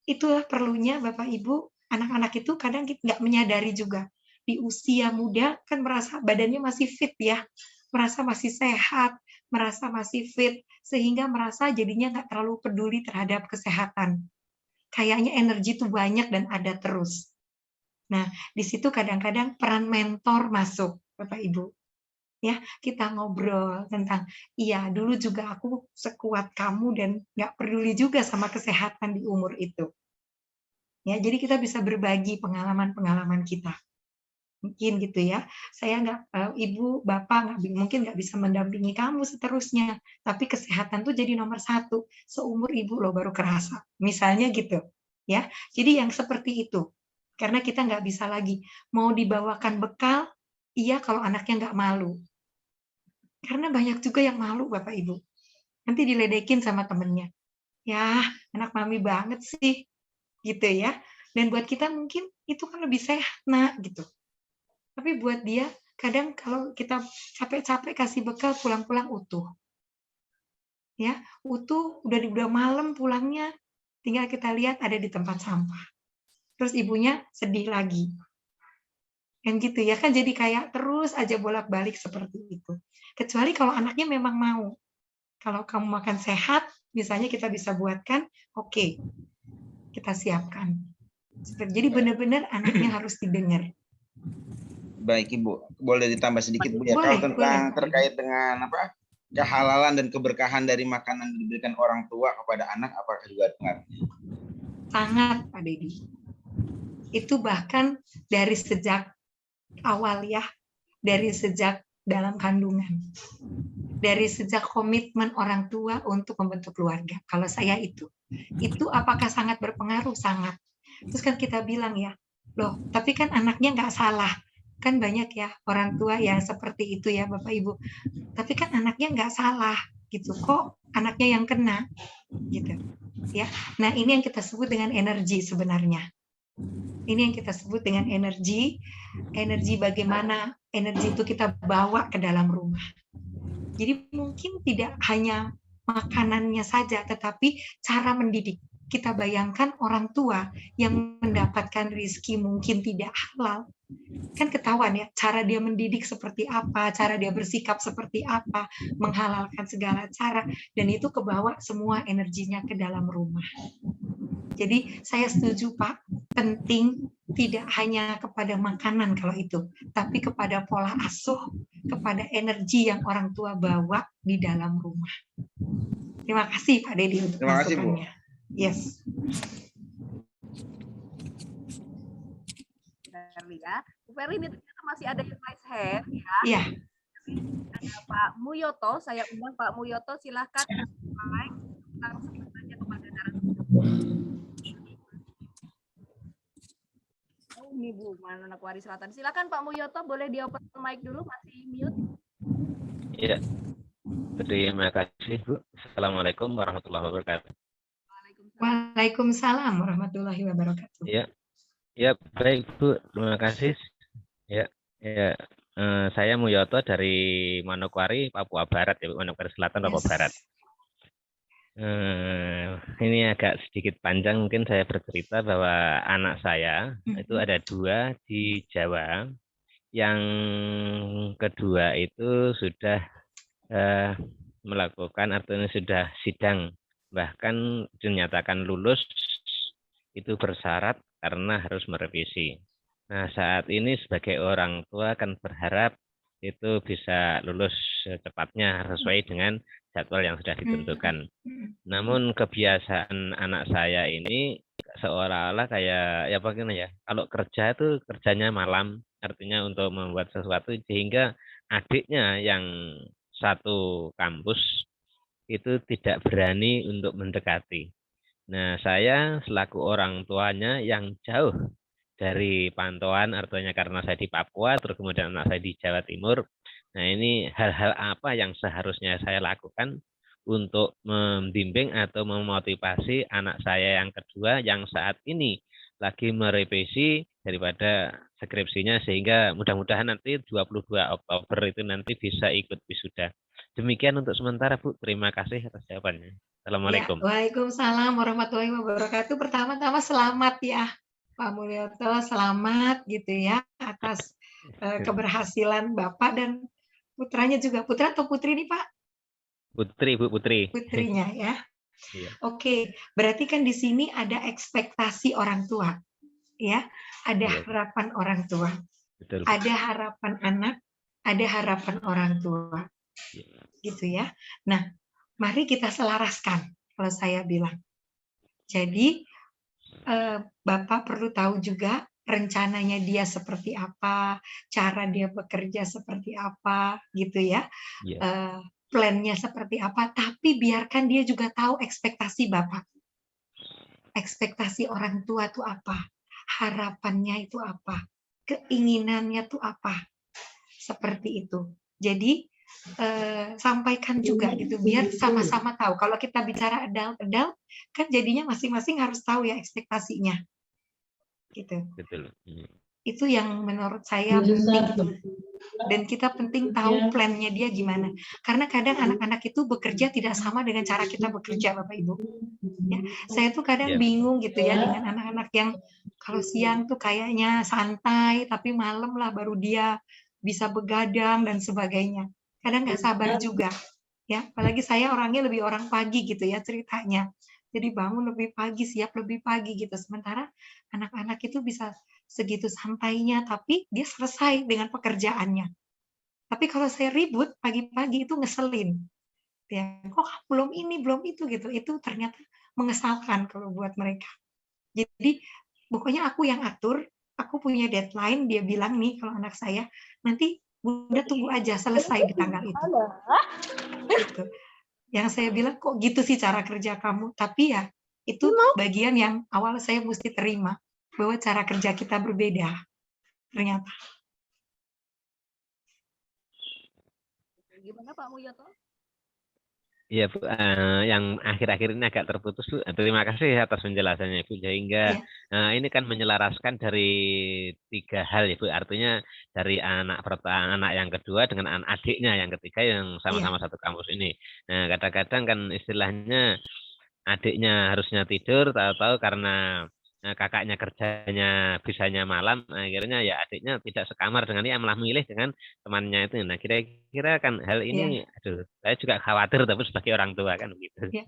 itulah perlunya Bapak Ibu, anak-anak itu kadang nggak menyadari juga. Di usia muda kan merasa badannya masih fit ya, merasa masih sehat, merasa masih fit, sehingga merasa jadinya nggak terlalu peduli terhadap kesehatan. Kayaknya energi itu banyak dan ada terus. Nah, di situ kadang-kadang peran mentor masuk, Bapak Ibu. Ya, kita ngobrol tentang, iya dulu juga aku sekuat kamu dan nggak peduli juga sama kesehatan di umur itu. Ya, jadi kita bisa berbagi pengalaman-pengalaman kita. Mungkin gitu ya, saya ibu, bapak mungkin nggak bisa mendampingi kamu seterusnya, tapi kesehatan tuh jadi nomor 1, seumur ibu loh baru kerasa, misalnya gitu, ya. Jadi yang seperti itu, karena kita nggak bisa lagi, mau dibawakan bekal, iya kalau anaknya nggak malu, karena banyak juga yang malu Bapak Ibu, nanti diledekin sama temennya, ya anak mami banget sih, gitu ya, dan buat kita mungkin itu kan lebih sehat nak, gitu. Tapi buat dia, kadang kalau kita capek-capek kasih bekal, pulang-pulang utuh. Ya, utuh, udah malam pulangnya, tinggal kita lihat ada di tempat sampah. Terus ibunya sedih lagi. Kan gitu ya, kan jadi kayak terus aja bolak-balik seperti itu. Kecuali kalau anaknya memang mau. Kalau kamu makan sehat, misalnya kita bisa buatkan, oke, kita siapkan. Jadi benar-benar anaknya harus didengar. Baik Ibu, boleh ditambah sedikit Bu ya, Boleh, kalau tentang boleh. terkait dengan apa kehalalan dan keberkahan dari makanan yang diberikan orang tua kepada anak, apakah juga ada pengaruhnya? Sangat, Pak Dedi. Itu bahkan dari sejak awal ya, dari sejak dalam kandungan, dari sejak komitmen orang tua untuk membentuk keluarga. Kalau saya itu apakah sangat berpengaruh? Sangat. Terus kan kita bilang ya, loh, tapi kan anaknya nggak salah. Kan banyak ya orang tua yang seperti itu ya Bapak Ibu. Tapi kan anaknya nggak salah gitu, kok anaknya yang kena gitu ya. Nah ini yang kita sebut dengan energi sebenarnya. Ini yang kita sebut dengan energi bagaimana energi itu kita bawa ke dalam rumah. Jadi mungkin tidak hanya makanannya saja, tetapi cara mendidik. Kita bayangkan orang tua yang mendapatkan rezeki mungkin tidak halal, kan ketahuan ya, cara dia mendidik seperti apa, cara dia bersikap seperti apa, menghalalkan segala cara, dan itu kebawa semua energinya ke dalam rumah. Jadi saya setuju Pak, penting tidak hanya kepada makanan kalau itu, tapi kepada pola asuh, kepada energi yang orang tua bawa di dalam rumah. Terima kasih Pak Dedi untuk Terima kasih, Bu. masukannya. Yes. Ya. Bu Ferli, ini ternyata masih ada yang raise hand ya. Iya. Ada Pak Muyoto, saya undang Pak Muyoto, silahkan langsung bertanya kepada narasumber. Oh, ini Bu, Manokwari Selatan. Silakan Pak Muyoto, boleh di open mic dulu, masih mute. Iya. Terima kasih Bu. Assalamualaikum warahmatullahi wabarakatuh. Waalaikumsalam warahmatullahi wabarakatuh. Ya, ya baik Bu, terima kasih. Ya, ya. Saya Muyoto dari Manokwari, Papua Barat ya, Manokwari Selatan, Papua Barat. Ini agak sedikit panjang, mungkin saya bercerita bahwa anak saya itu ada 2 di Jawa. Yang kedua itu sudah melakukan, artinya sudah sidang, bahkan dinyatakan lulus, itu bersyarat karena harus merevisi. Nah, saat ini sebagai orang tua kan berharap itu bisa lulus secepatnya sesuai dengan jadwal yang sudah ditentukan. Namun kebiasaan anak saya ini seolah-olah kayak ya bagaimana ya, kalau kerja itu kerjanya malam, artinya untuk membuat sesuatu, sehingga adiknya yang satu kampus itu tidak berani untuk mendekati. Nah, saya selaku orang tuanya yang jauh dari pantauan, artinya karena saya di Papua, terus kemudian anak saya di Jawa Timur. Nah, ini hal-hal apa yang seharusnya saya lakukan untuk membimbing atau memotivasi anak saya yang kedua yang saat ini lagi merevisi daripada skripsinya, sehingga mudah-mudahan nanti 22 Oktober itu nanti bisa ikut wisuda. Demikian untuk sementara Bu, terima kasih atas jawabannya. Assalamualaikum. Ya, waalaikumsalam warahmatullahi wabarakatuh. Pertama-tama selamat ya Pak Mulyoto, selamat gitu ya atas keberhasilan Bapak dan putranya juga. Putra atau putri nih Pak? Putri, Bu, putri. Putrinya ya. Iya. Oke, berarti kan di sini ada ekspektasi orang tua, ya, ada harapan orang tua, Betul. ada harapan anak, ada harapan orang tua, gitu ya. Nah, mari kita selaraskan, kalau saya bilang. Jadi, Bapak perlu tahu juga rencananya dia seperti apa, cara dia bekerja seperti apa, gitu ya. Plan-nya seperti apa, tapi biarkan dia juga tahu ekspektasi Bapak. Ekspektasi orang tua itu apa? Harapannya itu apa? Keinginannya itu apa? Seperti itu. Jadi, sampaikan juga gitu, biar sama-sama tahu. Kalau kita bicara adult, kan jadinya masing-masing harus tahu ya ekspektasinya. Gitu. Betul. Itu yang menurut saya penting. Dan kita penting tahu plan-nya dia gimana. Karena kadang anak-anak itu bekerja tidak sama dengan cara kita bekerja, Bapak Ibu. Ya, saya tuh kadang bingung gitu ya dengan anak-anak yang Kalau siang tuh kayaknya santai, tapi malam lah baru dia bisa begadang dan sebagainya. Kadang nggak sabar juga, ya. Apalagi saya orangnya lebih orang pagi gitu ya ceritanya. Jadi bangun lebih pagi, siap lebih pagi gitu. Sementara anak-anak itu bisa segitu santainya, tapi dia selesai dengan pekerjaannya. Tapi kalau saya ribut pagi-pagi itu ngeselin. Ya, kok belum ini, belum itu gitu. Itu ternyata mengesalkan kalau buat mereka. Jadi pokoknya aku yang atur, aku punya deadline, dia bilang nih kalau anak saya, nanti Bunda tunggu aja selesai di tanggal itu. Gitu. Yang saya bilang, kok gitu sih cara kerja kamu? Tapi ya, itu bagian yang awal saya mesti terima, bahwa cara kerja kita berbeda, ternyata. Gimana Pak Muyoto? Iya, Bu. Yang akhir-akhir ini agak terputus, Bu. Terima kasih atas penjelasannya, Bu. Sehingga ini kan menyelaraskan dari 3 hal, ya, Bu. Artinya dari anak yang kedua dengan adiknya yang ketiga yang sama-sama satu kampus ini. Nah, kadang-kadang kan istilahnya adiknya harusnya tidur, tahu-tahu karena kakaknya kerjanya bisanya malam, akhirnya ya adiknya tidak sekamar dengan dia, malah milih dengan temannya itu. Nah, kira-kira kan hal ini, aduh, saya juga khawatir tapi sebagai orang tua kan begitu.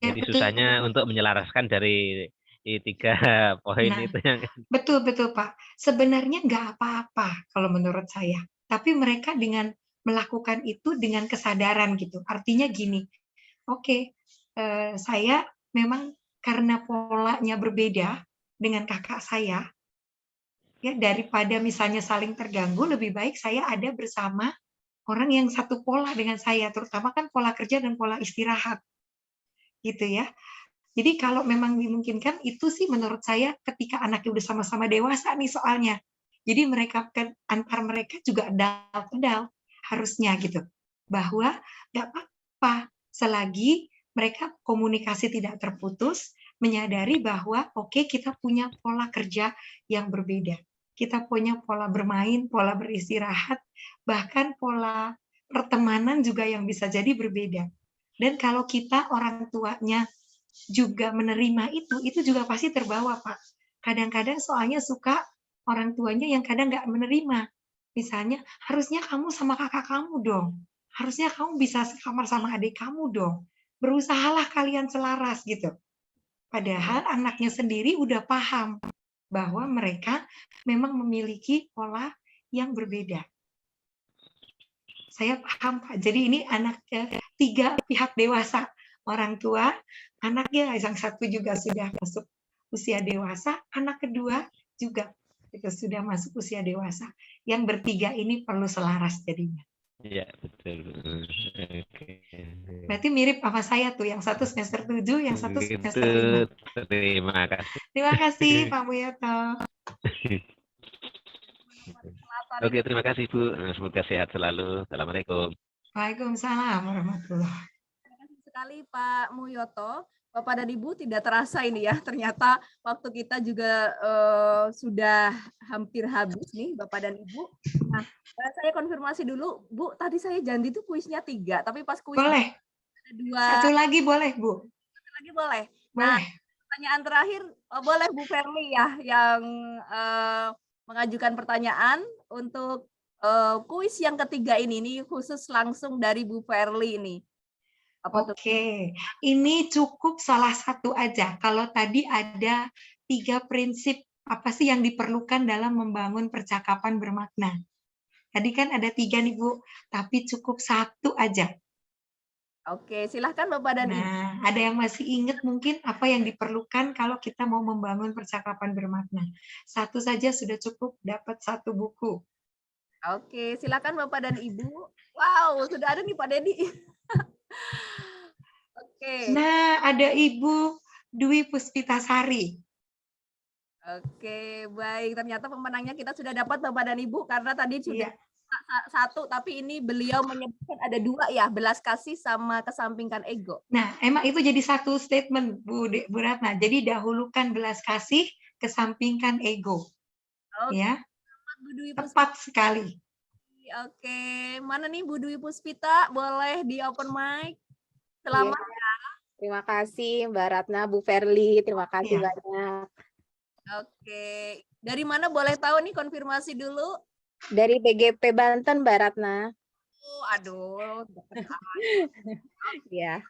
Jadi betul. susahnya untuk menyelaraskan dari 3 poin itu yang Betul Pak. Sebenarnya nggak apa-apa kalau menurut saya. Tapi mereka dengan melakukan itu dengan kesadaran gitu. Artinya gini, oke, saya memang karena polanya berbeda dengan kakak saya, ya daripada misalnya saling terganggu, lebih baik saya ada bersama orang yang satu pola dengan saya, terutama kan pola kerja dan pola istirahat, gitu ya. Jadi kalau memang dimungkinkan, itu sih menurut saya ketika anaknya udah sama-sama dewasa nih soalnya. Jadi mereka antar mereka juga adult harusnya gitu, bahwa nggak apa-apa selagi mereka komunikasi tidak terputus, menyadari bahwa oke, kita punya pola kerja yang berbeda. Kita punya pola bermain, pola beristirahat, bahkan pola pertemanan juga yang bisa jadi berbeda. Dan kalau kita orang tuanya juga menerima itu juga pasti terbawa, Pak. Kadang-kadang soalnya suka orang tuanya yang kadang nggak menerima. Misalnya, harusnya kamu sama kakak kamu dong. Harusnya kamu bisa sekamar sama adik kamu dong. Berusahalah kalian selaras gitu. Padahal anaknya sendiri udah paham bahwa mereka memang memiliki pola yang berbeda. Saya paham, Pak. Jadi ini anaknya 3 pihak dewasa. Orang tua, anaknya yang satu juga sudah masuk usia dewasa, anak kedua juga itu sudah masuk usia dewasa. Yang bertiga ini perlu selaras jadinya. Iya, betul. Oke. Berarti mirip sama saya tuh, yang satu semester 7, yang satu semester 5. Terima kasih. Terima kasih Pak Muyoto. Oke, terima kasih Bu. Semoga sehat selalu. Assalamualaikum. Waalaikumsalam warahmatullahi. Terima kasih sekali Pak Muyoto. Bapak dan Ibu, tidak terasa ini ya, ternyata waktu kita juga sudah hampir habis nih Bapak dan Ibu. Nah, saya konfirmasi dulu, Bu, tadi saya janji itu kuisnya 3, tapi pas kuis boleh. Ada 2. Satu lagi boleh, Bu. Satu lagi boleh. Boleh. Nah, pertanyaan terakhir, boleh Bu Verly ya, yang mengajukan pertanyaan untuk kuis yang ketiga ini khusus langsung dari Bu Verly ini. Oke, ini cukup salah satu aja. Kalau tadi ada 3 prinsip apa sih yang diperlukan dalam membangun percakapan bermakna. Tadi kan ada 3 nih Bu, tapi cukup 1 aja. Oke, silahkan Bapak dan Ibu. Nah, ada yang masih ingat mungkin apa yang diperlukan kalau kita mau membangun percakapan bermakna. 1 saja sudah cukup dapat 1 buku. Oke, silakan Bapak dan Ibu. Wow, sudah ada nih Pak Dedi. Oke. Nah, ada Ibu Dwi Puspitasari. Oke, baik. Ternyata pemenangnya kita sudah dapat Bapak dan Ibu karena tadi sudah 1, tapi ini beliau menyebutkan ada 2 ya, belas kasih sama kesampingkan ego. Nah, emang itu jadi 1 statement Bu Ratna. Jadi dahulukan belas kasih, kesampingkan ego. Oke. Ya. Bu Dwi Tepat sekali. Oke, mana nih Bu Dwi Puspita? Boleh di open mic? Selamat ya. Terima kasih Mbak Ratna, Bu Verly, terima kasih banyak. Oke, dari mana boleh tahu nih, konfirmasi dulu? Dari BGP Banten, Mbak Ratna. Oh, aduh, deket amat. Ya,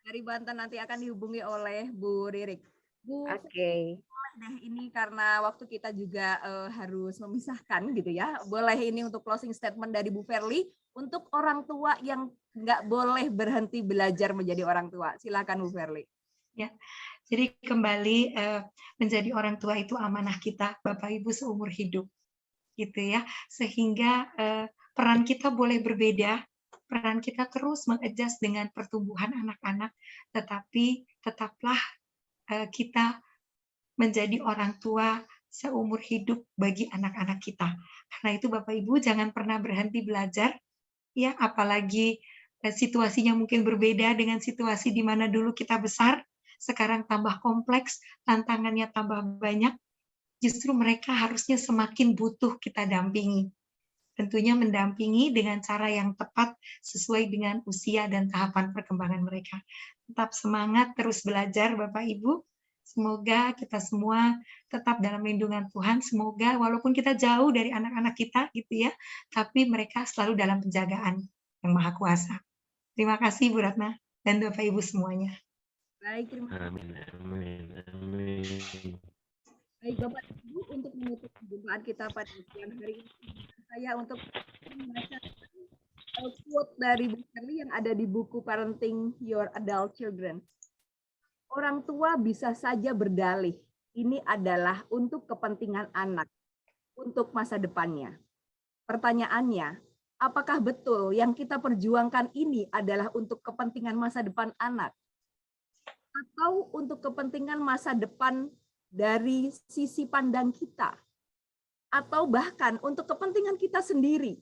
Dari Banten nanti akan dihubungi oleh Bu Ririk. Bu, oke. boleh deh ini karena waktu kita juga harus memisahkan gitu ya. Boleh ini untuk closing statement dari Bu Verly untuk orang tua yang nggak boleh berhenti belajar menjadi orang tua. Silakan Bu Verly. Ya, jadi kembali menjadi orang tua itu amanah kita, Bapak Ibu seumur hidup, gitu ya. Sehingga peran kita boleh berbeda, peran kita terus mengadjust dengan pertumbuhan anak-anak, tetapi tetaplah kita menjadi orang tua seumur hidup bagi anak-anak kita. Karena itu Bapak Ibu jangan pernah berhenti belajar, ya, apalagi situasinya mungkin berbeda dengan situasi di mana dulu kita besar. Sekarang tambah kompleks, tantangannya tambah banyak, justru mereka harusnya semakin butuh kita dampingi. Tentunya mendampingi dengan cara yang tepat sesuai dengan usia dan tahapan perkembangan mereka. Tetap semangat, terus belajar Bapak Ibu. Semoga kita semua tetap dalam lindungan Tuhan. Semoga walaupun kita jauh dari anak-anak kita gitu ya, tapi mereka selalu dalam penjagaan yang Maha Kuasa. Terima kasih Bu Ratna dan Bapak Ibu semuanya. Baik, terima kasih. Amin, amin, amin. Baik, Bapak Ibu, untuk menutup perjumpaan kita pada siang hari ini, saya untuk membaca quote dari Bu Verly yang ada di buku Parenting Your Adult Children. Orang tua bisa saja berdalih, ini adalah untuk kepentingan anak, untuk masa depannya. Pertanyaannya, apakah betul yang kita perjuangkan ini adalah untuk kepentingan masa depan anak? Atau untuk kepentingan masa depan dari sisi pandang kita? Atau bahkan untuk kepentingan kita sendiri?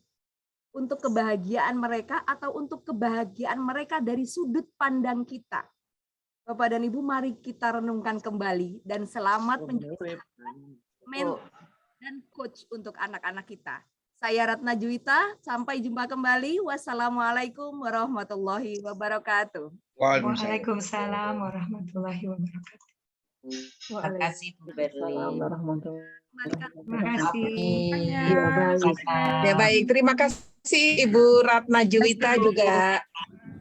Untuk kebahagiaan mereka atau untuk kebahagiaan mereka dari sudut pandang kita? Bapak dan Ibu, mari kita renungkan kembali dan selamat menjadi mentor dan coach untuk anak-anak kita. Saya Ratna Juwita, sampai jumpa kembali. Wassalamualaikum warahmatullahi wabarakatuh. Waalaikumsalam warahmatullahi wabarakatuh. Terima kasih Bu Verly. Terima kasih. Ya baik, terima kasih Ibu Ratna Juwita juga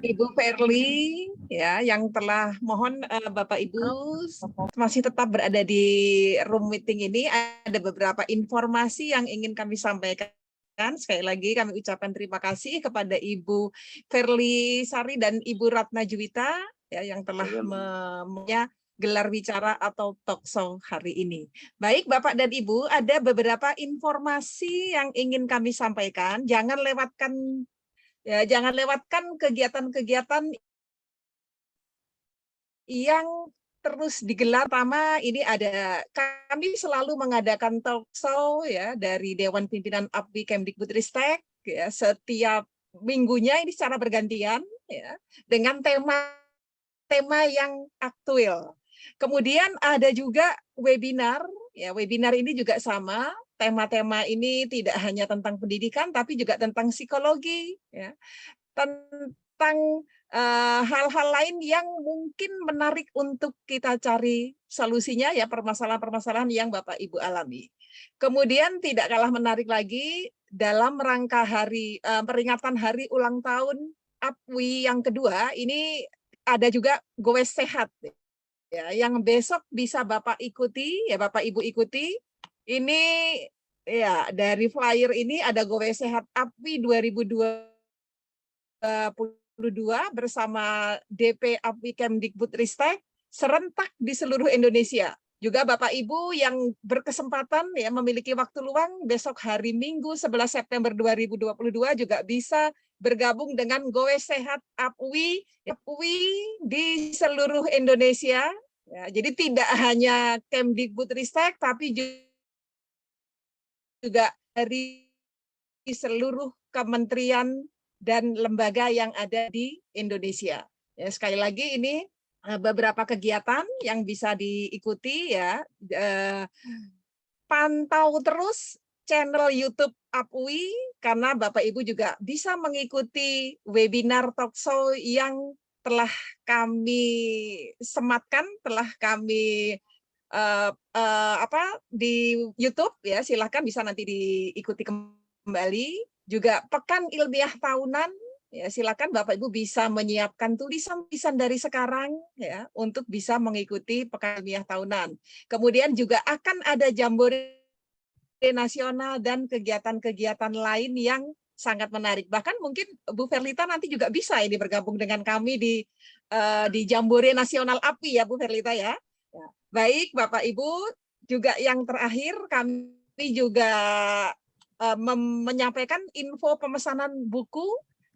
Ibu Verly ya yang telah mohon Bapak Ibu masih tetap berada di room meeting ini. Ada beberapa informasi yang ingin kami sampaikan. Sekali lagi kami ucapkan terima kasih kepada Ibu Verly Sari dan Ibu Ratna Juwita ya yang telah gelar wicara atau talk show hari ini. Baik Bapak dan Ibu, ada beberapa informasi yang ingin kami sampaikan. Jangan lewatkan kegiatan-kegiatan yang terus digelar. Pertama, ini kami selalu mengadakan talk show ya dari Dewan Pimpinan APWI Kemdikbudristek ya setiap minggunya ini secara bergantian ya dengan tema yang aktual. Kemudian ada juga webinar ya, webinar ini juga sama. Tema-tema ini tidak hanya tentang pendidikan tapi juga tentang psikologi ya. Tentang hal-hal lain yang mungkin menarik untuk kita cari solusinya ya, permasalahan-permasalahan yang Bapak Ibu alami. Kemudian tidak kalah menarik lagi dalam rangka peringatan hari ulang tahun APWI yang kedua, ini ada juga Gowes Sehat ya, yang besok bisa Bapak ikuti ya, Bapak Ibu ikuti. Ini ya dari flyer ini ada Gowes Sehat APWI 2022 bersama DP APWI Kemdikbudristek serentak di seluruh Indonesia. Juga Bapak Ibu yang berkesempatan ya memiliki waktu luang besok hari Minggu 11 September 2022 juga bisa bergabung dengan Gowes Sehat APWI di seluruh Indonesia. Ya, jadi tidak hanya Kemdikbudristek tapi juga dari seluruh kementerian dan lembaga yang ada di Indonesia. Ya, sekali lagi ini beberapa kegiatan yang bisa diikuti ya. Pantau terus channel YouTube APWI karena Bapak Ibu juga bisa mengikuti webinar talk show yang telah kami sematkan, telah kami di YouTube ya, silahkan bisa nanti diikuti kembali. Juga pekan ilmiah tahunan, ya silakan Bapak Ibu bisa menyiapkan tulisan-tulisan dari sekarang ya untuk bisa mengikuti pekan ilmiah tahunan. Kemudian juga akan ada jambore nasional dan kegiatan-kegiatan lain yang sangat menarik. Bahkan mungkin Bu Verlita nanti juga bisa ini bergabung dengan kami di Jambore Nasional API ya Bu Verlita ya. Baik Bapak Ibu, juga yang terakhir kami juga menyampaikan info pemesanan buku.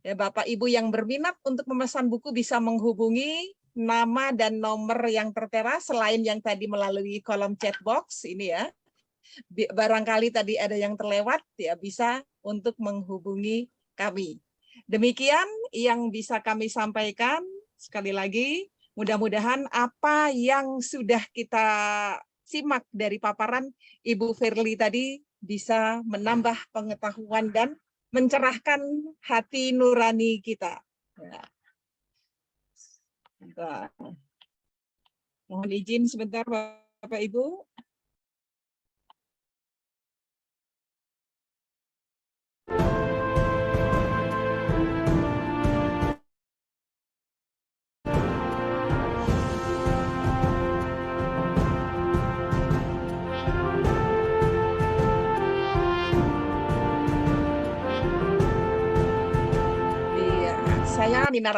Ya, Bapak Ibu yang berminat untuk memesan buku bisa menghubungi nama dan nomor yang tertera selain yang tadi melalui kolom chat box ini ya. Barangkali tadi ada yang terlewat ya bisa untuk menghubungi kami. Demikian yang bisa kami sampaikan. Sekali lagi, mudah-mudahan apa yang sudah kita simak dari paparan Ibu Verly tadi bisa menambah pengetahuan dan mencerahkan hati nurani kita. Ya. Mohon izin sebentar Bapak Ibu. Saya Nina